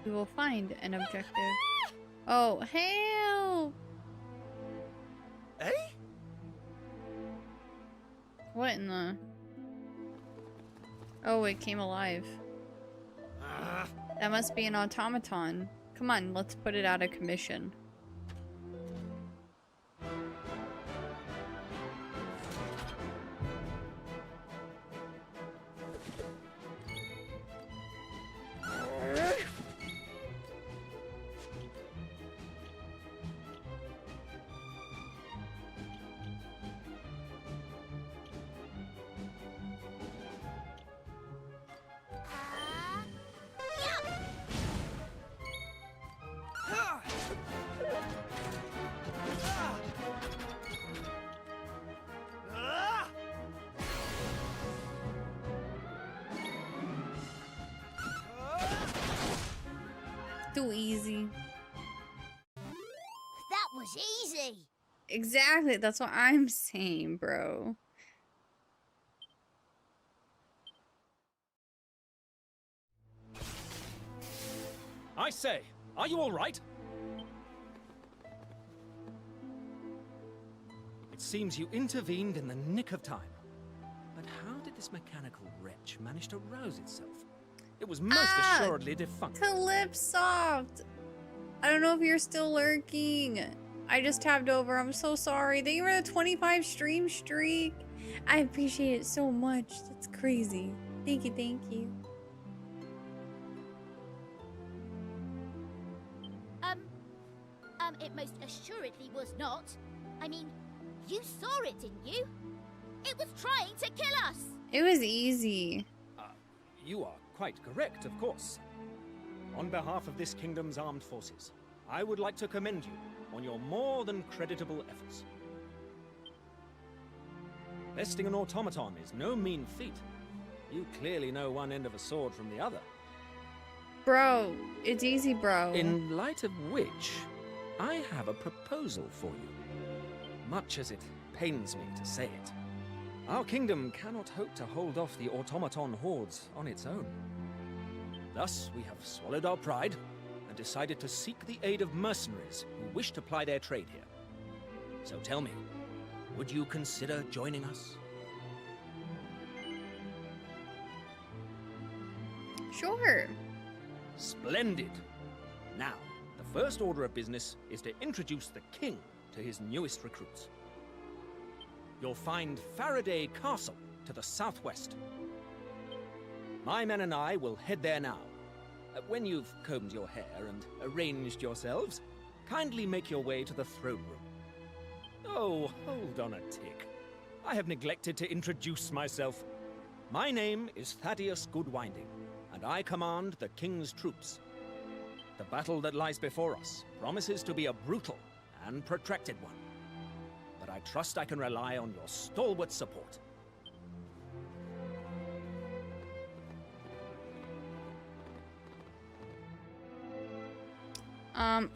We will find an objective. Oh, help! Hey? What in the... Oh, it came alive. That must be an automaton. Come on, let's put it out of commission. Too easy. That was easy. Exactly. That's what I'm saying, bro. I say, are you all right? It seems you intervened in the nick of time. But how did this mechanical wretch manage to rouse itself? It was most assuredly defunct. Calypsoft! I don't know if you're still lurking. I just tabbed over. I'm so sorry. Thank you for the 25 stream streak. I appreciate it so much. That's crazy. Thank you, thank you. It most assuredly was not. I mean, you saw it, didn't you? It was trying to kill us! It was easy. You are quite correct, of course. On behalf of this kingdom's armed forces, I would like to commend you on your more than creditable efforts. Besting an automaton is no mean feat. You clearly know one end of a sword from the other. Bro, it's easy, bro. In light of which, I have a proposal for you. Much as it pains me to say it, our kingdom cannot hope to hold off the automaton hordes on its own. Thus, we have swallowed our pride and decided to seek the aid of mercenaries who wish to ply their trade here. So tell me, would you consider joining us? Sure. Splendid. Now, the first order of business is to introduce the king to his newest recruits. You'll find Faraday Castle to the southwest. My men and I will head there now. When you've combed your hair and arranged yourselves, kindly make your way to the throne room. Oh, hold on a tick. I have neglected to introduce myself. My name is Thaddeus Goodwinding, and I command the king's troops. The battle that lies before us promises to be a brutal and protracted one. But I trust I can rely on your stalwart support.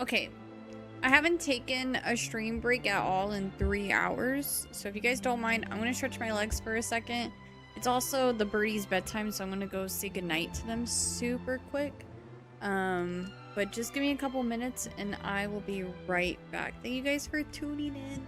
Okay. I haven't taken a stream break at all in 3 hours. So if you guys don't mind, I'm going to stretch my legs for a second. It's also the birdie's bedtime, so I'm going to go say goodnight to them super quick. But just give me a couple minutes and I will be right back. Thank you guys for tuning in.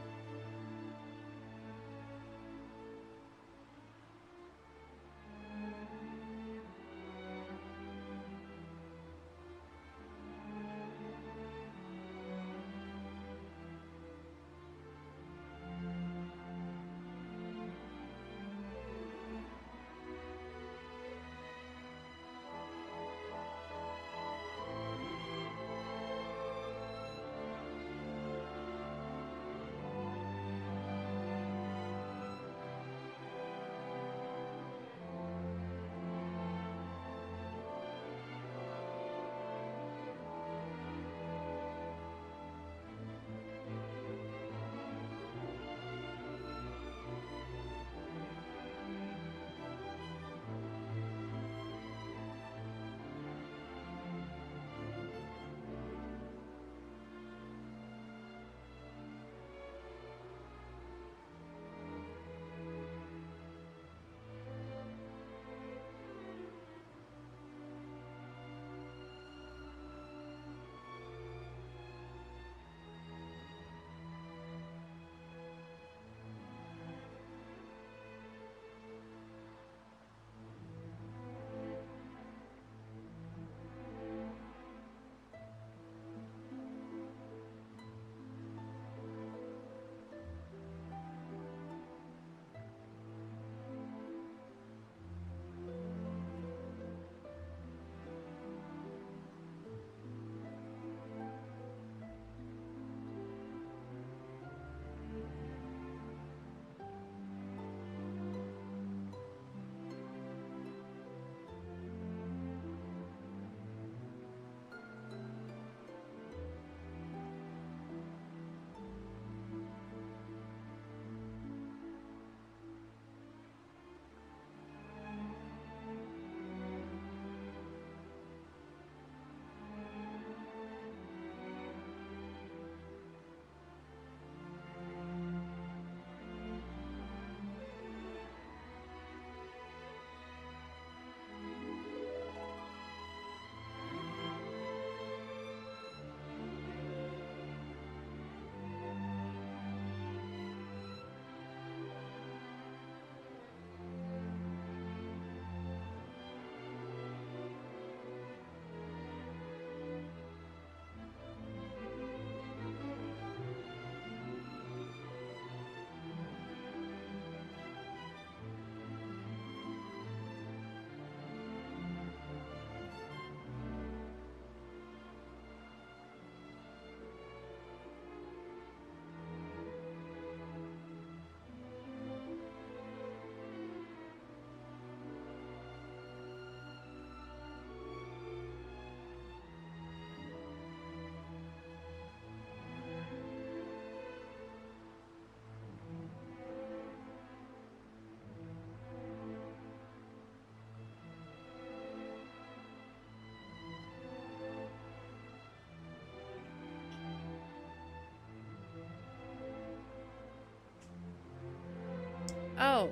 Oh.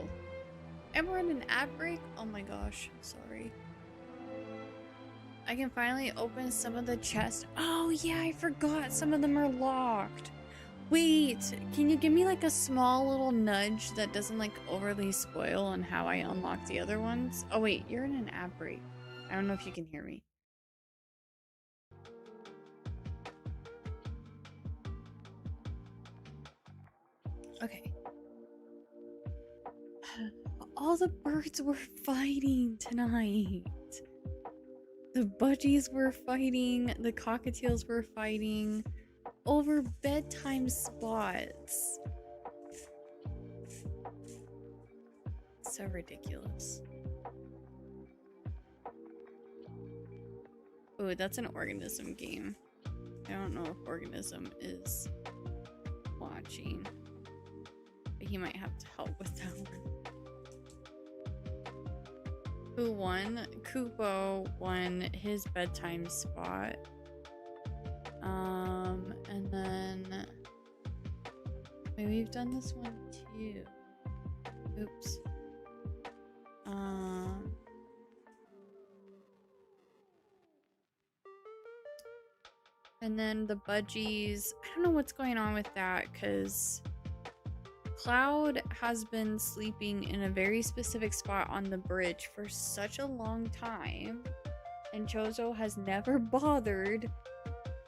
And we're in an ad break? Oh my gosh, I'm sorry. I can finally open some of the chests. Oh yeah, I forgot some of them are locked. Wait, can you give me like a small little nudge that doesn't like overly spoil on how I unlock the other ones? Oh wait, you're in an ad break. I don't know if you can hear me. Okay. All the birds were fighting tonight. The budgies were fighting, the cockatiels were fighting over bedtime spots. So ridiculous. Ooh, that's an organism game. I don't know if organism is watching, but he might have to help with that one. Who won? Kupo won his bedtime spot. And then wait, we've done this one too. Oops. And then the budgies, I don't know what's going on with that because Cloud has been sleeping in a very specific spot on the bridge for such a long time, and Chozo has never bothered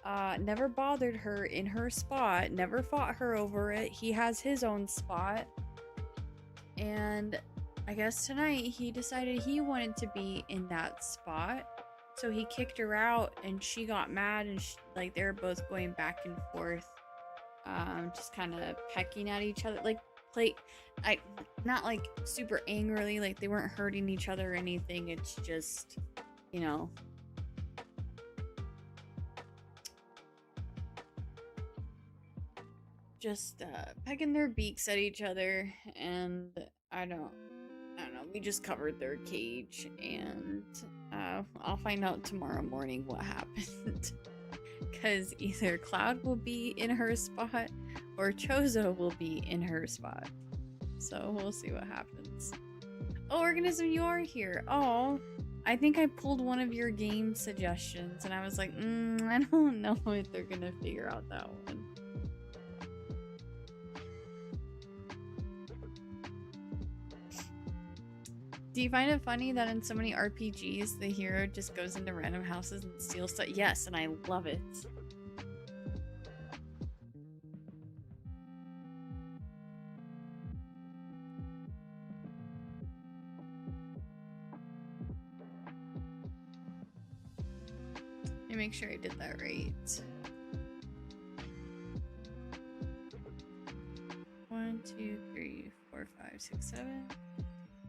her in her spot, never fought her over it. He has his own spot, and I guess tonight he decided he wanted to be in that spot, so he kicked her out, and she got mad, and like they're both going back and forth, just kind of pecking at each other, like not like super angrily, like they weren't hurting each other or anything. It's just, you know, just pecking their beaks at each other, and I don't know, we just covered their cage, and I'll find out tomorrow morning what happened. Because either Cloud will be in her spot or Chozo will be in her spot. So we'll see what happens. Oh, Organism, you are here. Oh, I think I pulled one of your game suggestions and I was like, I don't know if they're gonna figure out that one. Do you find it funny that in so many RPGs, the hero just goes into random houses and steals stuff? Yes, and I love it. Let me make sure I did that right. 1, 2, 3, 4, 5, 6, 7.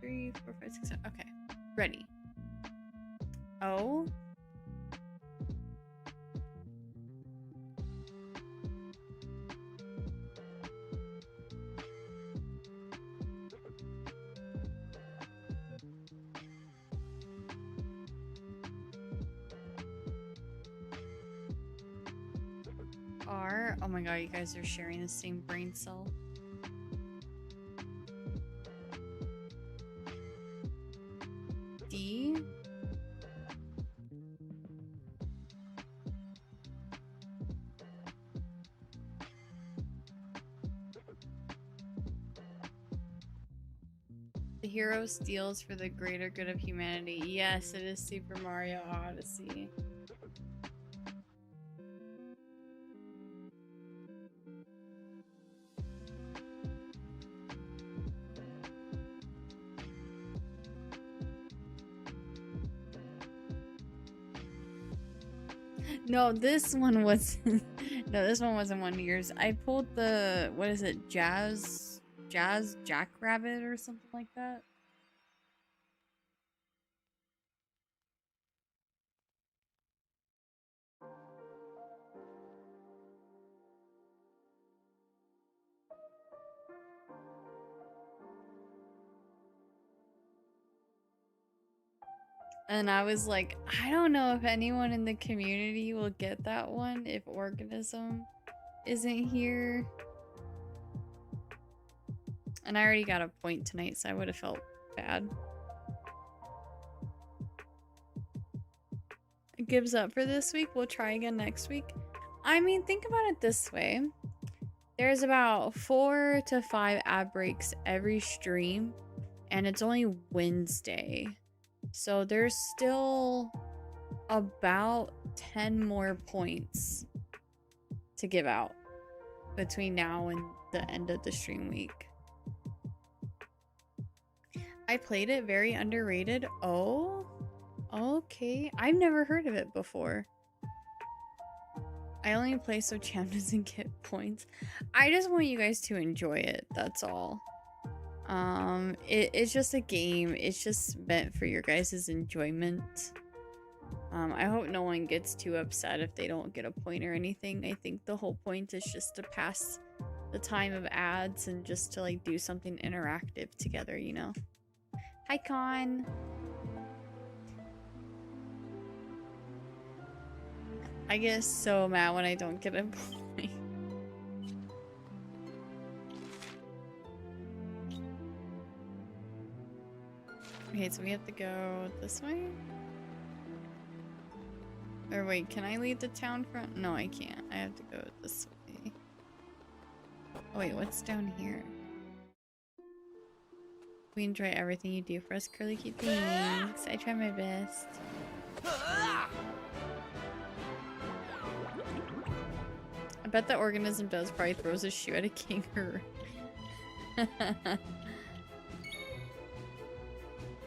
3, 4, 5, 6, 7. Okay. Ready. Oh. R. Oh my god, you guys are sharing the same brain cell. D. The hero steals for the greater good of humanity. Yes, it is Super Mario Odyssey. No, this one was no, this one wasn't one of yours. I pulled the, what is it, Jazz Jackrabbit or something like that. And I was like, I don't know if anyone in the community will get that one if Organism isn't here. And I already got a point tonight, so I would have felt bad. Gives up for this week. We'll try again next week. I mean, think about it this way. There's about 4 to 5 ad breaks every stream, and it's only Wednesday. So there's still about 10 more points to give out between now and the end of the stream week. I played it, very underrated. Oh, okay. I've never heard of it before. I only play so Cham doesn't get points. I just want you guys to enjoy it, that's all. It's just a game. It's just meant for your guys' enjoyment. I hope no one gets too upset if they don't get a point or anything. I think the whole point is just to pass the time of ads and just to like do something interactive together, you know? Hi, Con. I get so mad when I don't get a point. Okay, so we have to go this way? Or wait, can I leave the town front? No, I can't. I have to go this way. Oh wait, what's down here? We enjoy everything you do for us, Curly Cute. Thanks. I try my best. I bet that organism does probably throws a shoe at a kangaroo.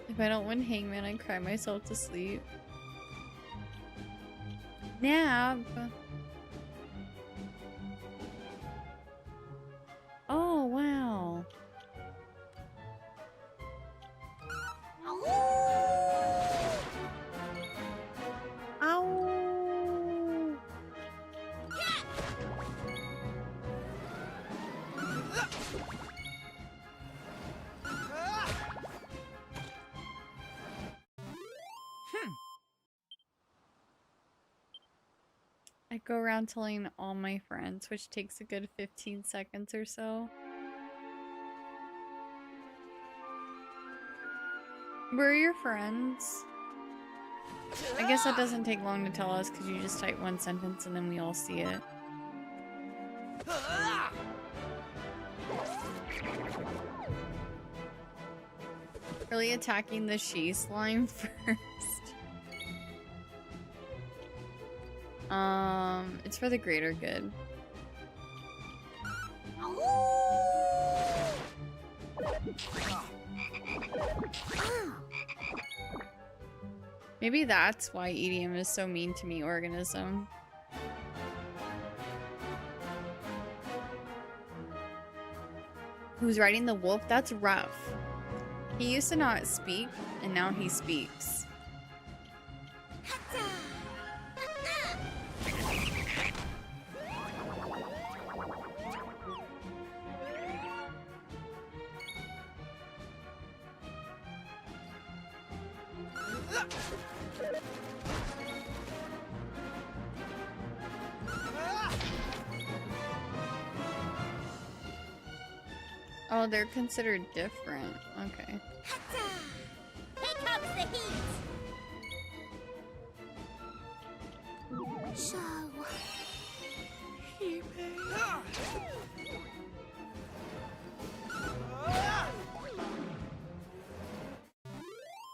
If I don't win Hangman, I cry myself to sleep. Nap. Oh, wow. Ow. I go around telling all my friends, which takes a good 15 seconds or so. Where are your friends? I guess that doesn't take long to tell us because you just type one sentence and then we all see it. Really attacking the she slime first. It's for the greater good. Maybe that's why EDM is so mean to me, organism. Who's riding the wolf? That's rough. He used to not speak, and now he speaks. Oh, they're considered different. Okay. Here comes the heat. So,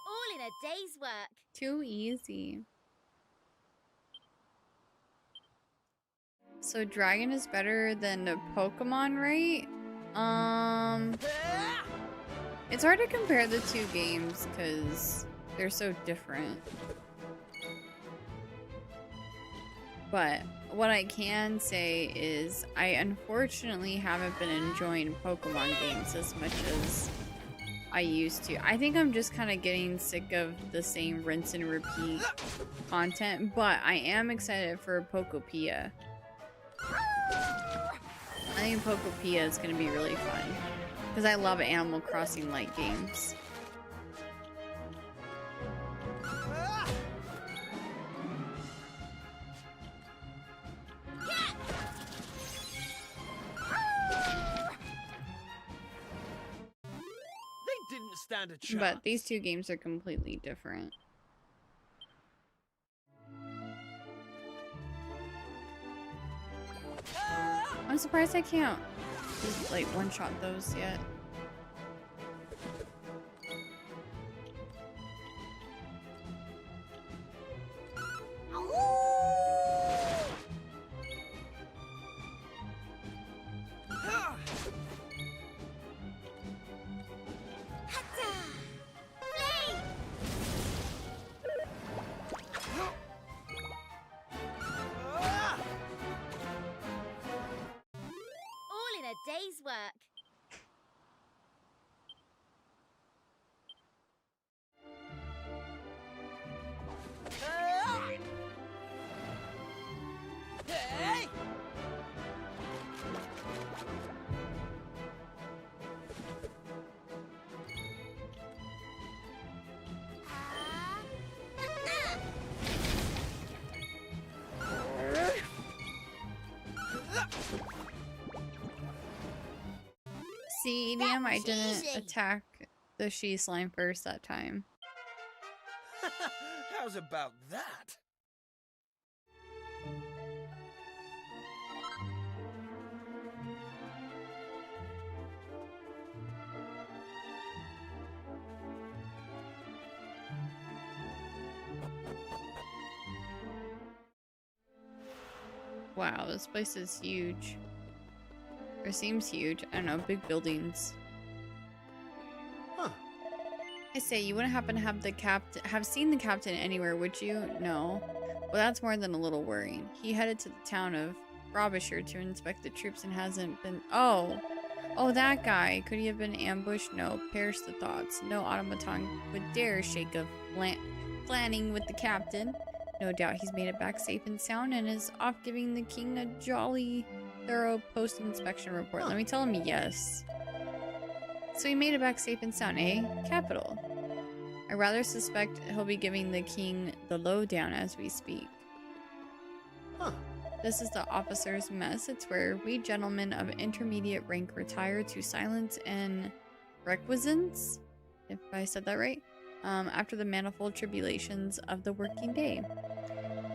all in a day's work. Too easy. So dragon is better than the Pokemon, right? It's hard to compare the two games because they're so different. But what I can say is I unfortunately haven't been enjoying Pokemon games as much as I used to. I think I'm just kind of getting sick of the same rinse and repeat content, but I am excited for Pokopia. I think Pokopia is going to be really fun because I love Animal Crossing like games. stand a chance. But these two games are completely different. I'm surprised I can't just like one-shot those yet. All in a day's work. Hey! See, That EDM, I was didn't easy. attack the she slime first that time. How's about that? Wow, this place is huge. Or seems huge. I don't know, big buildings. Huh. I say, you wouldn't happen to have seen the captain anywhere, would you? No. Well, that's more than a little worrying. He headed to the town of Frobisher to inspect the troops and hasn't been— Oh, that guy. Could he have been ambushed? No. Perish the thoughts. No automaton would dare shake of planning with the captain. No doubt he's made it back safe and sound and is off giving the king a jolly thorough post-inspection report. Let me tell him yes. So he made it back safe and sound, eh? Capital. I rather suspect he'll be giving the king the lowdown as we speak. Huh. This is the officer's mess. It's where we gentlemen of intermediate rank retire to silence and requisance, if I said that right, after the manifold tribulations of the working day.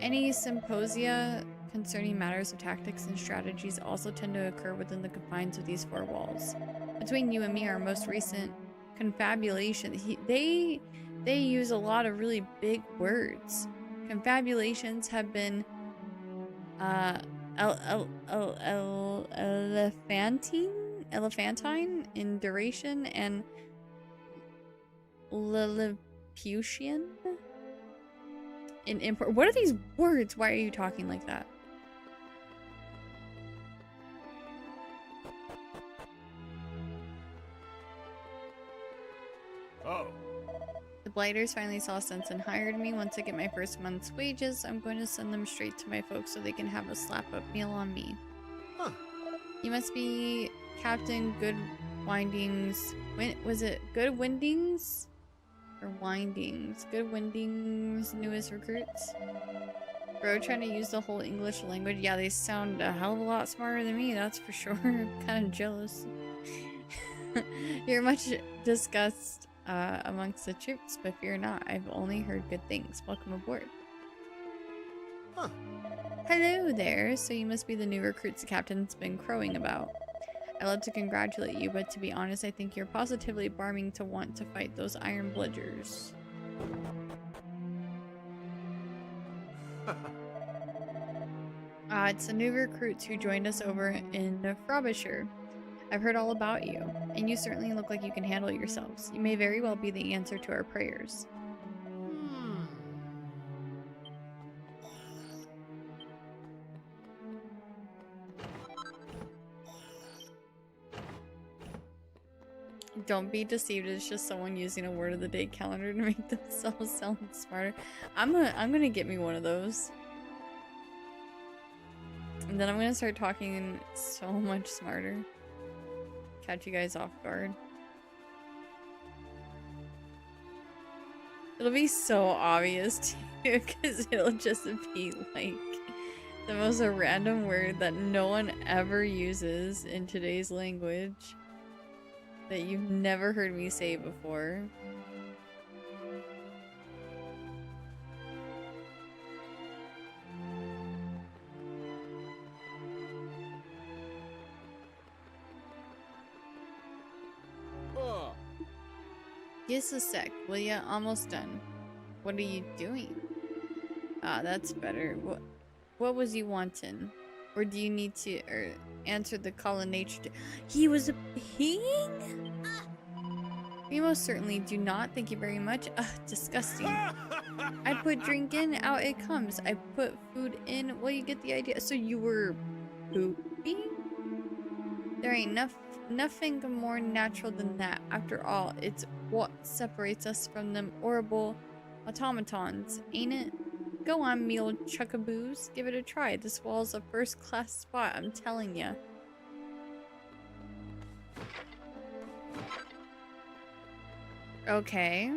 Any symposia concerning matters of tactics and strategies also tend to occur within the confines of these four walls. Between you and me, our most recent confabulation, they use a lot of really big words. Confabulations have been elephantine in duration and Lilliputian in import. What are these words? Why are you talking like that? Oh. The Blighters finally saw sense and hired me. Once I get my first month's wages, I'm going to send them straight to my folks so they can have a slap-up meal on me. Huh. You must be Captain Good Windings. Was it Good Windings? Or Windings? Good Windings' newest recruits? Bro, trying to use the whole English language. Yeah, they sound a hell of a lot smarter than me, that's for sure. I'm kind of jealous. You're much discussed amongst the troops, but fear not. I've only heard good things. Welcome aboard. Huh. Hello there. So you must be the new recruits the captain's been crowing about. I'd love to congratulate you, but to be honest, I think you're positively barming to want to fight those iron bludgers. It's the new recruits who joined us over in Frobisher. I've heard all about you, and you certainly look like you can handle yourselves. You may very well be the answer to our prayers. Don't be deceived, it's just someone using a word of the day calendar to make themselves sound smarter. I'm gonna get me one of those. And then I'm gonna start talking so much smarter. Catch you guys off guard. It'll be so obvious too, because it'll just be like the most random word that no one ever uses in today's language. that you've never heard me say before. Just a sec, will ya? Almost done. What are you doing? Ah, that's better. What was you wanting? Or do you need to answer the call of nature? He was a ping? We most certainly do not. Thank you very much. Ugh, disgusting. I put drink in, out it comes. I put food in. Well, you get the idea. So you were pooping? There ain't nothing more natural than that. After all, it's what separates us from them horrible automatons, ain't it? Go on, me old chuckaboos. Give it a try. This wall's a first-class spot, I'm telling ya. Okay.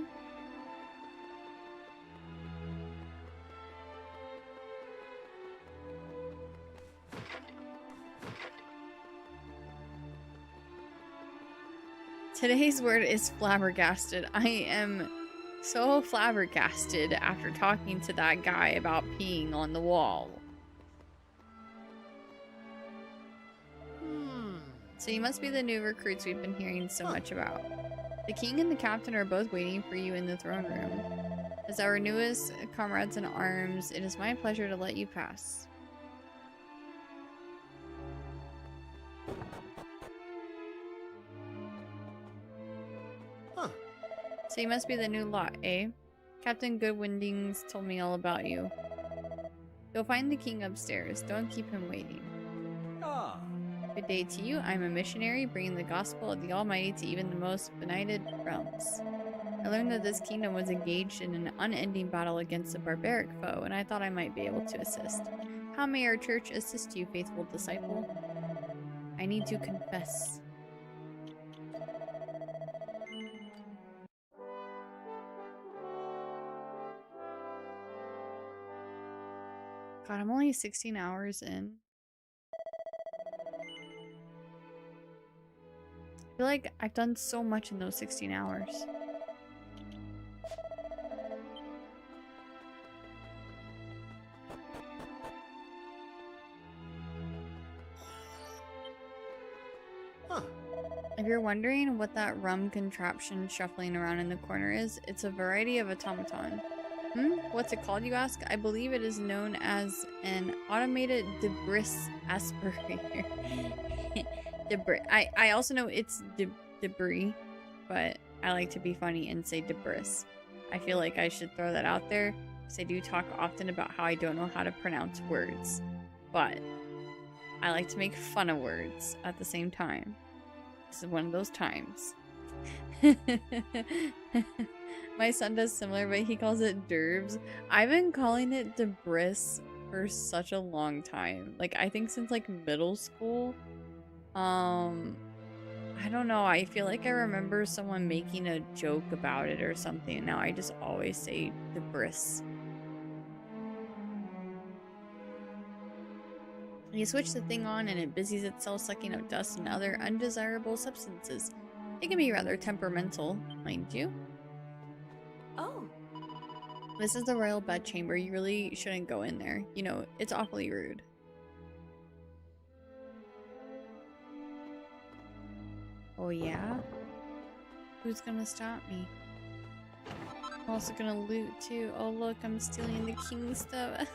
Today's word is flabbergasted. I am so flabbergasted after talking to that guy about peeing on the wall. So you must be the new recruits we've been hearing so much about. The king and the captain are both waiting for you in the throne room. As our newest comrades in arms, it is my pleasure to let you pass. So you must be the new lot, eh? Captain Goodwindings told me all about you. Go find the king upstairs. Don't keep him waiting. Ah. Good day to you. I'm a missionary, bringing the gospel of the Almighty to even the most benighted realms. I learned that this kingdom was engaged in an unending battle against a barbaric foe, and I thought I might be able to assist. How may our church assist you, faithful disciple? I need to confess. God, I'm only 16 hours in. I feel like I've done so much in those 16 hours. If you're wondering what that rum contraption shuffling around in the corner is, it's a variety of automaton. What's it called, you ask? I believe it is known as an automated debris aspirator. Debris. I also know it's debris, but I like to be funny and say debris. I feel like I should throw that out there because I do talk often about how I don't know how to pronounce words, but I like to make fun of words at the same time. This is one of those times. My son does similar, but he calls it derbs. I've been calling it debris for such a long time. Like, I think since like middle school. I don't know. I feel like I remember someone making a joke about it or something. Now I just always say debris. You switch the thing on and it busies itself sucking up dust and other undesirable substances. It can be rather temperamental, mind you. Oh. This is the royal bedchamber. You really shouldn't go in there. You know, it's awfully rude. Oh yeah? Who's gonna stop me? I'm also gonna loot too. Oh look, I'm stealing the king's stuff.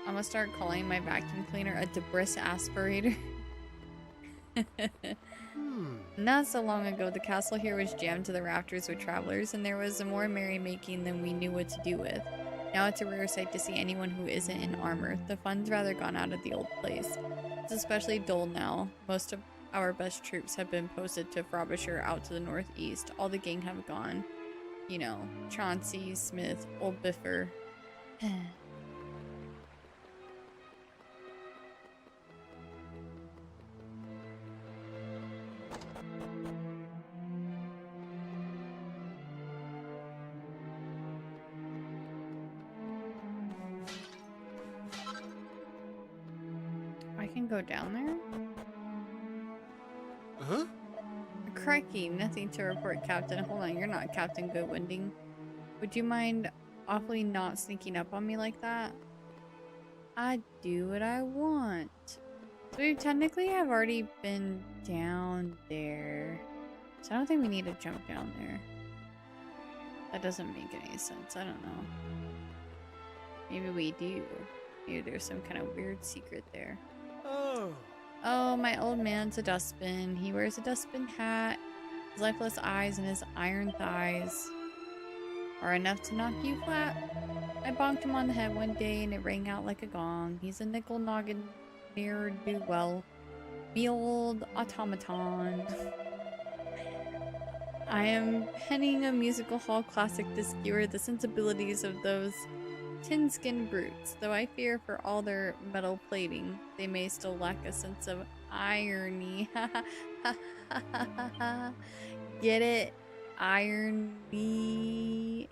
I'm gonna start calling my vacuum cleaner a debris aspirator. Not so long ago, the castle here was jammed to the rafters with travelers, and there was more merrymaking than we knew what to do with. Now it's a rare sight to see anyone who isn't in armor. The fun's rather gone out of the old place. It's especially dull now. Most of our best troops have been posted to Frobisher out to the northeast. All the gang have gone. You know, Chauncey, Smith, Old Biffer. go down there? Huh? Crikey, nothing to report, Captain. Hold on, you're not Captain Goodwinding. Would you mind awfully not sneaking up on me like that? I do what I want. So we technically have already been down there. So I don't think we need to jump down there. That doesn't make any sense. I don't know. Maybe we do. Maybe there's some kind of weird secret there. Oh, my old man's a dustbin. He wears a dustbin hat. His lifeless eyes and his iron thighs are enough to knock you flat. I bonked him on the head one day and it rang out like a gong. He's a nickel-noggin ne'er-do-well. Me old automaton. I am penning a musical hall classic to skewer the sensibilities of those tin-skinned brutes. Though I fear for all their metal plating, they may still lack a sense of irony. Get it? Irony.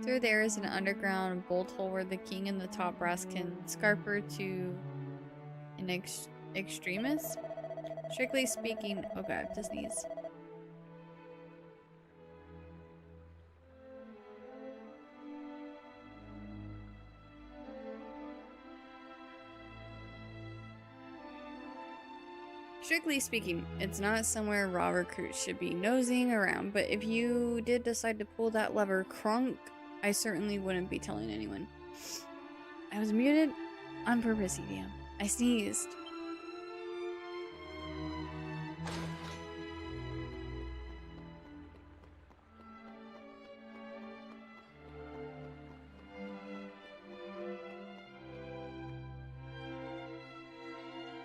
Through there is an underground bolt hole where the king and the top brass can scarper to an extremis. Strictly speaking, oh god, I have to sneeze. Strictly speaking, it's not somewhere raw recruits should be nosing around, but if you did decide to pull that lever crunk, I certainly wouldn't be telling anyone. I was muted on purpose, EDM. I sneezed.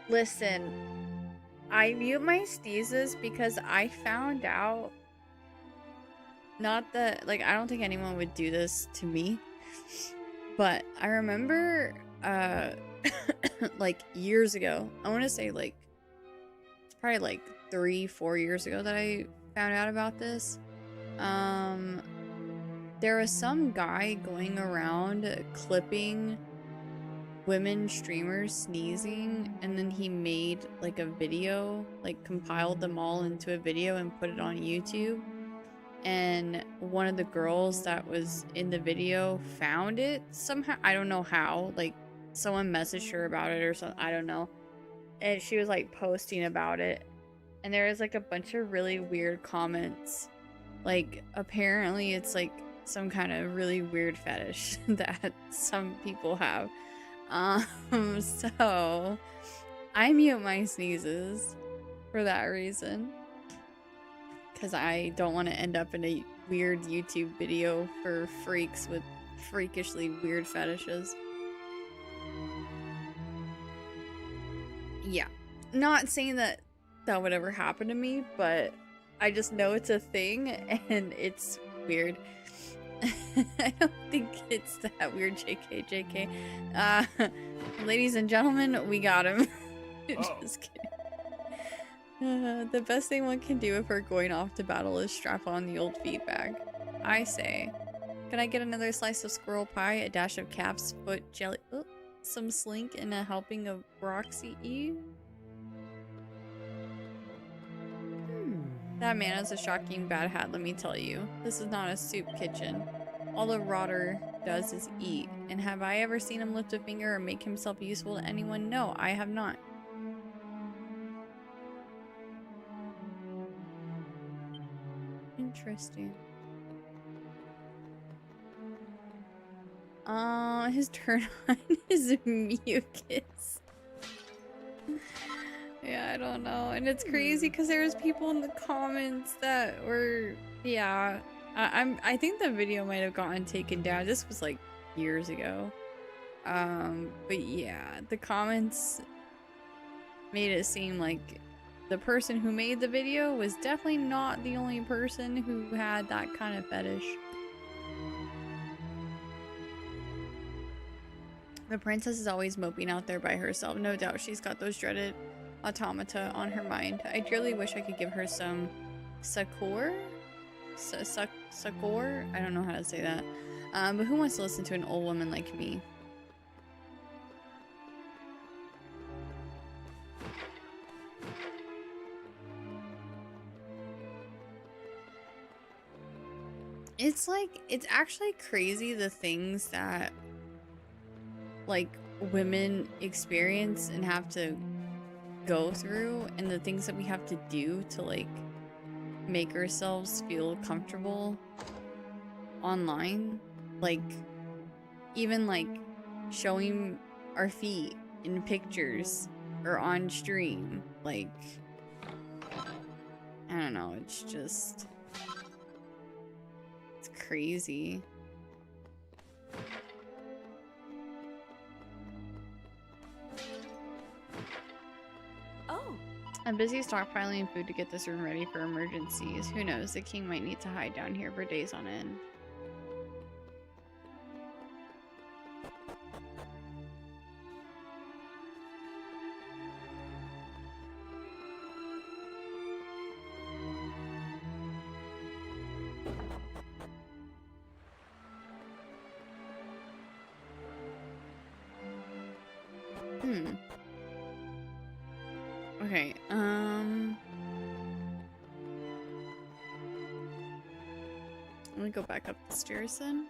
Listen, I mute my sneezes because I found out, not that, like, I don't think anyone would do this to me, but I remember, like, years ago, I want to say, like, it's probably, like, 3-4 years ago that I found out about this. There was some guy going around clipping women streamers sneezing, and then he made, like, a video, like, compiled them all into a video and put it on YouTube. And one of the girls that was in the video found it somehow. I don't know how. Like, someone messaged her about it or something. I don't know. And she was, like, posting about it. And there was, like, a bunch of really weird comments. Like, apparently it's, like, some kind of really weird fetish that some people have. So I mute my sneezes for that reason. Because I don't want to end up in a weird YouTube video for freaks with freakishly weird fetishes. Yeah. Not saying that that would ever happen to me, but I just know it's a thing and it's weird. I don't think it's that weird, JK. Ladies and gentlemen, we got him. Just kidding. The best thing one can do if we're going off to battle is strap on the old feed bag. I say, can I get another slice of squirrel pie, a dash of calf's foot jelly, some slink, and a helping of Roxy Eve? That man has a shocking bad hat, let me tell you. This is not a soup kitchen. All the rotter does is eat. And have I ever seen him lift a finger or make himself useful to anyone? No, I have not. Interesting. His turn on is mucus. Yeah, I don't know. And it's crazy because there was people in the comments that were, yeah. I think the video might have gotten taken down. This was like years ago. But yeah, the comments made it seem like the person who made the video was definitely not the only person who had that kind of fetish. The princess is always moping out there by herself. No doubt she's got those dreaded automata on her mind. I dearly wish I could give her some succor? Succor? I don't know how to say that. But who wants to listen to an old woman like me? It's actually crazy the things that, like, women experience and have to go through, and the things that we have to do to, like, make ourselves feel comfortable online. Like, even, like, showing our feet in pictures or on stream. Like, I don't know, it's just... it's crazy. Oh. I'm busy stockpiling food to get this room ready for emergencies. Who knows, the king might need to hide down here for days on end. Okay, let me go back up the stairs then.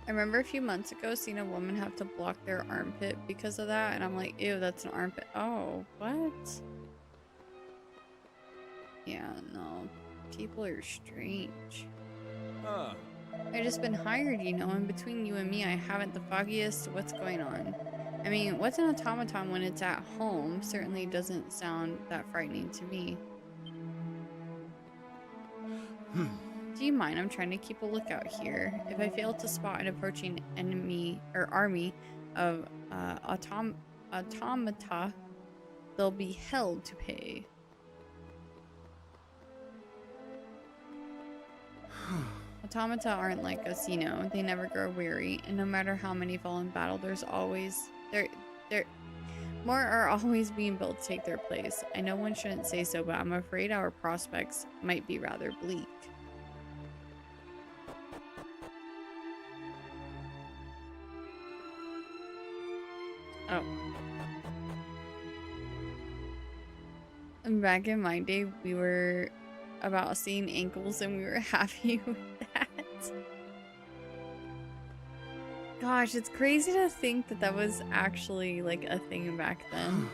I remember a few months ago seeing a woman have to block their armpit because of that, and I'm like, ew, that's an armpit. Oh, what? Yeah, no. People are strange. I've just been hired, you know, and between you and me, I haven't the foggiest what's going on. I mean, what's an automaton when it's at home? Certainly doesn't sound that frightening to me. Do you mind? I'm trying to keep a lookout here. If I fail to spot an approaching enemy or army of automata, they'll be held to pay. Automata aren't like us, you know. They never grow weary, and no matter how many fall in battle, there's always more are always being built to take their place. I know one shouldn't say so, but I'm afraid our prospects might be rather bleak. Oh. Back in my day, we were about seeing ankles and we were happy with that. Gosh, it's crazy to think that that was actually like a thing back then.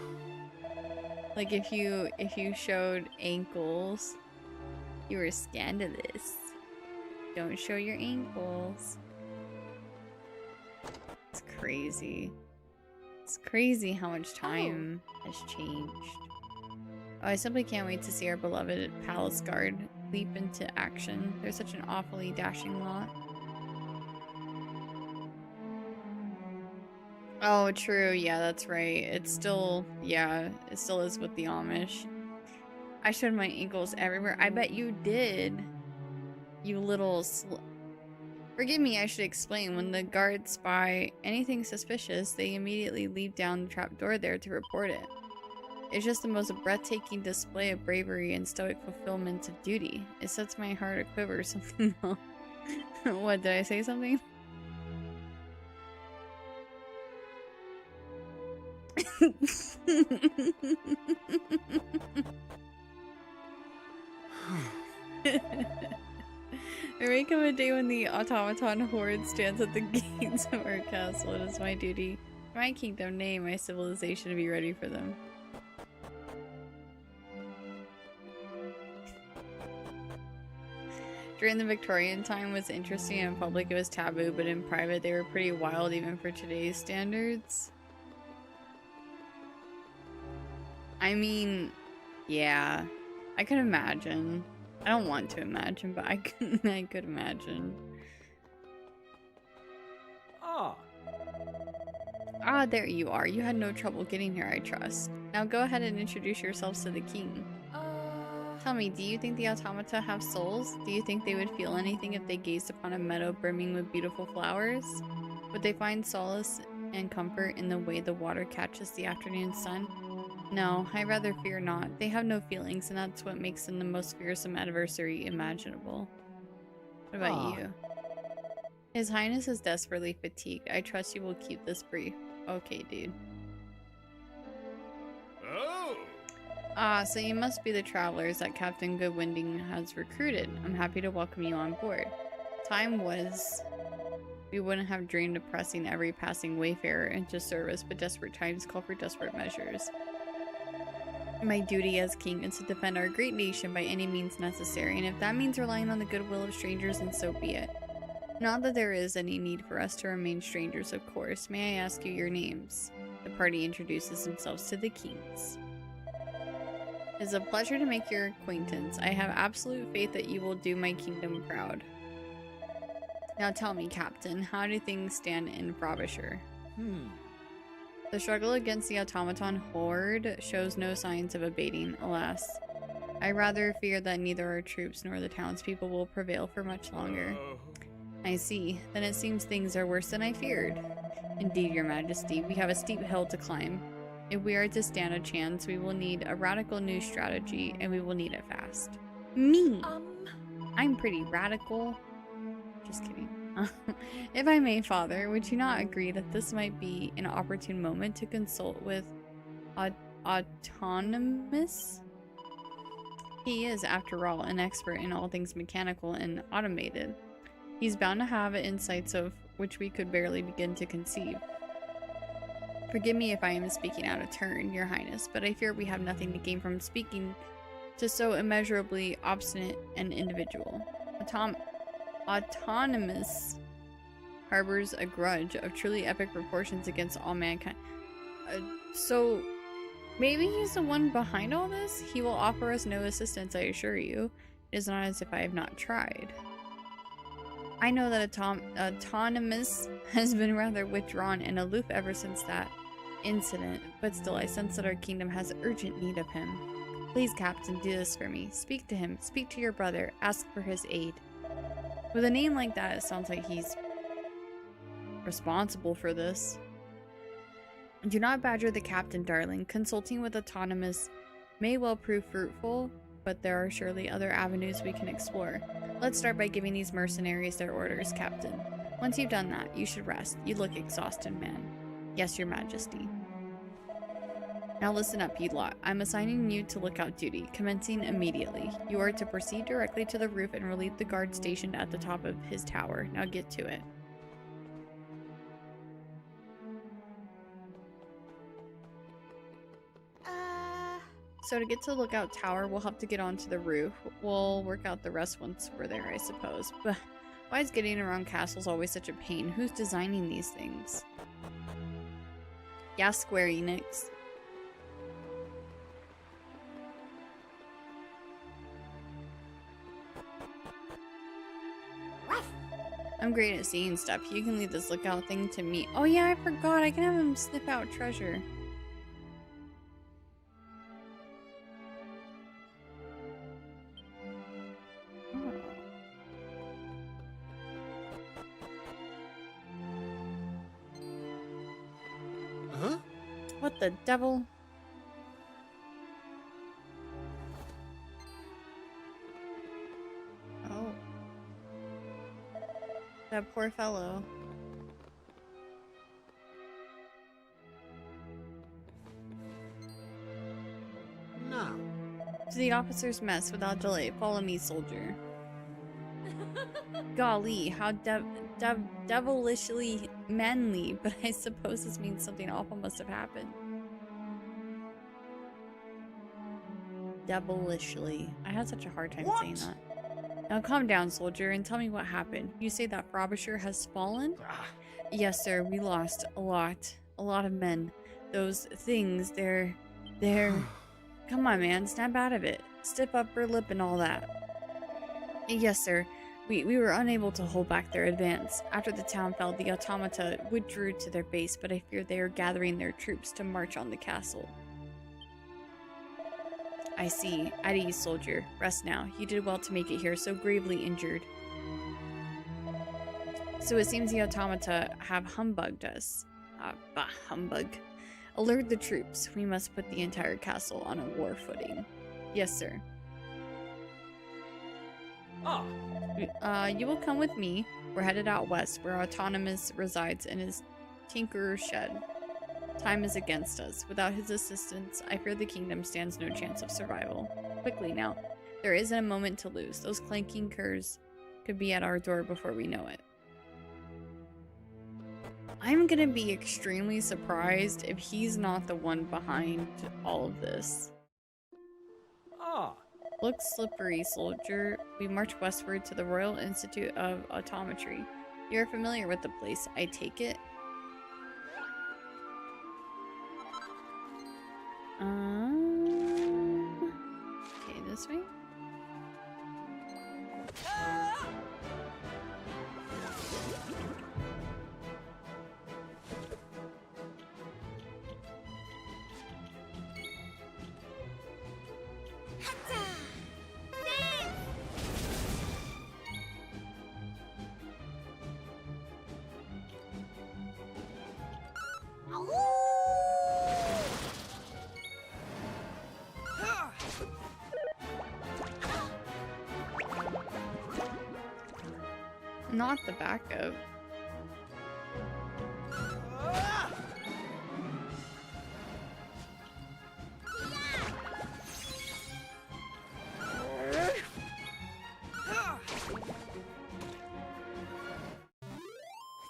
Like if you showed ankles, you were scandalous. Don't show your ankles. It's crazy. It's crazy how much time has changed. Oh, I simply can't wait to see our beloved palace guard leap into action. They're such an awfully dashing lot. Oh, true. Yeah, that's right. It's still, yeah, it still is with the Amish. I showed my ankles everywhere. I bet you did. You little Forgive me, I should explain. When the guards spy anything suspicious, they immediately leap down the trapdoor there to report it. It's just the most breathtaking display of bravery and stoic fulfillment of duty. It sets my heart a quiver or something. What, did I say something? There may come a day when the automaton horde stands at the gates of our castle. It is my duty, my kingdom, nay, my civilization, to be ready for them. During the Victorian time was interesting. In public it was taboo, but in private they were pretty wild even for today's standards. I mean, yeah, I could imagine. I don't want to imagine, but I could imagine. Ah, there you are. You had no trouble getting here, I trust. Now go ahead and introduce yourselves to the king. Tell me, do you think the automata have souls? Do you think they would feel anything if they gazed upon a meadow brimming with beautiful flowers? Would they find solace and comfort in the way the water catches the afternoon sun? No, I rather fear not. They have no feelings, and that's what makes them the most fearsome adversary imaginable. What about you? His Highness is desperately fatigued. I trust you will keep this brief. Okay, dude. Oh! Ah, so you must be the travelers that Captain Goodwinding has recruited. I'm happy to welcome you on board. Time was... We wouldn't have dreamed of pressing every passing wayfarer into service, but desperate times call for desperate measures. My duty as king is to defend our great nation by any means necessary, and if that means relying on the goodwill of strangers, then so be it. Not that there is any need for us to remain strangers, of course. May I ask you your names? The party introduces themselves to the kings. It's a pleasure to make your acquaintance. I have absolute faith that you will do my kingdom proud. Now tell me, Captain, how do things stand in Frobisher? The struggle against the automaton horde shows no signs of abating, alas. I rather fear that neither our troops nor the townspeople will prevail for much longer. I see. Then it seems things are worse than I feared. Indeed, Your Majesty, we have a steep hill to climb. If we are to stand a chance, we will need a radical new strategy, and we will need it fast. Me! I'm pretty radical. Just kidding. If I may, Father, would you not agree that this might be an opportune moment to consult with Autonomous? He is, after all, an expert in all things mechanical and automated. He's bound to have insights of which we could barely begin to conceive. Forgive me if I am speaking out of turn, Your Highness, but I fear we have nothing to gain from speaking to so immeasurably obstinate an individual. Autonomous harbors a grudge of truly epic proportions against all mankind. So maybe he's the one behind all this? He will offer us no assistance, I assure you. It is not as if I have not tried. I know that Autonomous has been rather withdrawn and aloof ever since that incident, but still I sense that our kingdom has urgent need of him. Please, Captain, do this for me. Speak to him. Speak to your brother. Ask for his aid. With a name like that, it sounds like he's responsible for this. Do not badger the captain, darling. Consulting with Autonomous may well prove fruitful, but there are surely other avenues we can explore. Let's start by giving these mercenaries their orders, Captain. Once you've done that, you should rest. You look exhausted, man. Yes, Your Majesty. Now listen up, you lot. I'm assigning you to lookout duty, commencing immediately. You are to proceed directly to the roof and relieve the guard stationed at the top of his tower. Now get to it. So to get to the lookout tower, we'll have to get onto the roof. We'll work out the rest once we're there, I suppose. But why is getting around castles always such a pain? Who's designing these things? Yeah, Square Enix. I'm great at seeing stuff. You can leave this lookout thing to me. Oh yeah, I forgot. I can have him sniff out treasure. Huh? What the devil? Oh. That poor fellow. Now. To the officer's mess without delay. Follow me, soldier. Golly, how devilishly manly, but I suppose this means something awful must have happened. Devilishly. I had such a hard time saying that. Now calm down, soldier, and tell me what happened. You say that Frobisher has fallen? Yes, sir, we lost a lot of men. Those things, they're... Come on, man, snap out of it. Stiff upper lip and all that. Yes, sir. We were unable to hold back their advance. After the town fell, the automata withdrew to their base, but I fear they are gathering their troops to march on the castle. I see. At ease, soldier. Rest now. You did well to make it here, so gravely injured. So it seems the automata have humbugged us. Humbug. Alert the troops. We must put the entire castle on a war footing. Yes, sir. You will come with me. We're headed out west, where Autonomous resides in his tinkerer's shed. Time is against us. Without his assistance, I fear the kingdom stands no chance of survival. Quickly now. There isn't a moment to lose. Those clanking curs could be at our door before we know it. I'm gonna be extremely surprised if he's not the one behind all of this. Look slippery, soldier. We march westward to the Royal Institute of Autometry. You're familiar with the place, I take it? Okay, this way? Not the backup.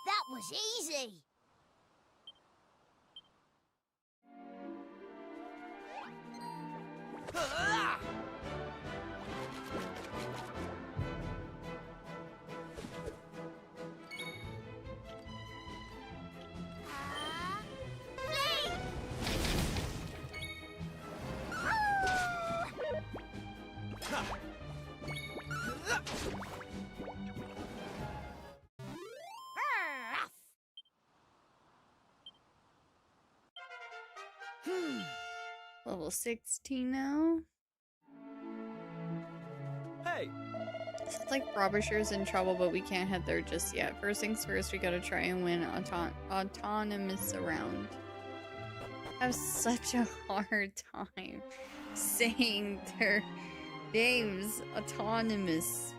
That was easy. Level 16 now. Hey! It's like Frobisher's in trouble, but we can't head there just yet. First things first, we gotta try and win Autonomous around. I have such a hard time saying their names. Autonomous.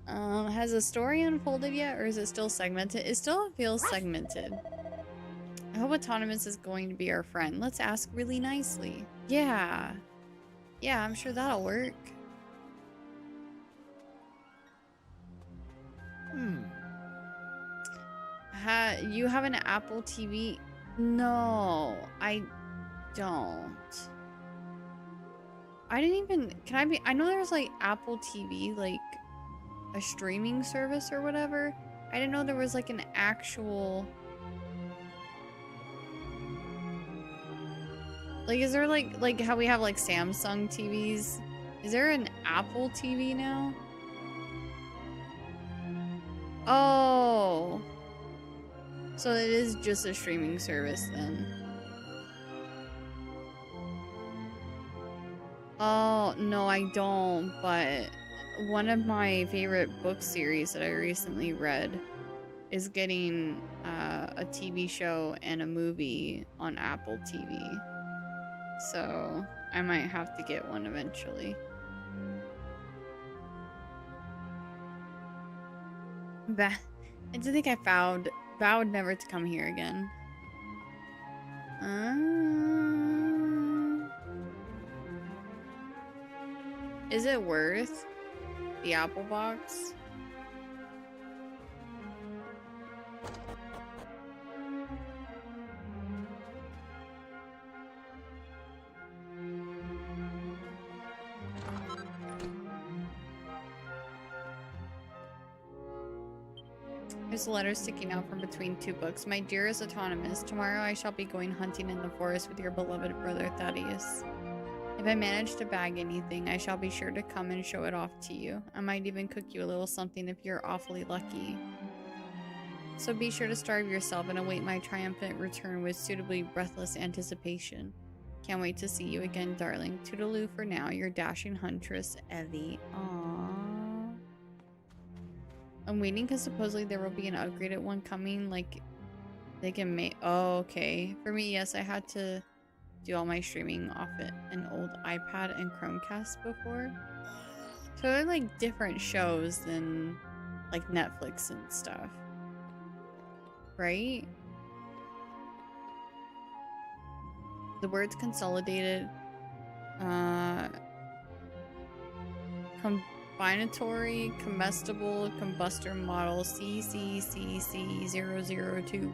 Has the story unfolded yet, or is it still segmented? It still feels segmented. I hope Autonomous is going to be our friend. Let's ask really nicely. Yeah. Yeah, I'm sure that'll work. You have an Apple TV? No, I don't. I didn't even... I know there's like Apple TV, like a streaming service or whatever. I didn't know there was like an actual... Like, is there like how we have like Samsung TVs? Is there an Apple TV now? Oh. So it is just a streaming service then. Oh, no, I don't, but one of my favorite book series that I recently read is getting a TV show and a movie on Apple TV. So I might have to get one eventually. I do think I vowed never to come here again. Is it worth the Apple box? There's a letter sticking out from between two books. My dearest Autonomous, tomorrow I shall be going hunting in the forest with your beloved brother Thaddeus. If I manage to bag anything, I shall be sure to come and show it off to you. I might even cook you a little something if you're awfully lucky. So be sure to starve yourself and await my triumphant return with suitably breathless anticipation. Can't wait to see you again, darling. Toodaloo for now, your dashing huntress, Ellie. Aww. I'm waiting because supposedly there will be an upgraded one coming. Like, they can make... Oh, okay. For me, yes, I had to do all my streaming off an old iPad and Chromecast before. So they're like different shows than like Netflix and stuff. Right? The words consolidated, combinatory, combustible, combustor model CCCC002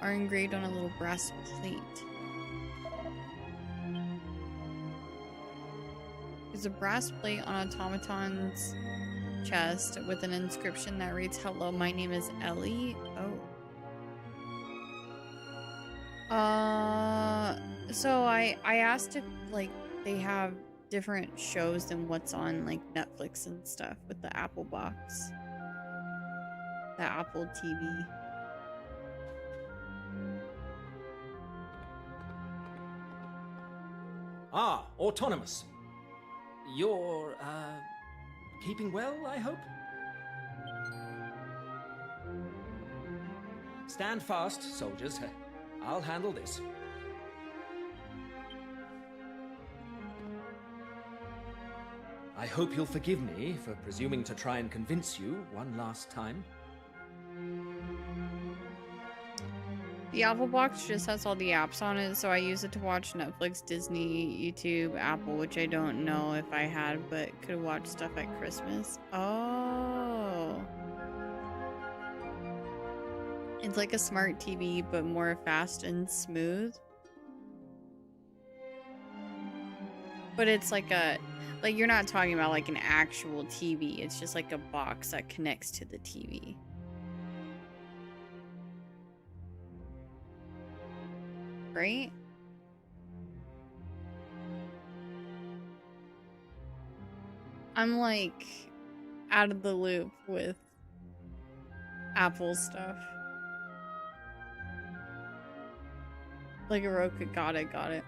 are engraved on a little brass plate. There's a brass plate on automaton's chest with an inscription that reads, "Hello, my name is Ellie." So I asked if like they have different shows than what's on like Netflix and stuff with the Apple box. The Apple TV. Ah, Autonomous. You're, keeping well, I hope? Stand fast, soldiers. I'll handle this. I hope you'll forgive me for presuming to try and convince you one last time. The Apple box just has all the apps on it, so I use it to watch Netflix, Disney, YouTube, Apple, which I don't know if I had, but could watch stuff at Christmas. Oh. It's like a smart TV, but more fast and smooth. But it's like a... Like, you're not talking about like an actual TV. It's just like a box that connects to the TV. Right? I'm like out of the loop with Apple stuff. Like a Roku, got it.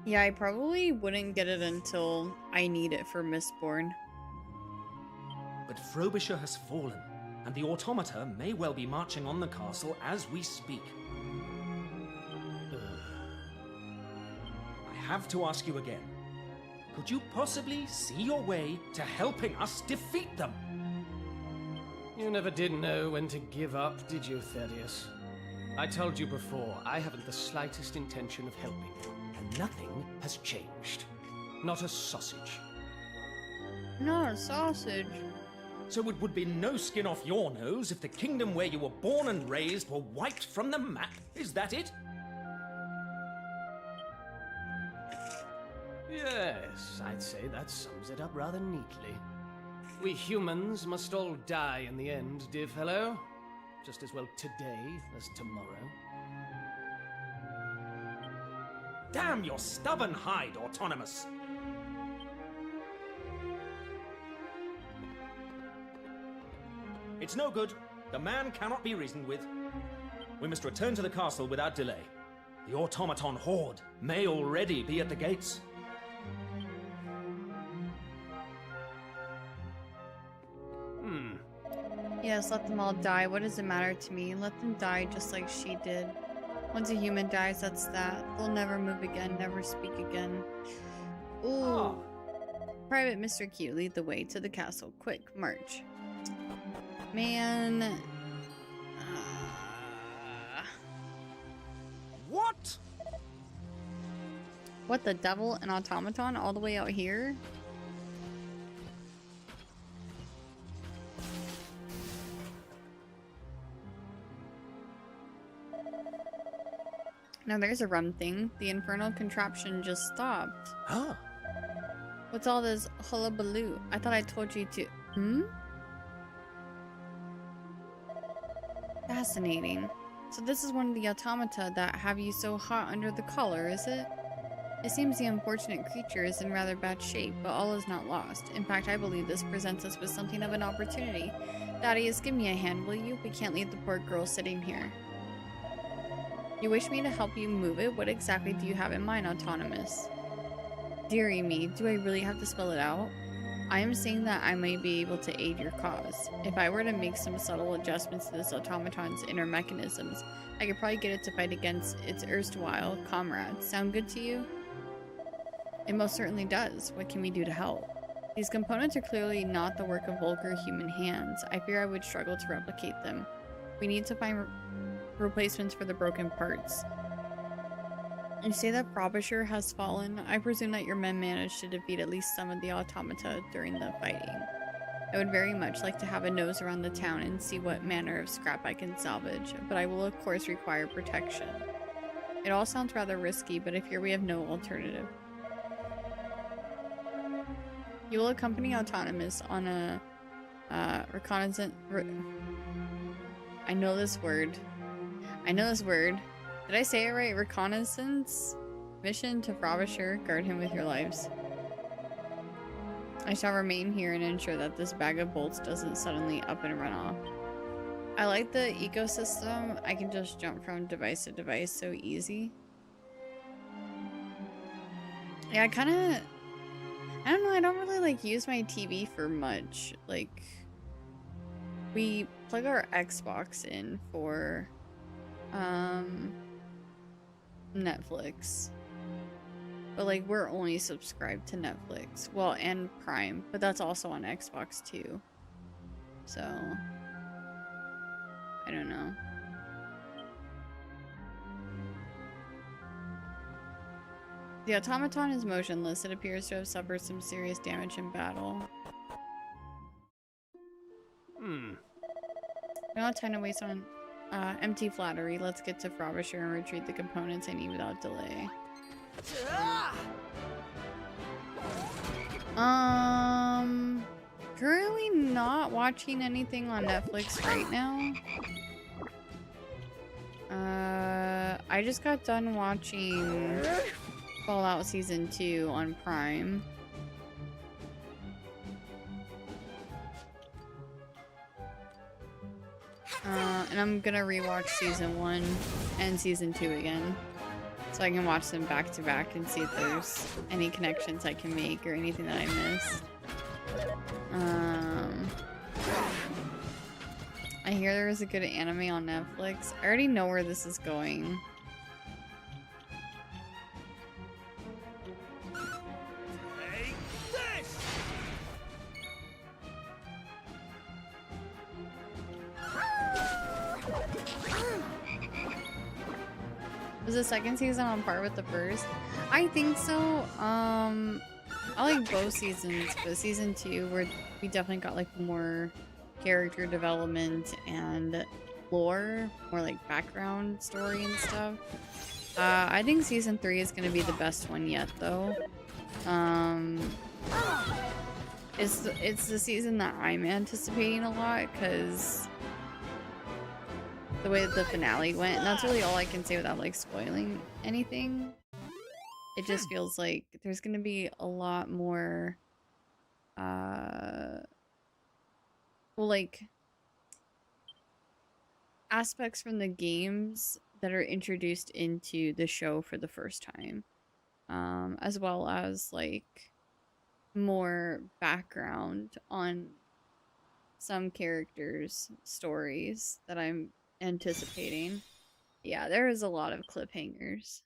Yeah, I probably wouldn't get it until I need it for Mistborn. But Frobisher has fallen, and the automata may well be marching on the castle as we speak. I have to ask you again. Could you possibly see your way to helping us defeat them? You never did know when to give up, did you, Thaddeus? I told you before, I haven't the slightest intention of helping you. And nothing has changed. Not a sausage. Not a sausage. So it would be no skin off your nose if the kingdom where you were born and raised were wiped from the map? Is that it? Yes, I'd say that sums it up rather neatly. We humans must all die in the end, dear fellow. Just as well today as tomorrow. Damn your stubborn hide, Autonomous! It's no good. The man cannot be reasoned with. We must return to the castle without delay. The automaton horde may already be at the gates. Yes, let them all die. What does it matter to me? Let them die just like she did. Once a human dies, that's that. They'll never move again, never speak again. Ooh. Oh. Private Mr. Q, lead the way to the castle. Quick, march. Man. What? What the devil? An automaton all the way out here? Now there's a rum thing. The infernal contraption just stopped. Huh? What's all this hullabaloo? I thought I told you to... Fascinating. So this is one of the automata that have you so hot under the collar, is it? It seems the unfortunate creature is in rather bad shape, but all is not lost. In fact, I believe this presents us with something of an opportunity. Thaddeus, give me a hand, will you? We can't leave the poor girl sitting here. You wish me to help you move it? What exactly do you have in mind, Autonomous? Dearie me, do I really have to spell it out? I am saying that I may be able to aid your cause. If I were to make some subtle adjustments to this automaton's inner mechanisms, I could probably get it to fight against its erstwhile comrades. Sound good to you? It most certainly does. What can we do to help? These components are clearly not the work of vulgar human hands. I fear I would struggle to replicate them. We need to find replacements for the broken parts. You say that Frobisher has fallen. I presume that your men managed to defeat at least some of the automata during the fighting. I would very much like to have a nose around the town and see what manner of scrap I can salvage, but I will of course require protection. It all sounds rather risky, but I fear we have no alternative. You will accompany Autonomous on a reconnaissance. I know this word. Did I say it right? Reconnaissance mission to Frobisher. Guard him with your lives. I shall remain here and ensure that this bag of bolts doesn't suddenly up and run off. I like the ecosystem. I can just jump from device to device so easy. Yeah, I don't know, I don't really like use my TV for much. Like, we plug our Xbox in for Netflix, but like we're only subscribed to Netflix, well, and Prime, but that's also on Xbox too, so I don't know. The automaton is motionless. It appears to have suffered some serious damage in battle. We don't have time to waste on empty flattery. Let's get to Frobisher and retrieve the components I need without delay. Currently not watching anything on Netflix right now. I just got done watching Fallout Season 2 on Prime. And I'm gonna rewatch Season 1 and Season 2 again, so I can watch them back to back and see if there's any connections I can make or anything that I missed. I hear there is a good anime on Netflix. I already know where this is going. Was the second season on par with the first? I think so. I like both seasons, but season 2, where we definitely got like more character development and lore, more like background story and stuff. I think season 3 is gonna be the best one yet, though. It's the season that I'm anticipating a lot because the way that the finale went, and that's really all I can say without like spoiling anything. It just feels like there's gonna be a lot more well, like aspects from the games that are introduced into the show for the first time, as well as like more background on some characters' stories that I'm anticipating. Yeah, there is a lot of cliffhangers,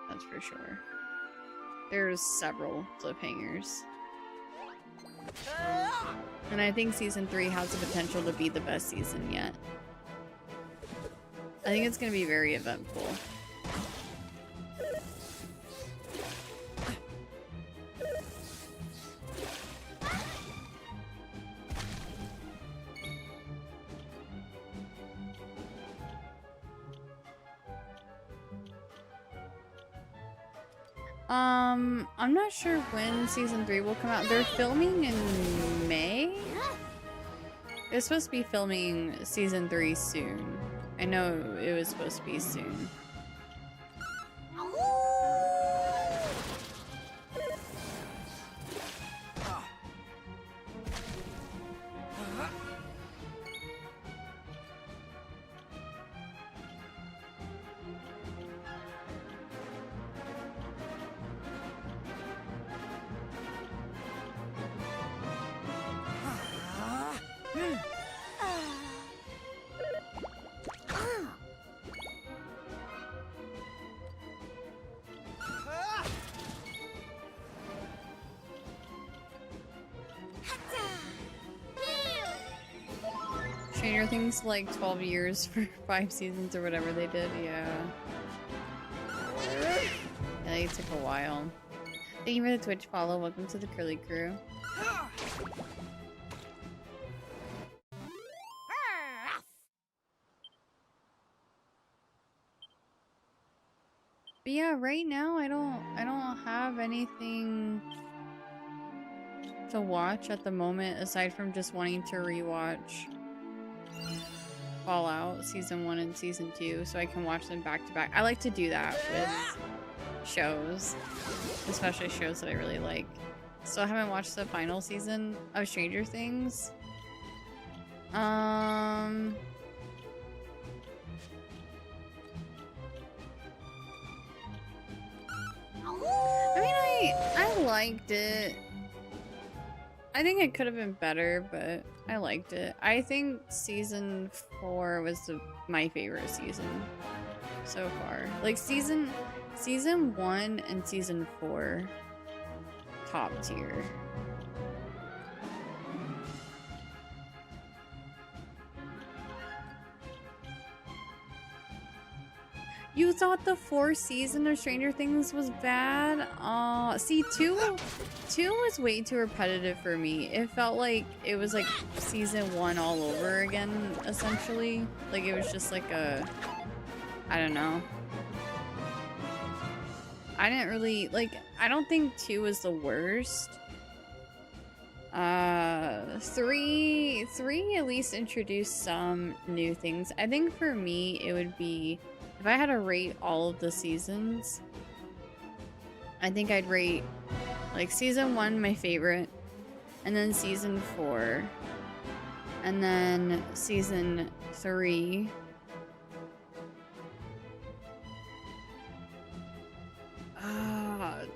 that's for sure. There's several cliffhangers. And I think season 3 has the potential to be the best season yet. I think it's gonna be very eventful. I'm not sure when season 3 will come out. They're filming in May? They're supposed to be filming season 3 soon. I know it was supposed to be soon. Stranger Things like 12 years for 5 seasons or whatever they did. Yeah. Yeah, it took a while. Thank you for the Twitch follow. Welcome to the Curly Crew. But yeah, right now I don't have anything to watch at the moment aside from just wanting to rewatch Fallout Season 1 and Season 2 so I can watch them back to back. I like to do that with shows, especially shows that I really like. Still haven't watched the final season of Stranger Things. I mean, I liked it. I think it could have been better, but I liked it. I think season 4 was my favorite season so far. Like season 1 and season 4, top tier. You thought the 4th season of Stranger Things was bad? See, 2 was way too repetitive for me. It felt like it was like season 1 all over again, essentially. Like it was just like I don't know. I didn't really, like, I don't think 2 was the worst. 3 at least introduced some new things. I think for me, it would be, if I had to rate all of the seasons, I think I'd rate, like, season 1 my favorite, and then season 4, and then season 3.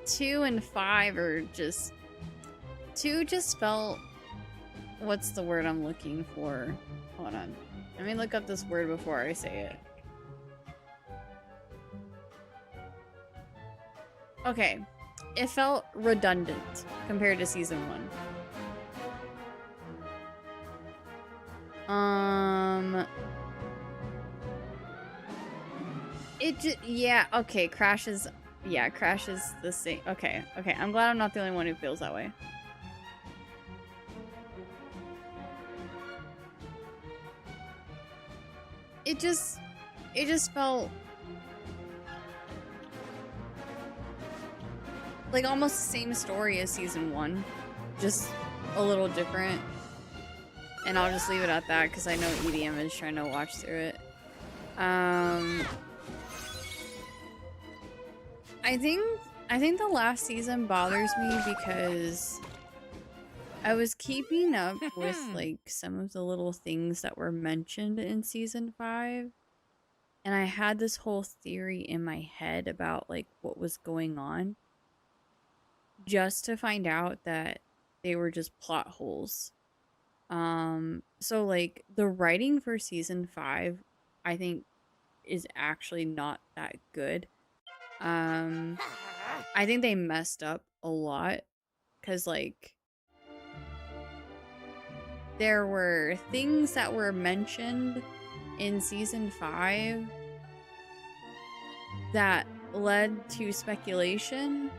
2 and 5 are just... 2 just felt... What's the word I'm looking for? Hold on. Let me look up this word before I say it. Okay. It felt redundant compared to season 1. It just... Yeah, okay. Crash is... Yeah, Crash is the same. Okay, okay. I'm glad I'm not the only one who feels that way. It just felt like almost the same story as season 1, just a little different. And I'll just leave it at that because I know EDM is trying to watch through it. I think the last season bothers me because I was keeping up with like some of the little things that were mentioned in season 5, and I had this whole theory in my head about like what was going on, just to find out that they were just plot holes. So like the writing for season 5 I think is actually not that good. I think they messed up a lot because like there were things that were mentioned in season 5 that led to speculation.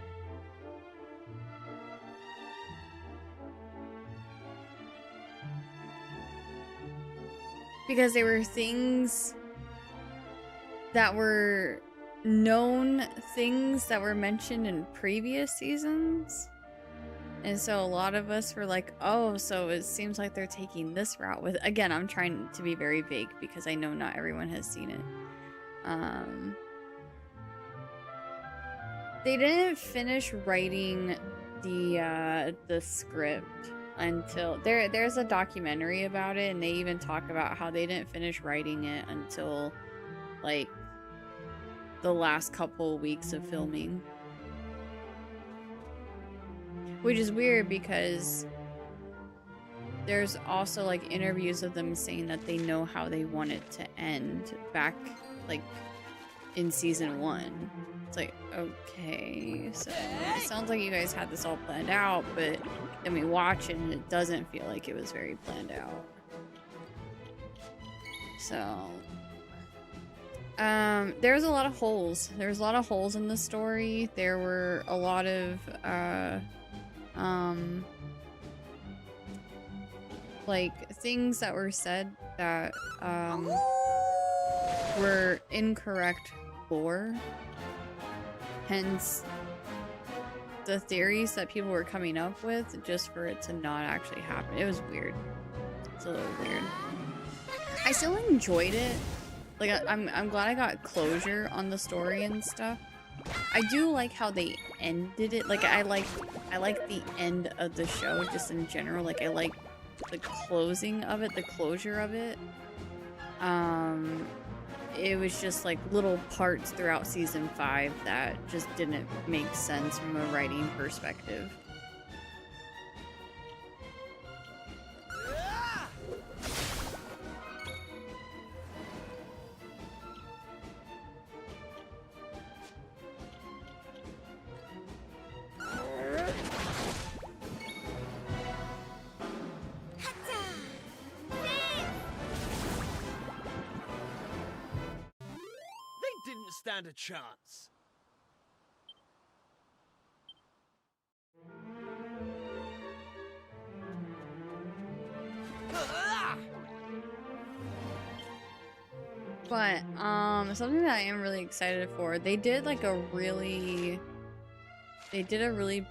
Because they were things that were known things that were mentioned in previous seasons. And so a lot of us were like, oh, so it seems like they're taking this route with... Again, I'm trying to be very vague because I know not everyone has seen it. They didn't finish writing the script until... There's a documentary about it, and they even talk about how they didn't finish writing it until, like, the last couple weeks of filming. Which is weird because there's also like interviews of them saying that they know how they want it to end back like in season 1. It's like, okay, so it sounds like you guys had this all planned out, but then we watch it and it doesn't feel like it was very planned out. So, there was a lot of holes. There was a lot of holes in the story. There were a lot of, like, things that were said that, were incorrect lore. Hence, the theories that people were coming up with just for it to not actually happen. It was weird. It's a little weird. I still enjoyed it. Like, I'm glad I got closure on the story and stuff. I do like how they ended it. Like, I like the end of the show just in general. Like, I like the closing of it, the closure of it. It was just like little parts throughout season 5 that just didn't make sense from a writing perspective. Didn't stand a chance. But something that I am really excited for, they did a really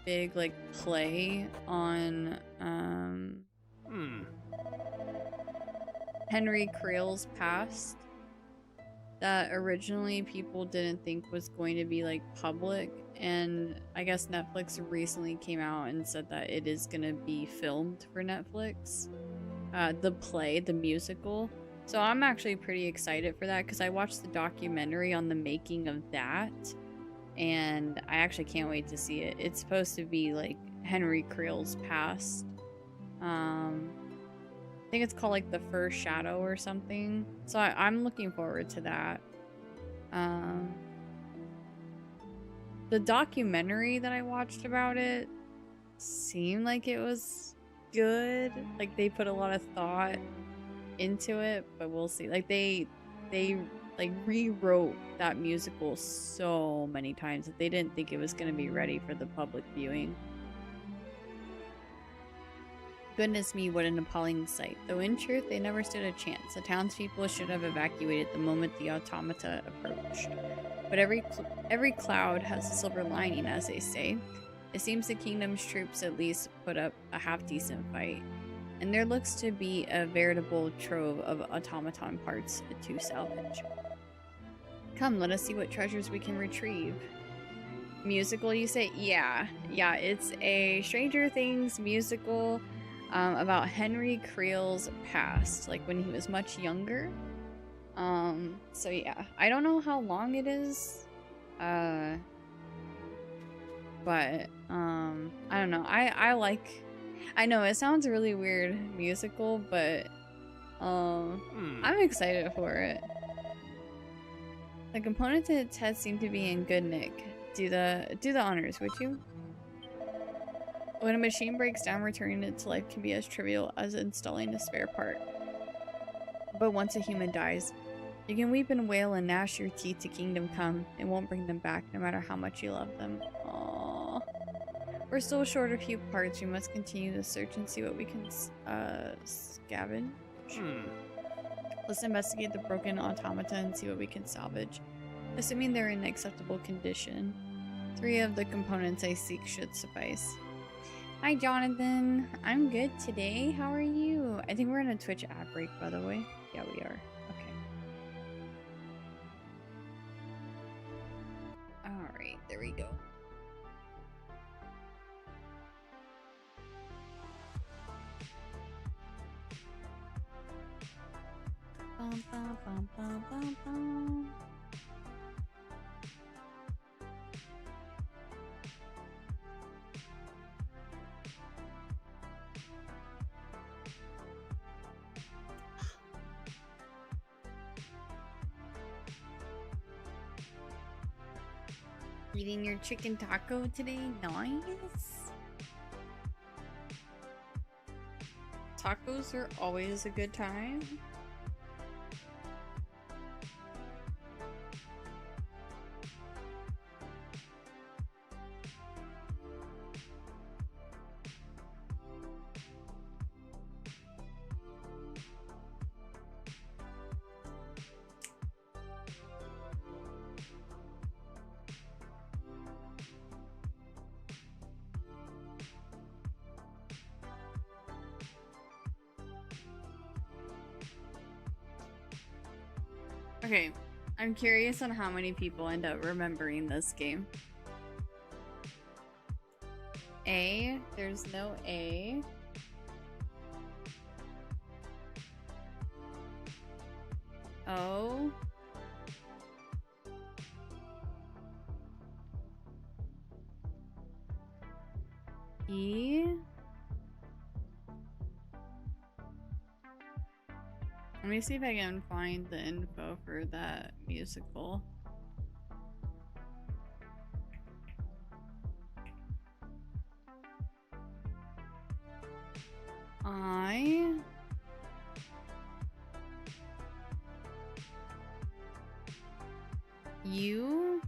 big like play on Henry Creel's past that originally people didn't think was going to be like public, and I guess Netflix recently came out and said that it is gonna be filmed for Netflix. The play, the musical. So I'm actually pretty excited for that because I watched the documentary on the making of that, and I actually can't wait to see it. It's supposed to be like Henry Creel's past. I think it's called like The First Shadow or something. So I'm looking forward to that. The documentary that I watched about it seemed like it was good. Like they put a lot of thought into it, but we'll see. Like they like rewrote that musical so many times that they didn't think it was going to be ready for the public viewing. Goodness me, what an appalling sight. Though in truth, they never stood a chance. The townspeople should have evacuated the moment the automata approached. But every cloud has a silver lining, as they say. It seems the kingdom's troops at least put up a half-decent fight. And there looks to be a veritable trove of automaton parts to salvage. Come, let us see what treasures we can retrieve. Musical, you say? Yeah, it's a Stranger Things musical about Henry Creel's past, like when he was much younger. So yeah, I don't know how long it is, but I don't know. I know it sounds really weird, musical, but I'm excited for it. The components in its head seem to be in good nick. Do the honors, would you? When a machine breaks down, returning it to life can be as trivial as installing a spare part. But once a human dies, you can weep and wail and gnash your teeth to kingdom come. It won't bring them back, no matter how much you love them. Aww. We're still short a few parts. We must continue to search and see what we can scavenge. Let's investigate the broken automata and see what we can salvage. Assuming they're in acceptable condition. 3 of the components I seek should suffice. Hi Jonathan, I'm good today. How are you? I think we're in a Twitch ad break, by the way. Yeah, we are. Okay. Alright, there we go. Bum, bum, bum, bum, bum, bum. Eating your chicken taco today? Nice. Tacos are always a good time. Okay, I'm curious on how many people end up remembering this game. A, there's no A. O. E. Let me see if I can find the info for that musical. I. U.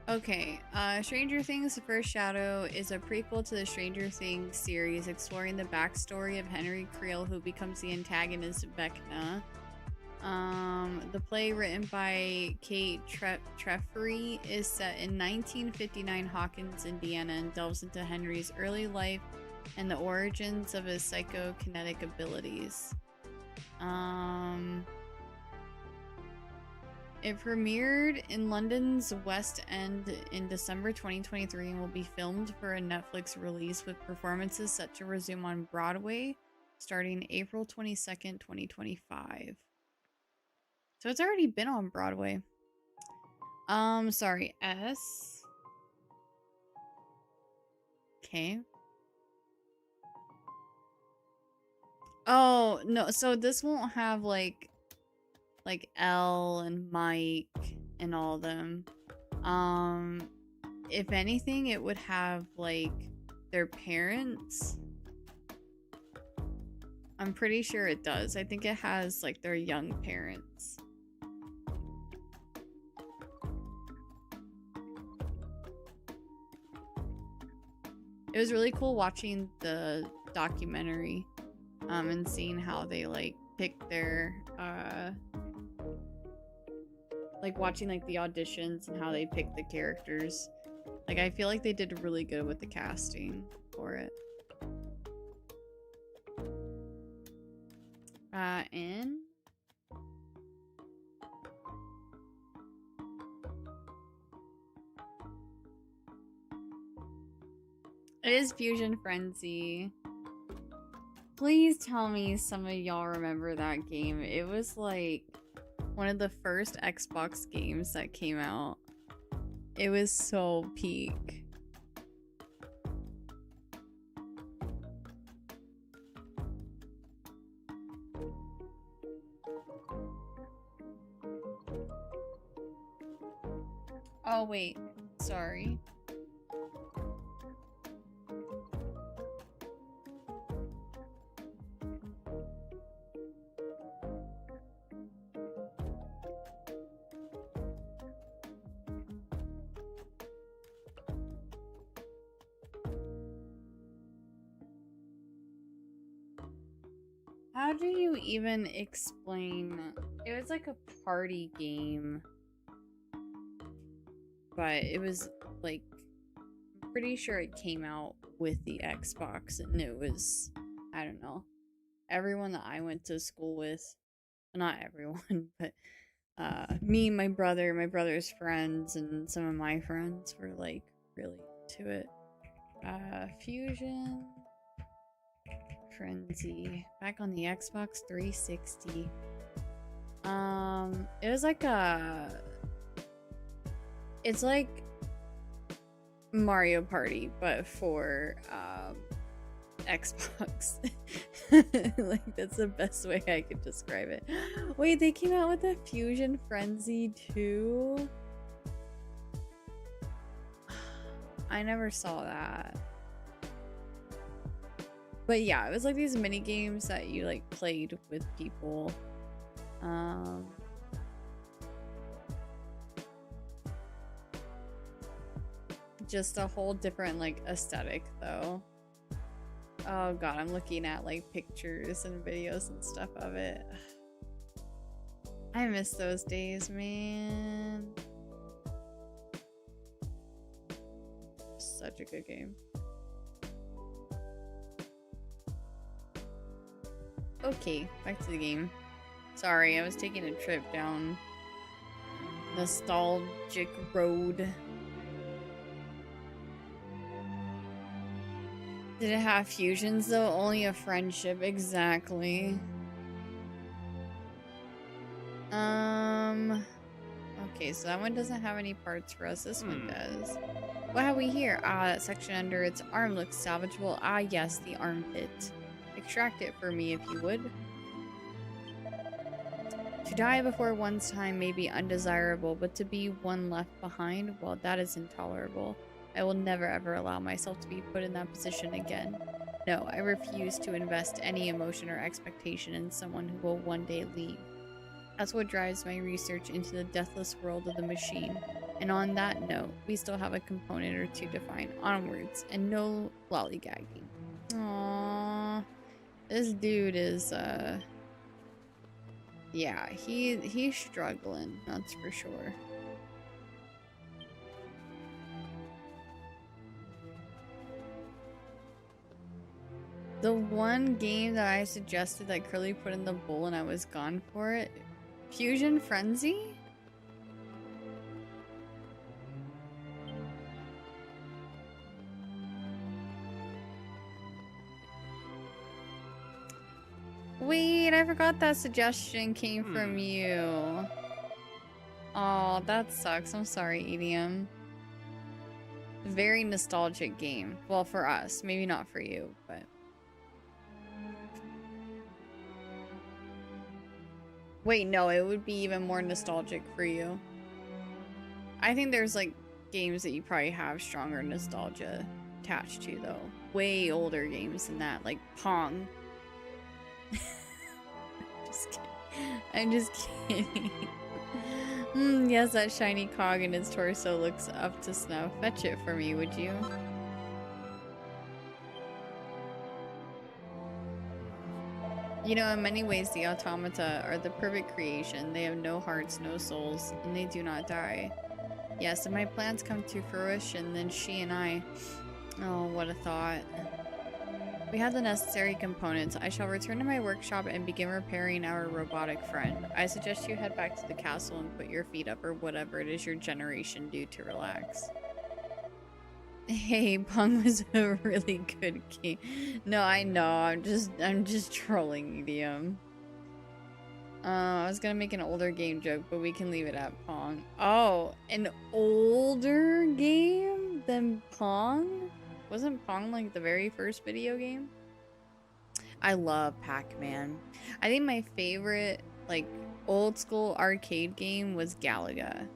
Okay, Stranger Things The First Shadow is a prequel to the Stranger Things series exploring the backstory of Henry Creel, who becomes the antagonist Vecna. The play, written by Kate Treffery, is set in 1959 Hawkins, Indiana, and delves into Henry's early life and the origins of his psychokinetic abilities. It premiered in London's West End in December 2023 and will be filmed for a Netflix release, with performances set to resume on Broadway starting April 22nd, 2025. So it's already been on Broadway. Sorry, S. Okay. Oh, no, so this won't have like L and Mike and all of them. If anything, it would have like their parents. I'm pretty sure it does. I think it has like their young parents. It was really cool watching the documentary and seeing how they like pick their like watching like the auditions and how they pick the characters. Like I feel like they did really good with the casting for it. N. It is Fusion Frenzy. Please tell me some of y'all remember that game. It was like one of the first Xbox games that came out. It was so peak. Oh wait, sorry. How do you even explain? It was like a party game, but it was like, I'm pretty sure it came out with the Xbox, and it was, I don't know, everyone that I went to school with, not everyone, but me, my brother, my brother's friends, and some of my friends were like really into it. Fusion Frenzy, back on the Xbox 360. It was like it's like Mario Party, but for Xbox. Like, that's the best way I could describe it. Wait, they came out with a Fusion Frenzy 2? I never saw that. But yeah, it was like these mini games that you like played with people. Just a whole different like aesthetic though. Oh god, I'm looking at like pictures and videos and stuff of it. I miss those days, man. Such a good game. Okay, back to the game. Sorry, I was taking a trip down nostalgic road. Did it have fusions though? Only a friendship, exactly. Okay, so that one doesn't have any parts for us. This one does. What have we here? Ah, that section under its arm looks salvageable. Ah, yes, the armpit. Extract it for me if you would. To die before one's time may be undesirable, but to be one left behind, well, that is intolerable. I will never ever allow myself to be put in that position again. No, I refuse to invest any emotion or expectation in someone who will one day leave. That's what drives my research into the deathless world of the machine. And on that note, we still have a component or two to find. Onwards, and no lollygagging. Aww. This dude is, yeah, he's struggling, that's for sure. The one game that I suggested that Curly put in the bowl and I was gone for it, Fusion Frenzy? Wait, I forgot that suggestion came from you. Oh, that sucks. I'm sorry, EDM. Very nostalgic game. Well, for us. Maybe not for you, but... Wait, no, it would be even more nostalgic for you. I think there's, like, games that you probably have stronger nostalgia attached to, though. Way older games than that, like Pong. Just kidding. I'm just kidding. Yes, that shiny cog in his torso looks up to snuff. Fetch it for me, would you? You know, in many ways, the automata are the perfect creation. They have no hearts, no souls, and they do not die. Yes, if my plans come to fruition, then she and I... Oh, what a thought. We have the necessary components. I shall return to my workshop and begin repairing our robotic friend. I suggest you head back to the castle and put your feet up or whatever it is your generation do to relax. Hey, Pong was a really good game. No, I know. I'm just trolling EDM. I was gonna make an older game joke, but we can leave it at Pong. Oh, an older game than Pong? Wasn't Pong like the very first video game? I love Pac-Man. I think my favorite, like, old school arcade game was Galaga.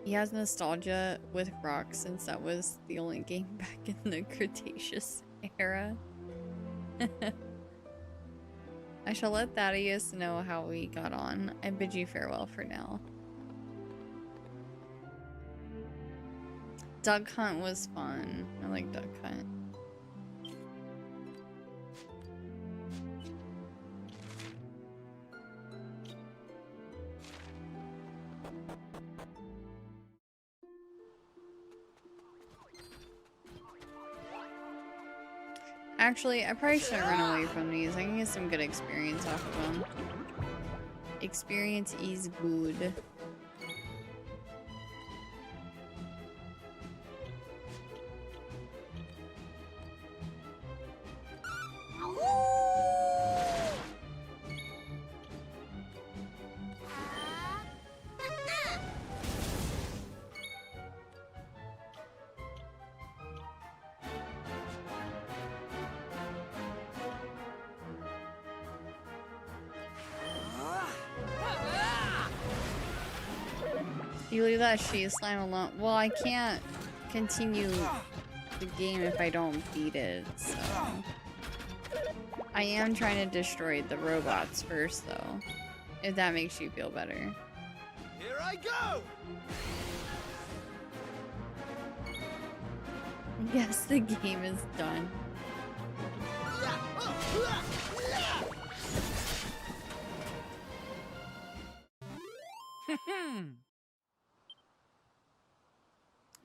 He has nostalgia with rocks since that was the only game back in the Cretaceous era. I shall let Thaddeus know how we got on. I bid you farewell for now. Duck Hunt was fun. I like Duck Hunt. Actually, I probably shouldn't run away from these. I can get some good experience off of them. Experience is good. You leave that sheet slime alone. Well, I can't continue the game if I don't beat it, so... I am trying to destroy the robots first, though. If that makes you feel better. Here I go! Yes, the game is done.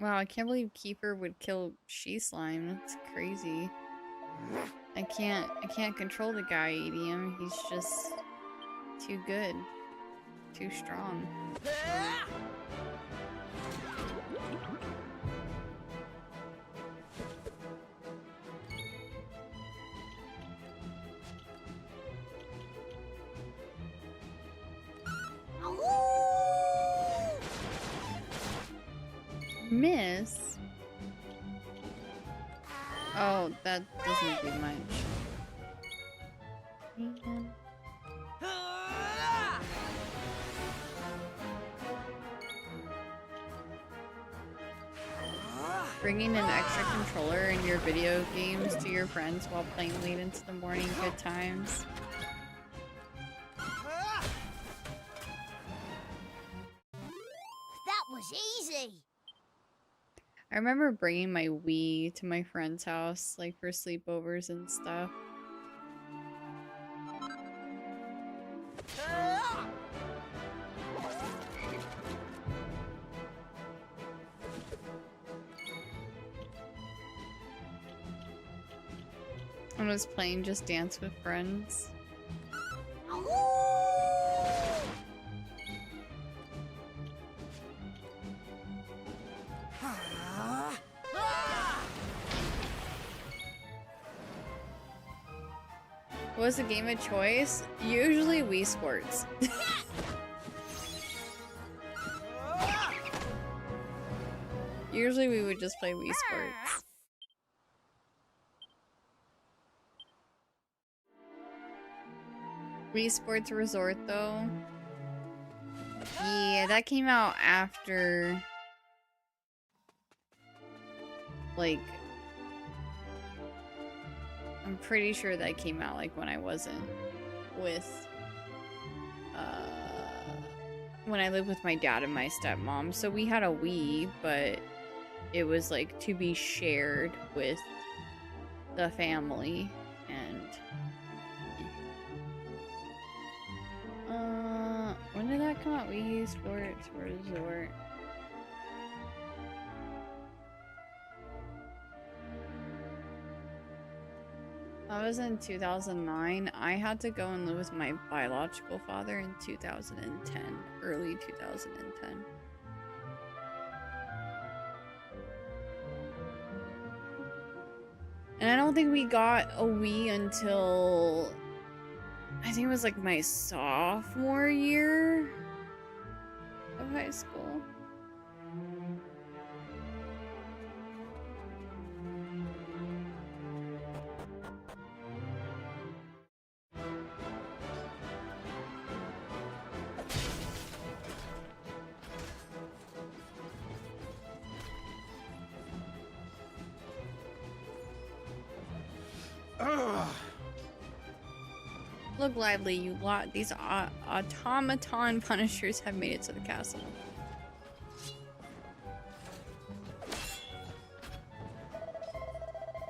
Wow, I can't believe Kiefer would kill she slime. That's crazy. I can't control the guy eating him. He's just too good. Too strong. Miss? Oh, that doesn't do much. Man. Bringing an extra controller in your video games to your friends while playing late into the morning, good times. That was easy. I remember bringing my Wii to my friend's house, like for sleepovers and stuff. I was playing Just Dance with Friends. What was the game of choice? Usually Wii Sports. Usually we would just play Wii Sports. Wii Sports Resort though. Yeah, that came out after like I'm pretty sure that came out like when I wasn't with when I lived with my dad and my stepmom. So we had a Wii, but it was like to be shared with the family. And when did that come out? Wii Sports Resort. That was in 2009. I had to go and live with my biological father in 2010, early 2010. And I don't think we got a Wii until I think it was like my sophomore year of high school. Look lively, you lot. These automaton punishers have made it to the castle.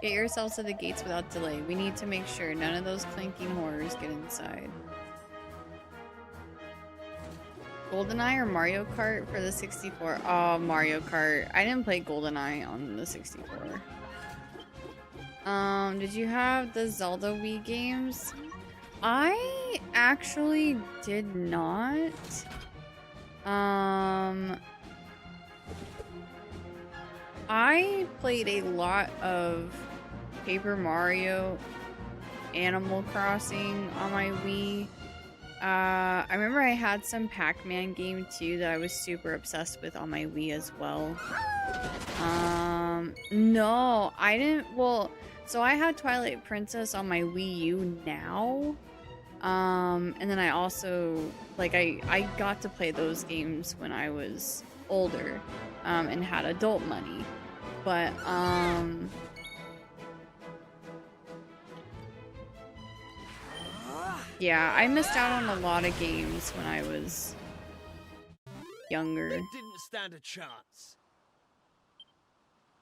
Get yourselves to the gates without delay. We need to make sure none of those clanking horrors get inside. GoldenEye or Mario Kart for the 64? Oh, Mario Kart. I didn't play GoldenEye on the 64. Did you have the Zelda Wii games? I actually did not. I played a lot of Paper Mario, Animal Crossing on my Wii. I remember I had some Pac-Man game too that I was super obsessed with on my Wii as well. No, I didn't. Well, so I had Twilight Princess on my Wii U now. And then I also, like, I got to play those games when I was older, and had adult money. But, yeah, I missed out on a lot of games when I was younger. It didn't stand a chance.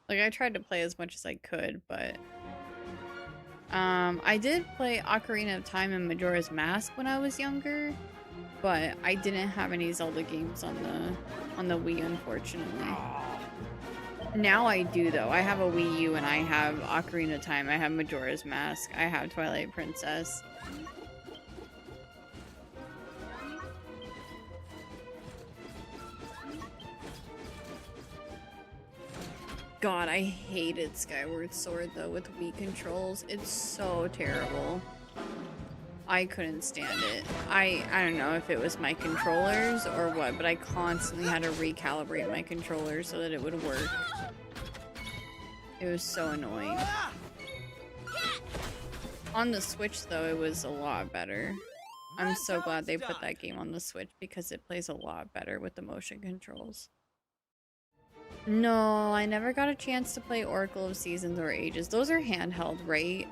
Like, I tried to play as much as I could, but I did play Ocarina of Time and Majora's Mask when I was younger, but I didn't have any Zelda games on the Wii, unfortunately. Now I do, though. I have a Wii U and I have Ocarina of Time. I have Majora's Mask. I have Twilight Princess. God, I hated Skyward Sword, though, with Wii controls. It's so terrible. I couldn't stand it. I don't know if it was my controllers or what, but I constantly had to recalibrate my controller so that it would work. It was so annoying. On the Switch, though, it was a lot better. I'm so glad they put that game on the Switch because it plays a lot better with the motion controls. No, I never got a chance to play Oracle of Seasons or Ages. Those are handheld, right?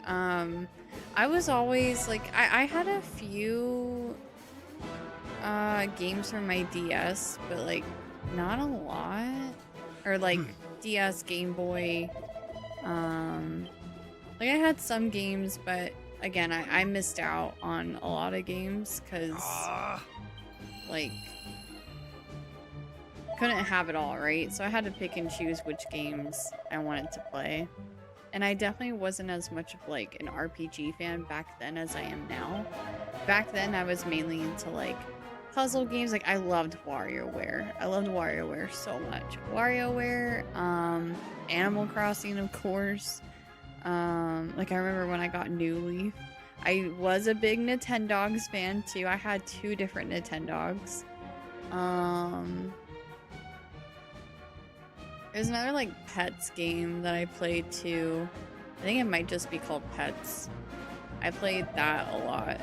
I was always, like, I had a few games for my DS, but, like, not a lot. Or, like, DS, Game Boy. Like, I had some games, but, again, I missed out on a lot of games, because, like, couldn't have it all, right? So I had to pick and choose which games I wanted to play. And I definitely wasn't as much of like an RPG fan back then as I am now. Back then I was mainly into like puzzle games. Like I loved WarioWare. I loved WarioWare so much. WarioWare, Animal Crossing, of course. Like I remember when I got New Leaf. I was a big Nintendogs fan too. I had 2 different Nintendogs. There's another, like, Pets game that I played, too. I think it might just be called Pets. I played that a lot.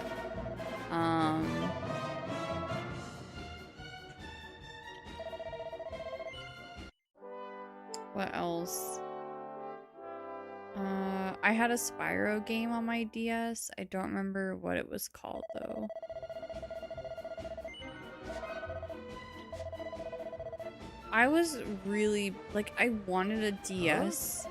What else? I had a Spyro game on my DS. I don't remember what it was called, though. I was really, like, I wanted a DS,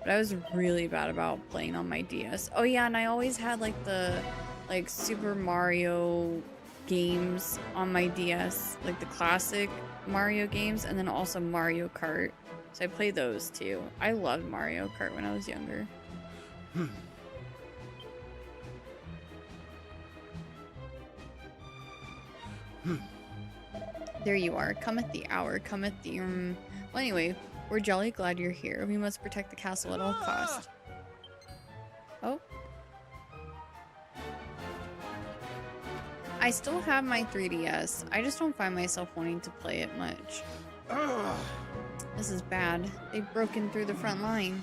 but I was really bad about playing on my DS. Oh yeah, and I always had, like, the, like, Super Mario games on my DS, like the classic Mario games, and then also Mario Kart. So I played those, too. I loved Mario Kart when I was younger. There you are. Cometh the hour. Cometh the... Well, anyway, we're jolly glad you're here. We must protect the castle at all costs. Oh. I still have my 3DS. I just don't find myself wanting to play it much. This is bad. They've broken through the front line.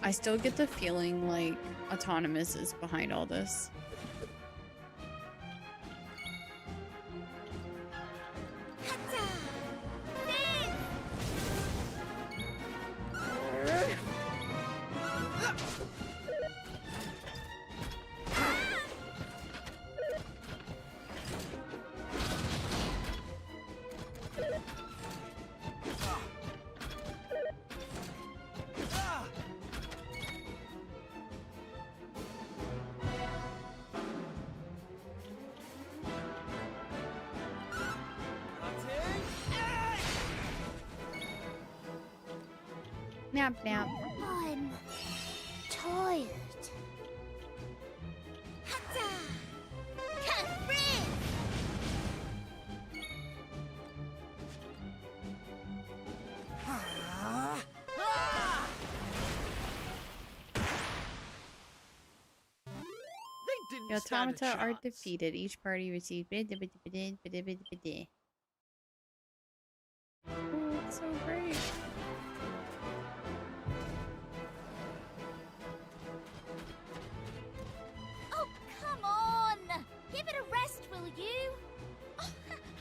I still get the feeling like Autonomous is behind all this. Nap nap. I'm tired. The automata are defeated. Each party receives. Oh, it's so great. Oh, come on! Give it a rest, will you? Oh,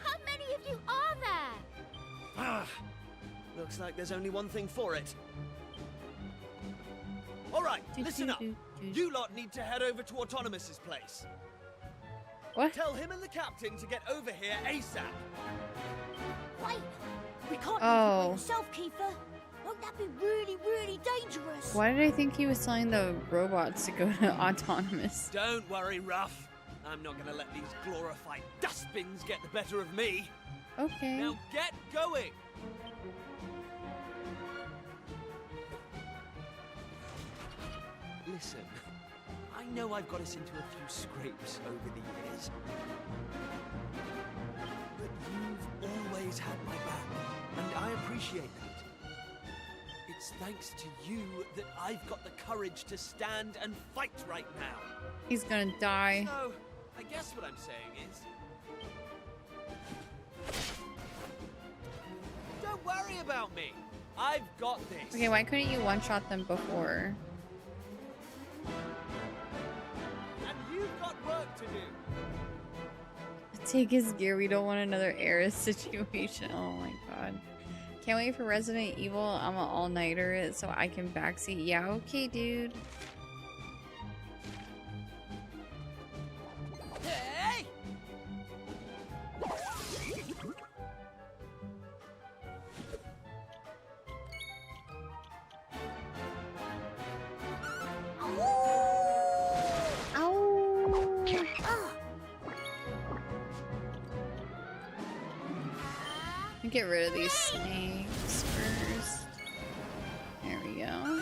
how many of you are there? Ah, looks like there's only one thing for it. All right, listen up. You lot need to head over to Autonomous's place. What? Tell him and the captain to get over here ASAP. Wait, we can't Oh. leave yourself, Kiefer. Won't that be really, really dangerous? Why did I think he was telling the robots to go to Autonomous? Don't worry, Ruff. I'm not gonna let these glorified dustbins get the better of me. Okay. Now get going! Listen, I know I've got us into a few scrapes over the years. But you've always had my back, and I appreciate that. It's thanks to you that I've got the courage to stand and fight right now. He's gonna die. So, I guess what I'm saying is... don't worry about me. I've got this. Okay, why couldn't you one-shot them before? And you've got work to do. Take his gear. We don't want another Eris situation. Oh my god. Can't wait for Resident Evil. I'm an all-nighter so I can backseat. Yeah, okay, dude. Hey! Get rid of these snakes first. There we go.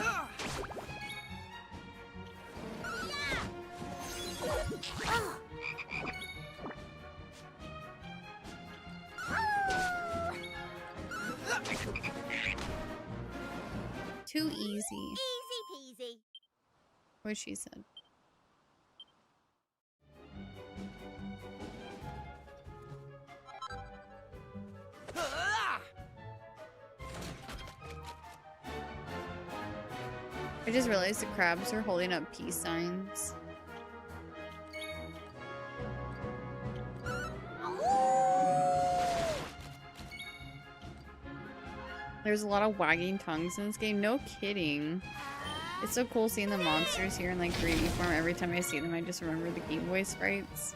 Too easy. Easy peasy. What she said. I just realized the crabs are holding up peace signs. There's a lot of wagging tongues in this game. No kidding. It's so cool seeing the monsters here in like 3D form. Every time I see them, I just remember the Game Boy sprites.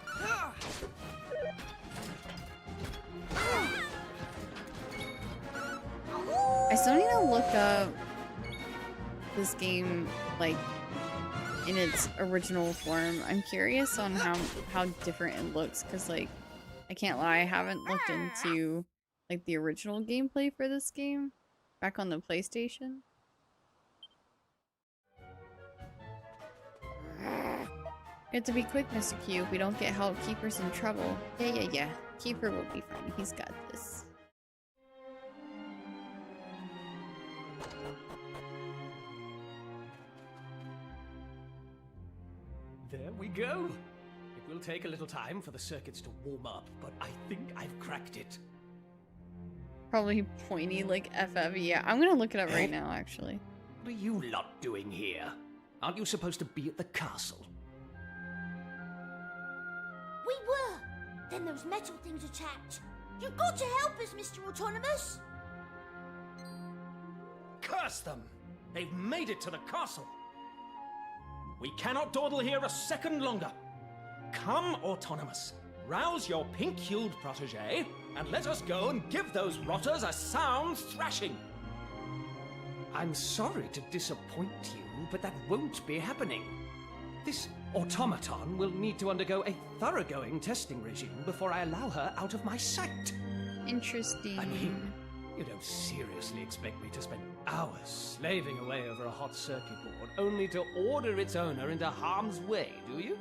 I still need to look up this game like in its original form. I'm curious on how different it looks because like I can't lie, I haven't looked into like the original gameplay for this game back on the PlayStation. You have to be quick, Mr. Q. If we don't get help, Keeper's in trouble. Yeah. Keeper will be fine. He's got this. There we go. It will take a little time for the circuits to warm up, but I think I've cracked it. Probably pointy like FF. Yeah, I'm gonna look it up right now, actually. What are you lot doing here? Aren't you supposed to be at the castle? We were. Then those metal things attacked. You've got to help us, Mr. Autonomous. Curse them! They've made it to the castle. We cannot dawdle here a second longer. Come, Autonomous. Rouse your pink-hued protege, and let us go and give those rotters a sound thrashing. I'm sorry to disappoint you, but that won't be happening. This automaton will need to undergo a thoroughgoing testing regime before I allow her out of my sight. Interesting. I mean, you don't seriously expect me to spend hours slaving away over a hot circuit board only to order its owner into harm's way, do you?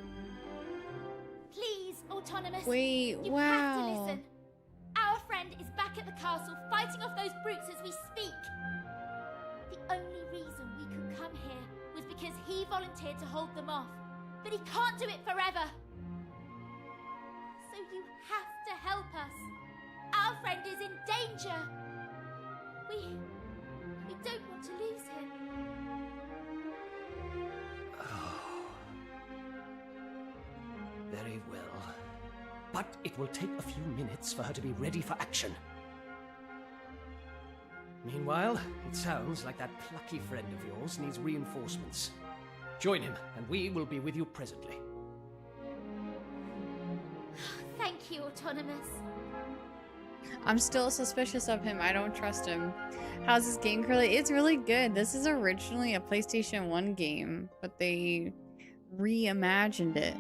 Please, Autonomous. Wait, you have to listen. Our friend is back at the castle fighting off those brutes as we speak. The only reason we could come here was because he volunteered to hold them off. But he can't do it forever. So you have to help us. Our friend is in danger. We don't want to lose him. Oh. Very well. But it will take a few minutes for her to be ready for action. Meanwhile, it sounds like that plucky friend of yours needs reinforcements. Join him, and we will be with you presently. Thank you, Autonomous. I'm still suspicious of him. I don't trust him. How's this game, Curly? It's really good. This is originally a PlayStation 1 game, but they reimagined it.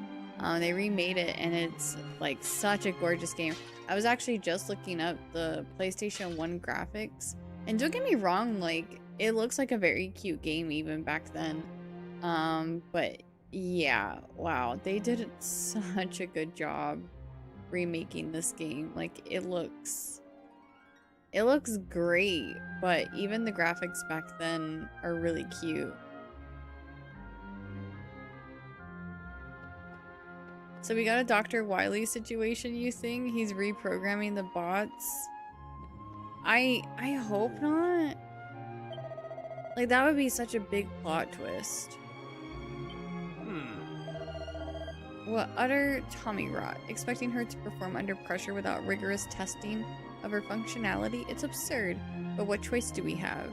They remade it, and it's like such a gorgeous game. I was actually just looking up the PlayStation 1 graphics, and don't get me wrong, like it looks like a very cute game even back then. But yeah, wow, they did such a good job remaking this game. Like it looks great, but even the graphics back then are really cute. So we got a Dr. Wily situation, you think? He's reprogramming the bots? I hope not. Like, that would be such a big plot twist. What utter Tommy rot. Expecting her to perform under pressure without rigorous testing of her functionality? It's absurd. But what choice do we have?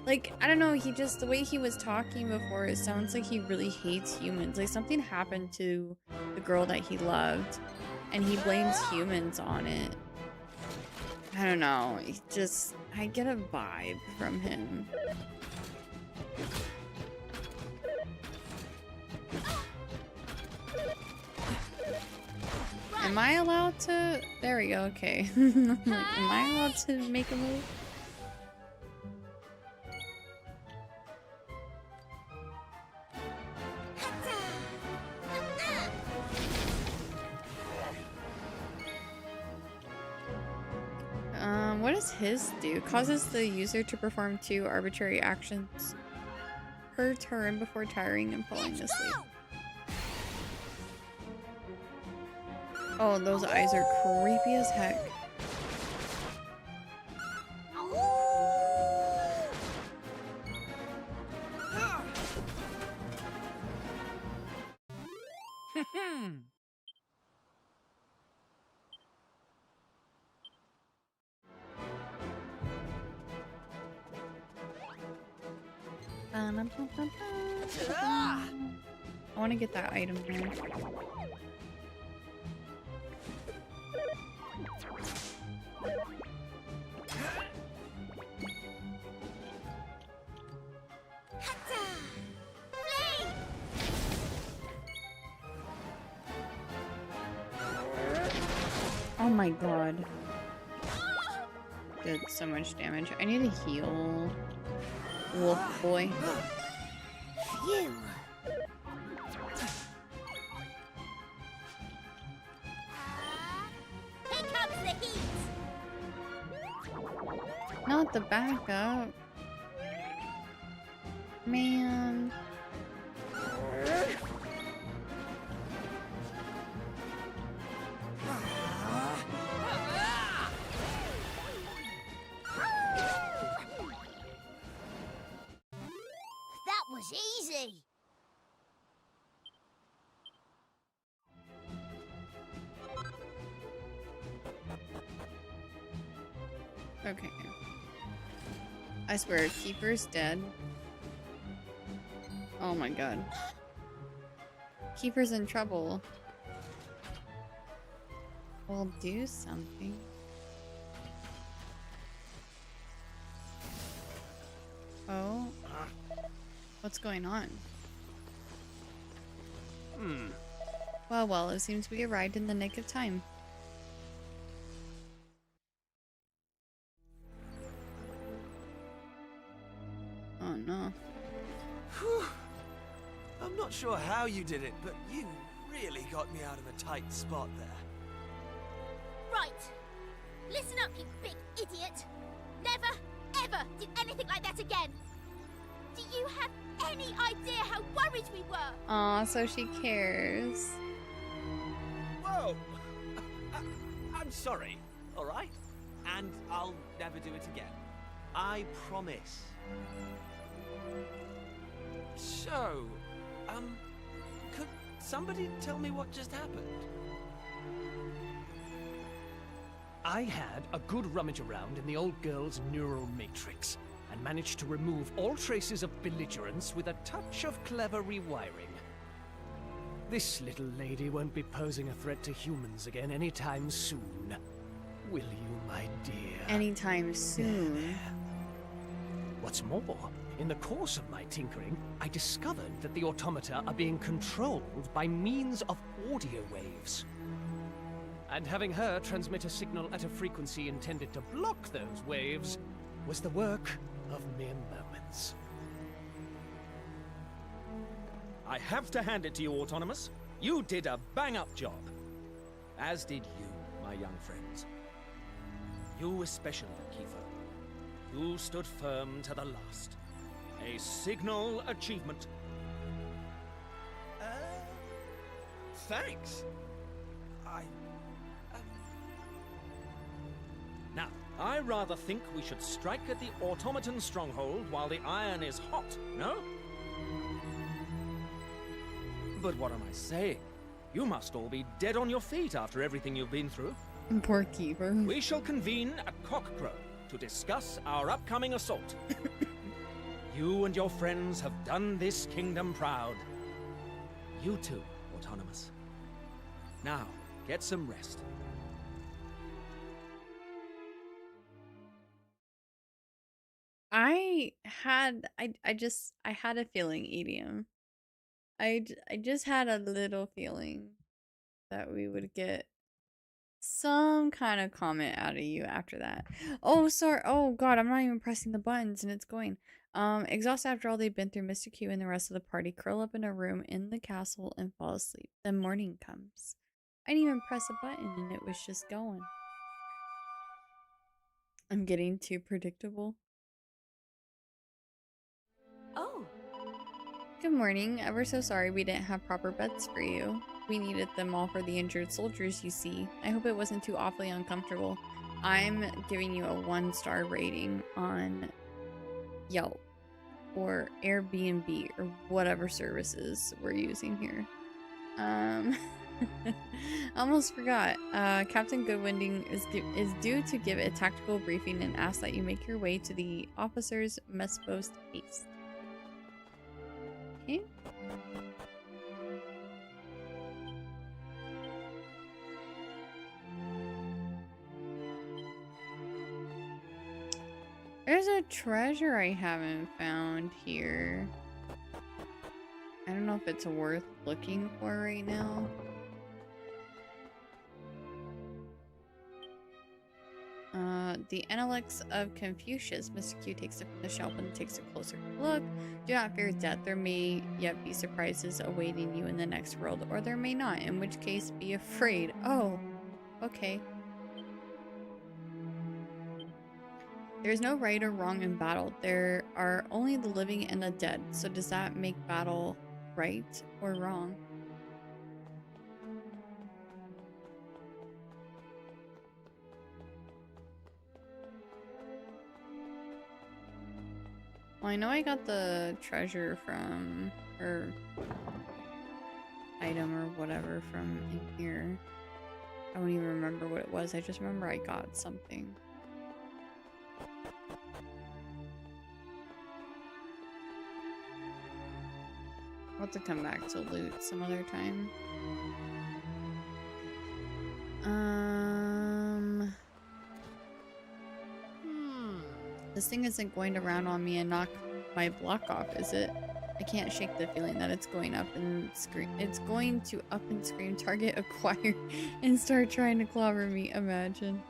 Like, I don't know, the way he was talking before, it sounds like he really hates humans. Like, something happened to the girl that he loved, and he blames humans on it. I don't know, I get a vibe from him. Am I allowed to? There we go, okay. Like, am I allowed to make a move? What does his do? Causes the user to perform 2 arbitrary actions per turn before tiring and falling asleep. Oh, those eyes are creepy as heck. I want to get that item here. Oh my god. Did so much damage. I need to heal. Wolf boy. Phew. Here comes the heat. Not the backup. Man. That was easy. Okay. I swear, Keeper's dead. Oh my god. Keeper's in trouble. We'll do something. Oh? What's going on? Well, it seems we arrived in the nick of time. Oh no. Whew. I'm not sure how you did it, but you really got me out of a tight spot there. Right. Listen up, you big idiot. Never, ever do anything like that again. Do you have any idea how worried we were? Aw, so she cares. Whoa! I'm sorry, alright? And I'll never do it again. I promise. So, could somebody tell me what just happened? I had a good rummage around in the old girl's neural matrix and managed to remove all traces of belligerence with a touch of clever rewiring. This little lady won't be posing a threat to humans again anytime soon. Will you, my dear? Anytime soon. What's more, In the course of my tinkering, I discovered that the automata are being controlled by means of audio waves. And having her transmit a signal at a frequency intended to block those waves was the work of mere moments. I have to hand it to you, Autonomous. You did a bang-up job. As did you, my young friends. You especially, Kiefer. You stood firm to the last. A signal achievement. Thanks. Now, I rather think we should strike at the automaton stronghold while the iron is hot, no? But what am I saying? You must all be dead on your feet after everything you've been through. Poor Keeper. We shall convene at cockcrow to discuss our upcoming assault. You and your friends have done this kingdom proud. You too, Autonomous. Now, get some rest. I had a feeling, EDM. I just had a little feeling that we would get some kind of comment out of you after that. Oh, sorry. Oh, God, I'm not even pressing the buttons and it's going. Exhausted after all they've been through, Mr. Q and the rest of the party curl up in a room in the castle and fall asleep. Then morning comes. I didn't even press a button and it was just going. I'm getting too predictable. Oh. Good morning. Ever so sorry we didn't have proper beds for you. We needed them all for the injured soldiers, you see. I hope it wasn't too awfully uncomfortable. I'm giving you a 1-star rating on Yelp or Airbnb or whatever services we're using here. Almost forgot. Captain Goodwinding is due to give a tactical briefing and ask that you make your way to the officers' mess post east. Okay. There's a treasure I haven't found here. I don't know if it's worth looking for right now. The Analects of Confucius. Mr. Q takes it from the shelf and takes a closer look. Do not fear death. There may yet be surprises awaiting you in the next world, or there may not, in which case be afraid. Oh, okay. There is no right or wrong in battle. There are only the living and the dead. So does that make battle right or wrong? Well, I know I got the treasure from, or item or whatever from in here. I don't even remember what it was. I just remember I got something. I'll have to come back to loot some other time. This thing isn't going to round on me and knock my block off, is it? I can't shake the feeling that it's going up and scream. It's going to up and scream, target acquired, and start trying to clobber me. Imagine.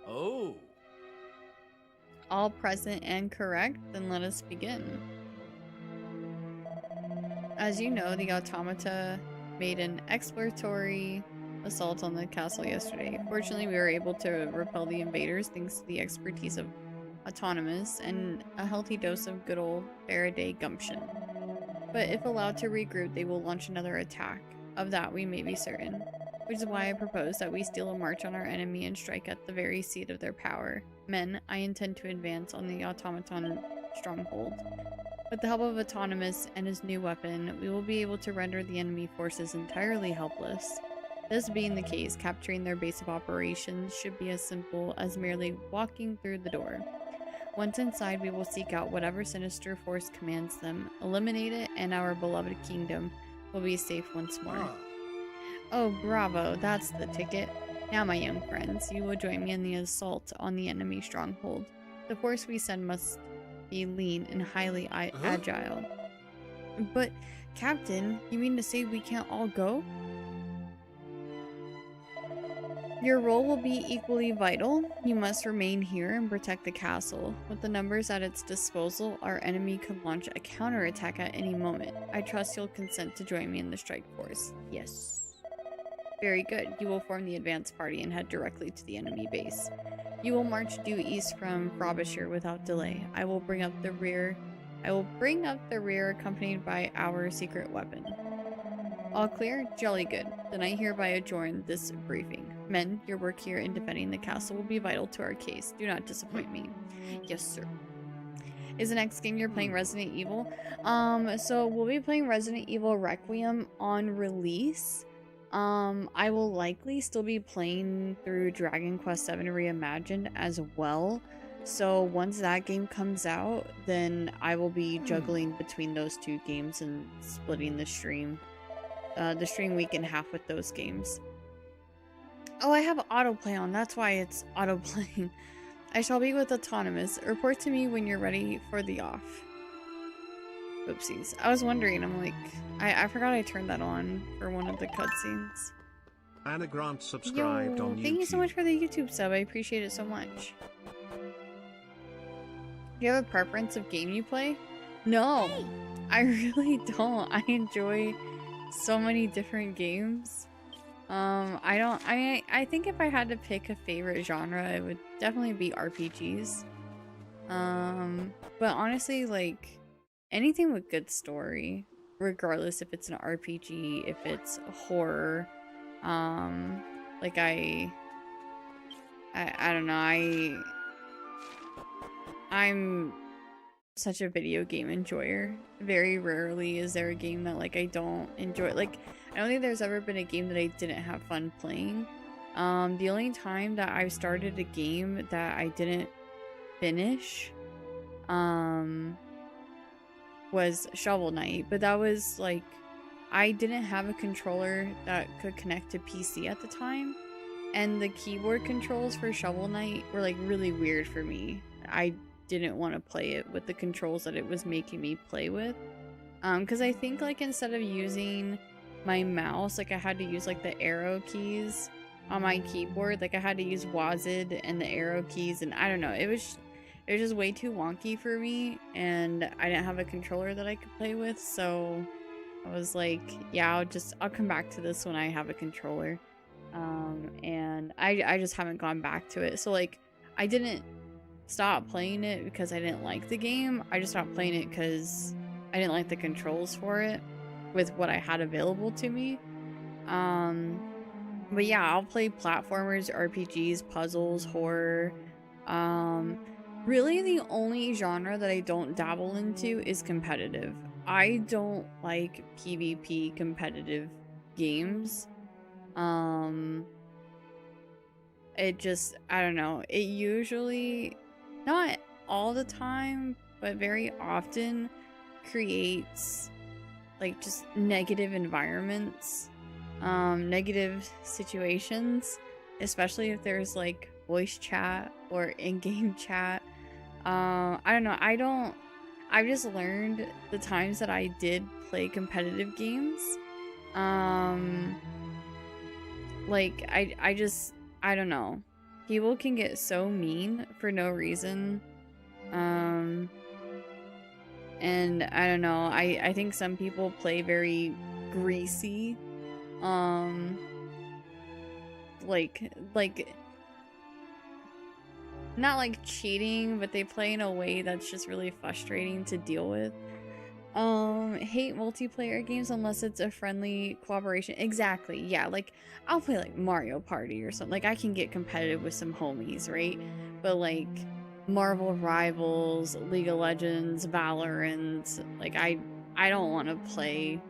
Oh. All present and correct? Then let us begin. As you know, the automata made an exploratory assault on the castle yesterday. Fortunately, we were able to repel the invaders thanks to the expertise of Autonomous and a healthy dose of good old Faraday gumption. But if allowed to regroup, they will launch another attack. Of that we may be certain. Which is why I propose that we steal a march on our enemy and strike at the very seat of their power. Men, I intend to advance on the automaton stronghold. With the help of Autonomous and his new weapon, we will be able to render the enemy forces entirely helpless. This being the case, capturing their base of operations should be as simple as merely walking through the door. Once inside, we will seek out whatever sinister force commands them, eliminate it, and our beloved kingdom will be safe once more. Oh, bravo, that's the ticket. Now, my young friends, you will join me in the assault on the enemy stronghold. The force we send must be lean and highly agile. But, Captain, you mean to say we can't all go? Your role will be equally vital. You must remain here and protect the castle. With the numbers at its disposal, our enemy could launch a counterattack at any moment. I trust you'll consent to join me in the strike force. Yes. Very good. You will form the advance party and head directly to the enemy base. You will march due east from Frobisher without delay. I will bring up the rear accompanied by our secret weapon. All clear? Jolly good. Then I hereby adjourn this briefing. Men, your work here in defending the castle will be vital to our case. Do not disappoint me. Yes, sir. Is the next game you're playing Resident Evil? So we'll be playing Resident Evil Requiem on release. I will likely still be playing through Dragon Quest VII Reimagined as well. So once that game comes out, then I will be juggling between those two games and splitting the stream week in half with those games. Oh, I have autoplay on. That's why it's autoplaying. I shall be with Autonomous. Report to me when you're ready for the off. Oopsies. I was wondering. I'm like, I forgot I turned that on for one of the cutscenes. Anna Grant subscribed on YouTube. Thank you so much for the YouTube sub. I appreciate it so much. Do you have a preference of game you play? No, I really don't. I enjoy so many different games. I think if I had to pick a favorite genre, it would definitely be RPGs. But honestly, like anything with good story, regardless if it's an RPG, if it's horror, like I don't know, I'm such a video game enjoyer. Very rarely is there a game that like I don't enjoy. Like I don't think there's ever been a game that I didn't have fun playing. The only time that I've started a game that I didn't finish was Shovel Knight, but that was like I didn't have a controller that could connect to PC at the time, and the keyboard controls for Shovel Knight were like really weird for me. I didn't want to play it with the controls that it was making me play with, because I think like instead of using my mouse, like I had to use like the arrow keys on my keyboard. Like I had to use WASD and the arrow keys, and I don't know, it was just way too wonky for me, and I didn't have a controller that I could play with, so I was like, yeah, I'll come back to this when I have a controller. And I just haven't gone back to it. So like I didn't stop playing it because I didn't like the game. I just stopped playing it because I didn't like the controls for it with what I had available to me. But yeah, I'll play platformers, RPGs, puzzles, horror. Really the only genre that I don't dabble into is competitive. I don't like PvP competitive games. It just, I don't know, it usually, not all the time, but very often creates like just negative environments, negative situations, especially if there's like voice chat or in-game chat. I don't know, I've just learned the times that I did play competitive games, like I don't know, people can get so mean for no reason, and I don't know, I think some people play very greasy, like not like cheating, but they play in a way that's just really frustrating to deal with. Hate multiplayer games unless it's a friendly cooperation. Exactly, yeah, like I'll play like Mario Party or something. Like I can get competitive with some homies, right? But like Marvel Rivals, League of Legends, Valorant, like I don't want to play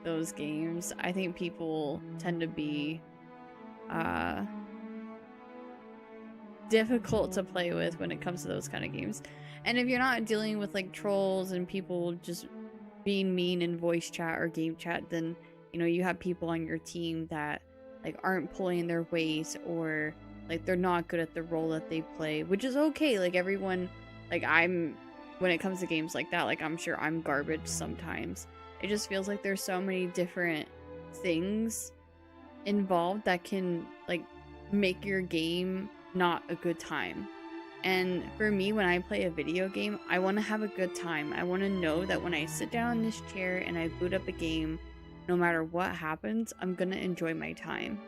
those games. I think people tend to be difficult to play with when it comes to those kind of games. And if you're not dealing with like trolls and people just being mean in voice chat or game chat, then you know, you have people on your team that like aren't pulling their weight, or like they're not good at the role that they play, which is okay. Like everyone, like when it comes to games like that, like I'm sure I'm garbage sometimes. It just feels like there's so many different things involved that can like make your game not a good time. And for me, when I play a video game, I want to have a good time. I want to know that when I sit down in this chair and I boot up a game, no matter what happens, I'm gonna enjoy my time.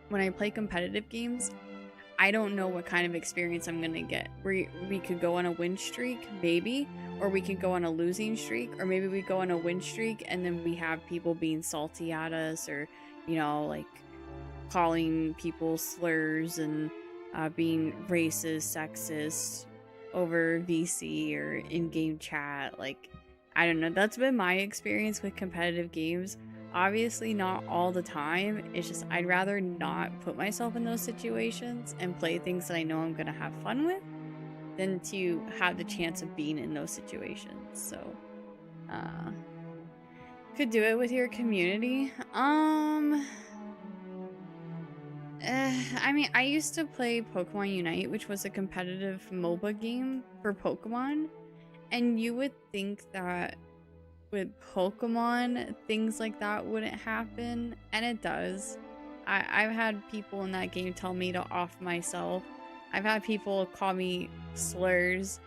When I play competitive games, I don't know what kind of experience I'm gonna get. We could go on a win streak, maybe, or we could go on a losing streak, or maybe we go on a win streak and then we have people being salty at us, or, you know, like calling people slurs and being racist, sexist over VC or in-game chat. Like, I don't know, that's been my experience with competitive games. Obviously not all the time, it's just I'd rather not put myself in those situations and play things that I know I'm gonna have fun with than to have the chance of being in those situations. So could do it with your community. I mean, I used to play Pokemon Unite, which was a competitive MOBA game for Pokemon, and you would think that with Pokemon, things like that wouldn't happen, and it does. I've had people in that game tell me to off myself. I've had people call me slurs,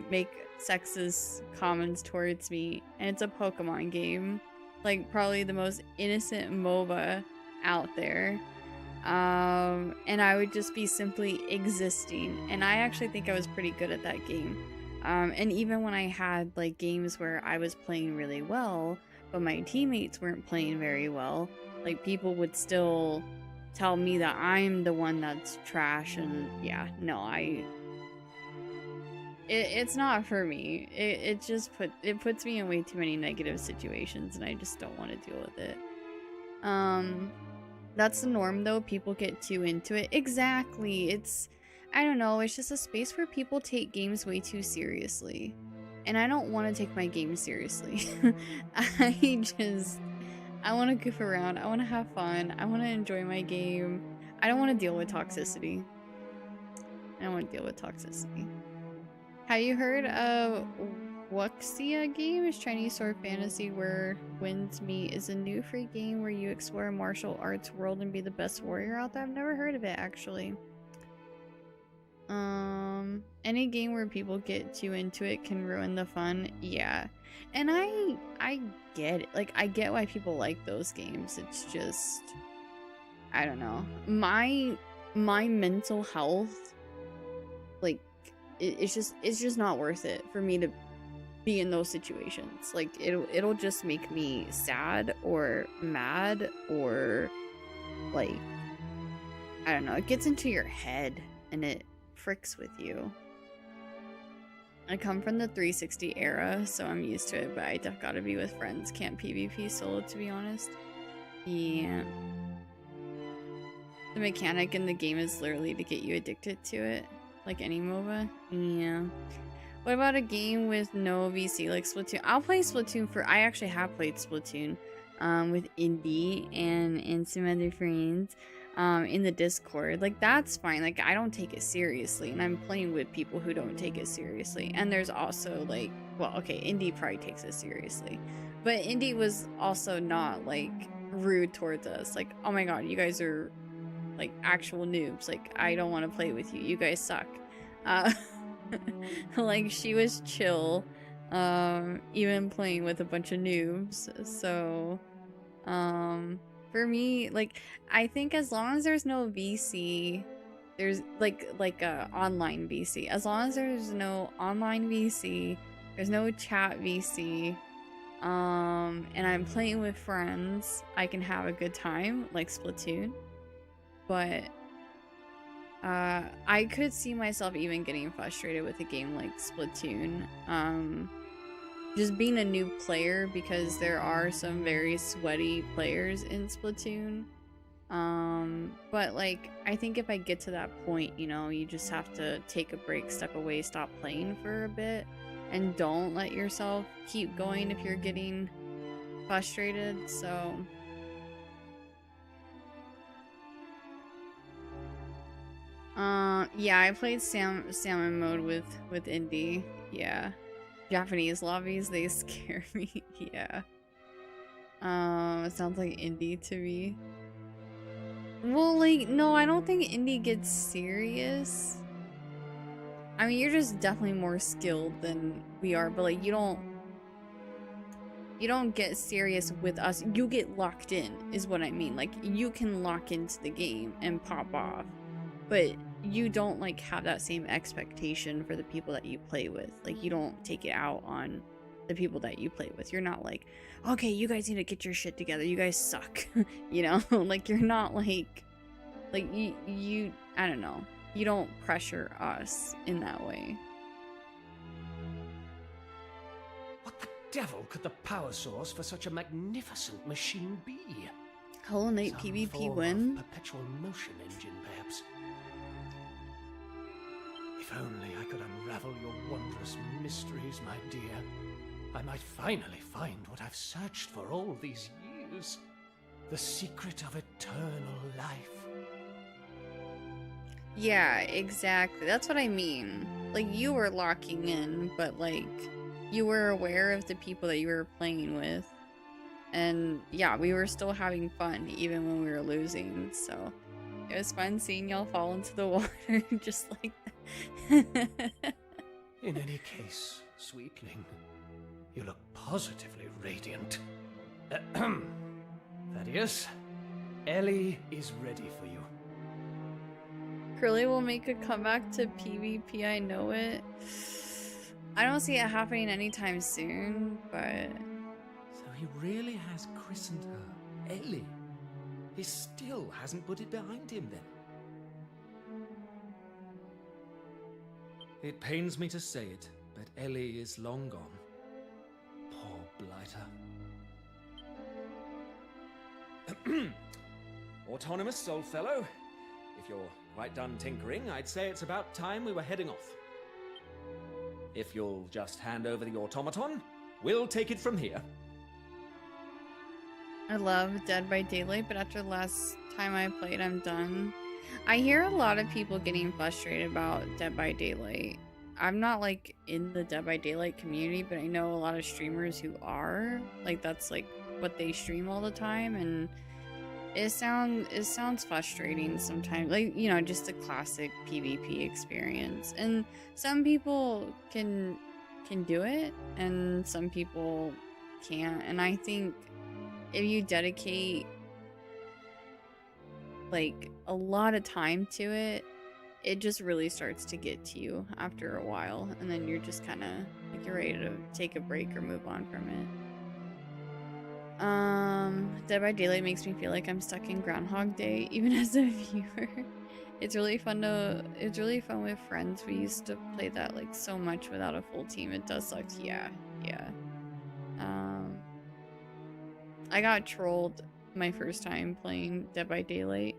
make sexist comments towards me, and it's a Pokemon game. Like, probably the most innocent MOBA out there. And I would just be simply existing, and I actually think I was pretty good at that game. And even when I had like games where I was playing really well, but my teammates weren't playing very well, like people would still tell me that I'm the one that's trash, and yeah, no, it's not for me. It puts me in way too many negative situations, and I just don't want to deal with it. That's the norm though. People get too into it. Exactly. I don't know, it's just a space where people take games way too seriously. And I don't want to take my game seriously. I want to goof around. I want to have fun. I want to enjoy my game. I don't want to deal with toxicity. Have you heard of Wuxia game? Is Chinese sword fantasy where winds meet, is a new free game where you explore a martial arts world and be the best warrior out there. I've never heard of it actually. Any game where people get too into it can ruin the fun. Yeah. And I get it. Like, I get why people like those games. It's just, I don't know. My mental health, like, it's just not worth it for me to be in those situations. Like, it'll just make me sad or mad, or like, I don't know, it gets into your head and it fricks with you. I come from the 360 era, so I'm used to it, but I gotta be with friends. Can't PvP solo, to be honest. Yeah. The mechanic in the game is literally to get you addicted to it, like any MOBA. Yeah. What about a game with no VC, like Splatoon? I'll play Splatoon I actually have played Splatoon with Indy and some other friends in the Discord. Like, that's fine. Like, I don't take it seriously, and I'm playing with people who don't take it seriously. And there's also like, well, okay, Indy probably takes it seriously, but Indy was also not like rude towards us. Like, oh my god, you guys are like actual noobs. Like, I don't want to play with you. You guys suck. Like, she was chill, even playing with a bunch of noobs. So, for me, like, I think as long as there's no VC, there's like a online VC. As long as there's no online VC, there's no chat VC, and I'm playing with friends, I can have a good time, like Splatoon. But I could see myself even getting frustrated with a game like Splatoon. Just being a new player, because there are some very sweaty players in Splatoon. But like, I think if I get to that point, you know, you just have to take a break, step away, stop playing for a bit, and don't let yourself keep going if you're getting frustrated, so... Yeah, I played salmon mode with Indie. Yeah. Japanese lobbies, they scare me. Yeah. It sounds like Indie to me. Well, like, no, I don't think Indie gets serious. I mean, you're just definitely more skilled than we are, but like, you don't get serious with us. You get locked in, is what I mean. Like, you can lock into the game and pop off, but you don't like have that same expectation for the people that you play with. Like, you don't take it out on the people that you play with. You're not like, okay, you guys need to get your shit together. You guys suck. You know, like, you're not like you, I don't know. You don't pressure us in that way. What the devil could the power source for such a magnificent machine be? Hollow Knight Some PvP form win? of perpetual motion engine, perhaps. If only I could unravel your wondrous mysteries, my dear. I might finally find what I've searched for all these years. The secret of eternal life. Yeah, exactly. That's what I mean. Like, you were locking in, but like, you were aware of the people that you were playing with. And yeah, we were still having fun even when we were losing, so it was fun seeing y'all fall into the water just like that. In any case, sweetling, you look positively radiant. Thaddeus, Ellie is ready for you. Curly will make a comeback to PvP, I know it. I don't see it happening anytime soon, but... So he really has christened her Ellie. He still hasn't put it behind him then. It pains me to say it, but Ellie is long gone. Poor blighter. Autonomous, old fellow. If you're quite done tinkering, I'd say it's about time we were heading off. If you'll just hand over the automaton, we'll take it from here. I love Dead by Daylight, but after the last time I played, I'm done. I hear a lot of people getting frustrated about Dead by Daylight. I'm not like in the Dead by Daylight community, but I know a lot of streamers who are. Like, that's like what they stream all the time, and it sounds frustrating sometimes. Like, you know, just a classic PvP experience. And some people can do it, and some people can't. And I think if you dedicate like a lot of time to it, it just really starts to get to you after a while, and then you're just kind of like you're ready to take a break or move on from it. Dead by Daylight makes me feel like I'm stuck in Groundhog Day, even as a viewer. It's really fun with friends. We used to play that like so much without a full team. It does suck. Yeah. I got trolled my first time playing Dead by Daylight.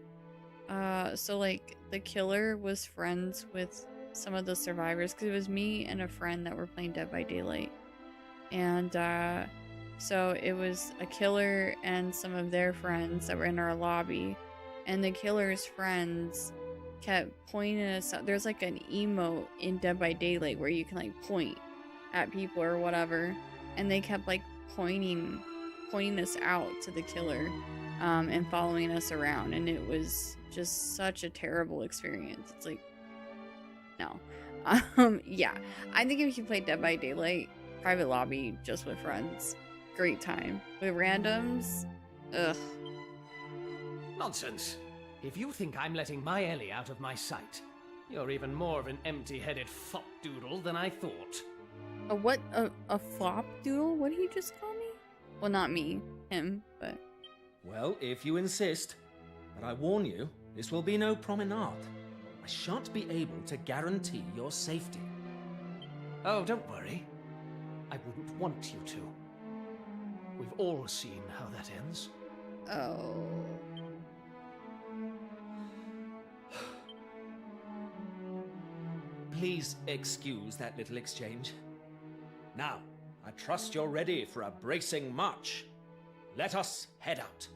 So like the killer was friends with some of the survivors, because it was me and a friend that were playing Dead by Daylight, and so it was a killer and some of their friends that were in our lobby, and the killer's friends kept pointing us out. There's like an emote in Dead by Daylight where you can like point at people or whatever, and they kept like pointing us out to the killer, and following us around, and it was just such a terrible experience. It's like, no. Yeah, I think if you play Dead by Daylight private lobby just with friends, great time. With randoms, ugh. Nonsense. If you think I'm letting my Ellie out of my sight, you're even more of an empty-headed fop-doodle than I thought. A what? A flop doodle? What did he just call me? Well, not me. Him, but... Well, if you insist. But I warn you, this will be no promenade. I shan't be able to guarantee your safety. Oh, don't worry. I wouldn't want you to. We've all seen how that ends. Oh... Please excuse that little exchange. Now, I trust you're ready for a bracing march. Let us head out.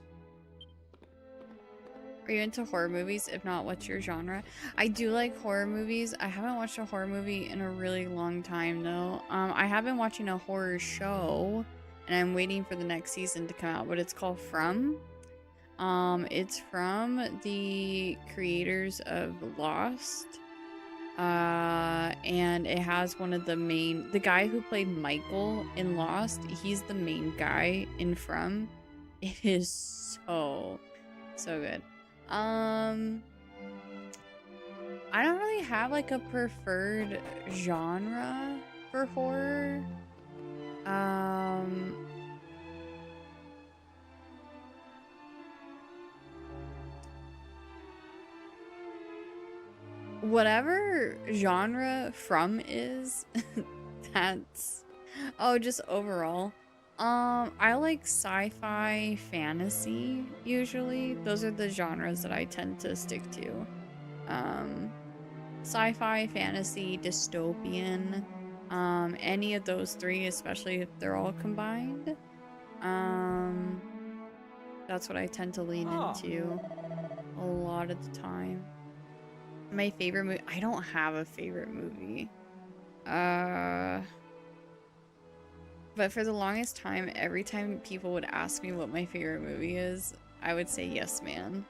Are you into horror movies? If not, what's your genre? I do like horror movies. I haven't watched a horror movie in a really long time though. I have been watching a horror show and I'm waiting for the next season to come out, but it's called From. It's from the creators of Lost. And it has one of the guy who played Michael in Lost. He's the main guy in From. It is so good. I don't really have like a preferred genre for horror. Whatever genre From is, that's just overall. I like sci-fi, fantasy, usually. Those are the genres that I tend to stick to. Sci-fi, fantasy, dystopian, any of those three, especially if they're all combined. That's what I tend to lean into a lot of the time. My favorite movie, I don't have a favorite movie. But for the longest time, every time people would ask me what my favorite movie is, I would say Yes Man.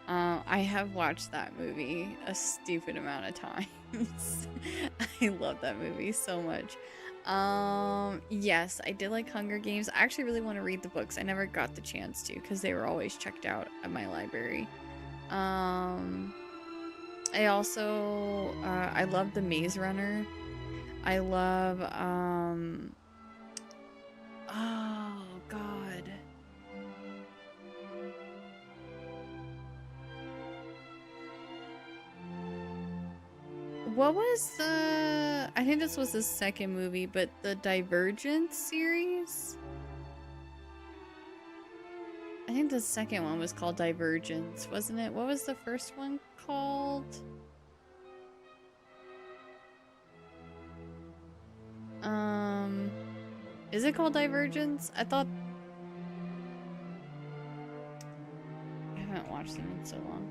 I have watched that movie a stupid amount of times. I love that movie so much. Yes, I did like Hunger Games. I actually really want to read the books. I never got the chance to because they were always checked out at my library. I also, I love The Maze Runner. I love, oh god. What was I think this was the second movie, but the Divergent series? I think the second one was called Divergence, wasn't it? What was the first one called? Is it called Divergence? I thought... I haven't watched them in so long.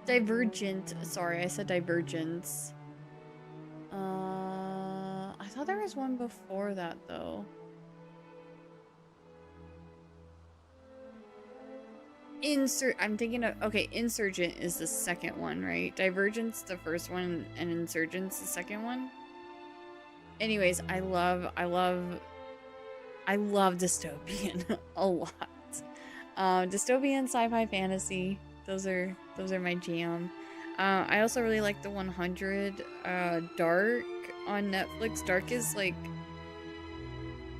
Divergent. Sorry, I said Divergence. I thought there was one before that, though. I'm thinking of... Okay, Insurgent is the second one, right? Divergence, the first one, and Insurgent's the second one? Anyways, I love dystopian a lot. Dystopian, sci-fi, fantasy. Those are my jam. I also really like the 100 Dark on Netflix. Dark is like...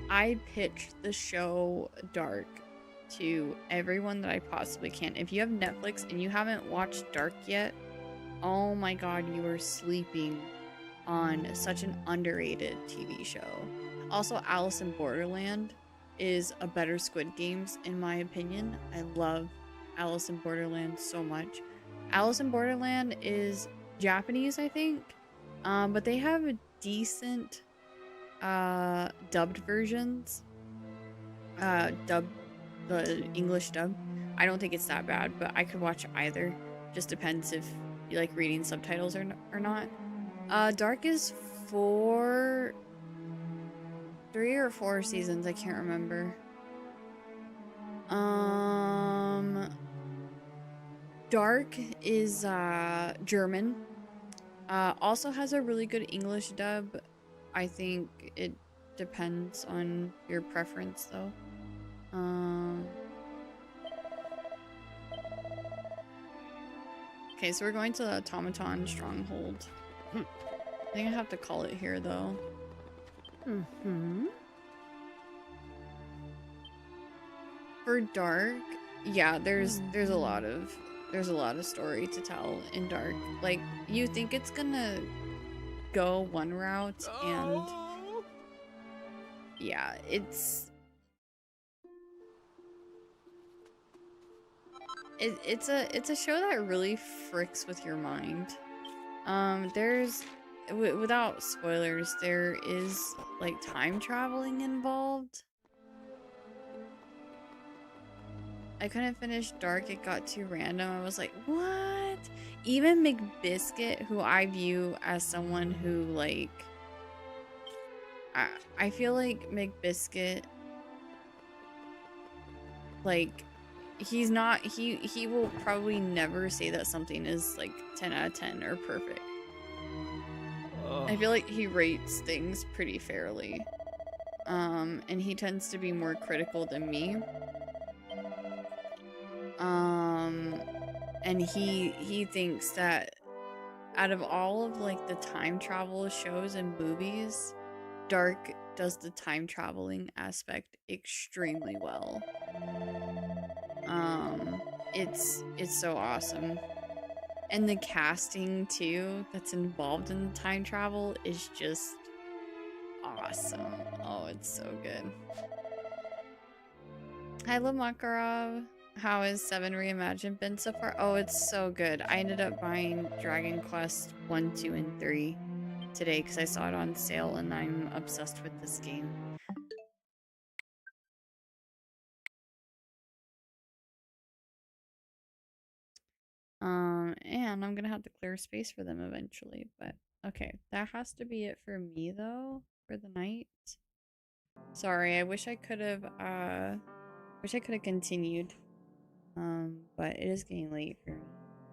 I pitched the show Dark to everyone that I possibly can. If you have Netflix and you haven't watched Dark yet, oh my god, you are sleeping on such an underrated TV show. Also, Alice in Borderland is a better Squid Games in my opinion. I love Alice in Borderland so much. Alice in Borderland is Japanese, I think, but they have a decent dubbed versions. The English dub. I don't think it's that bad, but I could watch either. Just depends if you like reading subtitles or not. Dark is 3 or 4 seasons, I can't remember. Dark is German. Also has a really good English dub. I think it depends on your preference though. Okay, so we're going to the Automaton Stronghold. I think I have to call it here though. For Dark, yeah, there's a lot of story to tell in Dark. Like, you think it's gonna go one route and yeah, it's a show that really fricks with your mind. There's without spoilers, there is like time traveling involved. I couldn't finish Dark, it got too random. I was like, what? Even McBiscuit, who I view as someone who like I feel like McBiscuit, like he's not he will probably never say that something is like 10 out of 10 or perfect. I feel like he rates things pretty fairly. And he tends to be more critical than me. And he thinks that out of all of like the time travel shows and movies, Dark does the time traveling aspect extremely well. It's so awesome. And the casting too that's involved in the time travel is just awesome. Oh, it's so good. Hi Makarov. How has 7 Reimagined been so far? Oh, it's so good. I ended up buying Dragon Quest 1, 2, and 3 today because I saw it on sale and I'm obsessed with this game. And I'm gonna have to clear space for them eventually, but okay, that has to be it for me though, for the night. Sorry, I wish I could have continued. But it is getting late for me,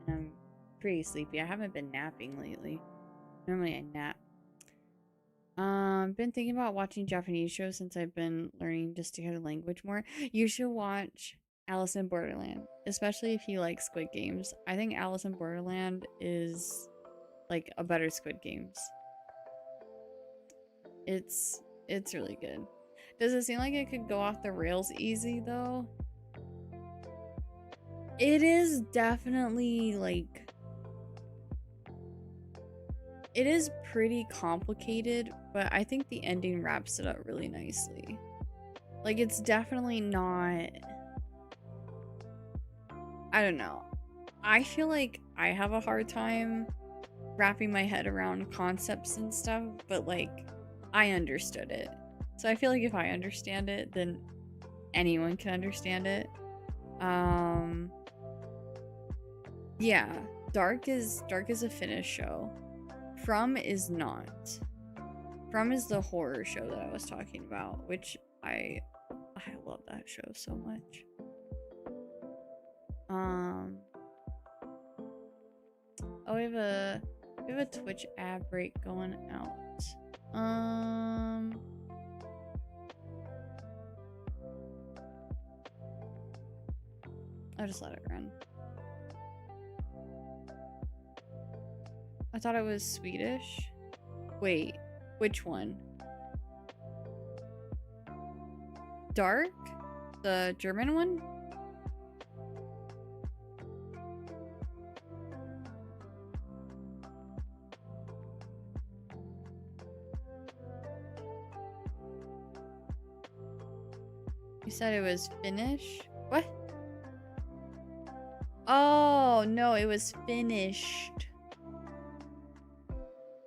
and I'm pretty sleepy. I haven't been napping lately. Normally I nap. Been thinking about watching Japanese shows since I've been learning just to hear the language more. You should watch Alice in Borderland, especially if you like Squid Games. I think Alice in Borderland is like a better Squid Games. It's really good. Does it seem like it could go off the rails easy though? It is definitely like, it is pretty complicated, but I think the ending wraps it up really nicely. Like, it's definitely not, I don't know. I feel like I have a hard time wrapping my head around concepts and stuff, but like, I understood it. So I feel like if I understand it, then anyone can understand it. Yeah, Dark is a Finnish show. From is not. From is the horror show that I was talking about, which I love that show so much. Oh, we have a Twitch ad break going out. I'll just let it run. I thought it was Swedish. Wait, which one? Dark? The German one? You said it was Finnish? What? Oh, no, it was finished.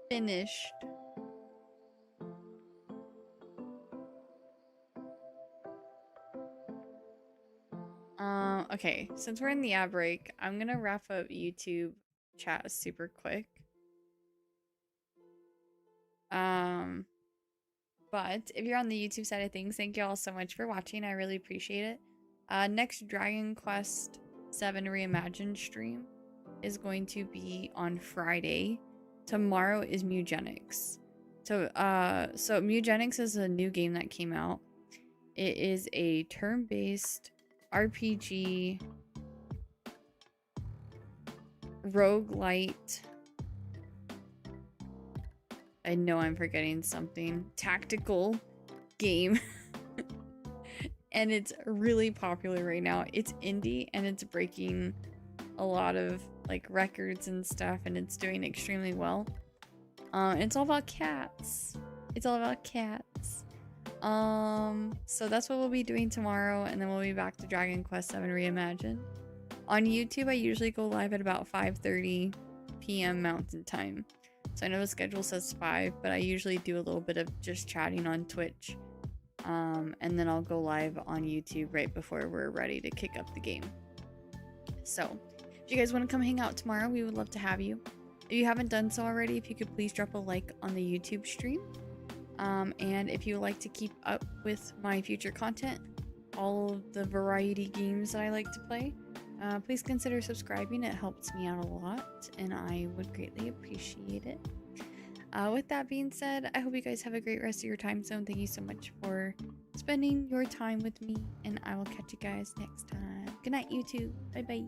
Finished. Okay, since we're in the ad break, I'm gonna wrap up YouTube chat super quick. But if you're on the YouTube side of things, thank you all so much for watching. I really appreciate it. Next Dragon Quest VII Reimagined stream is going to be on Friday. Tomorrow is Mugenics. So Mugenics is a new game that came out. It is a turn-based RPG roguelite. I know I'm forgetting something. Tactical game. And it's really popular right now. It's indie and it's breaking a lot of like records and stuff, and it's doing extremely well. It's all about cats. It's all about cats. So that's what we'll be doing tomorrow, and then we'll be back to Dragon Quest VII Reimagined. On YouTube, I usually go live at about 5:30 p.m. Mountain Time. So I know the schedule says 5, but I usually do a little bit of just chatting on Twitch. And then I'll go live on YouTube right before we're ready to kick up the game. So, if you guys want to come hang out tomorrow, we would love to have you. If you haven't done so already, if you could please drop a like on the YouTube stream. And if you would like to keep up with my future content, all of the variety games that I like to play, please consider subscribing. It helps me out a lot, and I would greatly appreciate it. With that being said, I hope you guys have a great rest of your time zone. Thank you so much for spending your time with me, and I will catch you guys next time. Good night, YouTube. Bye bye.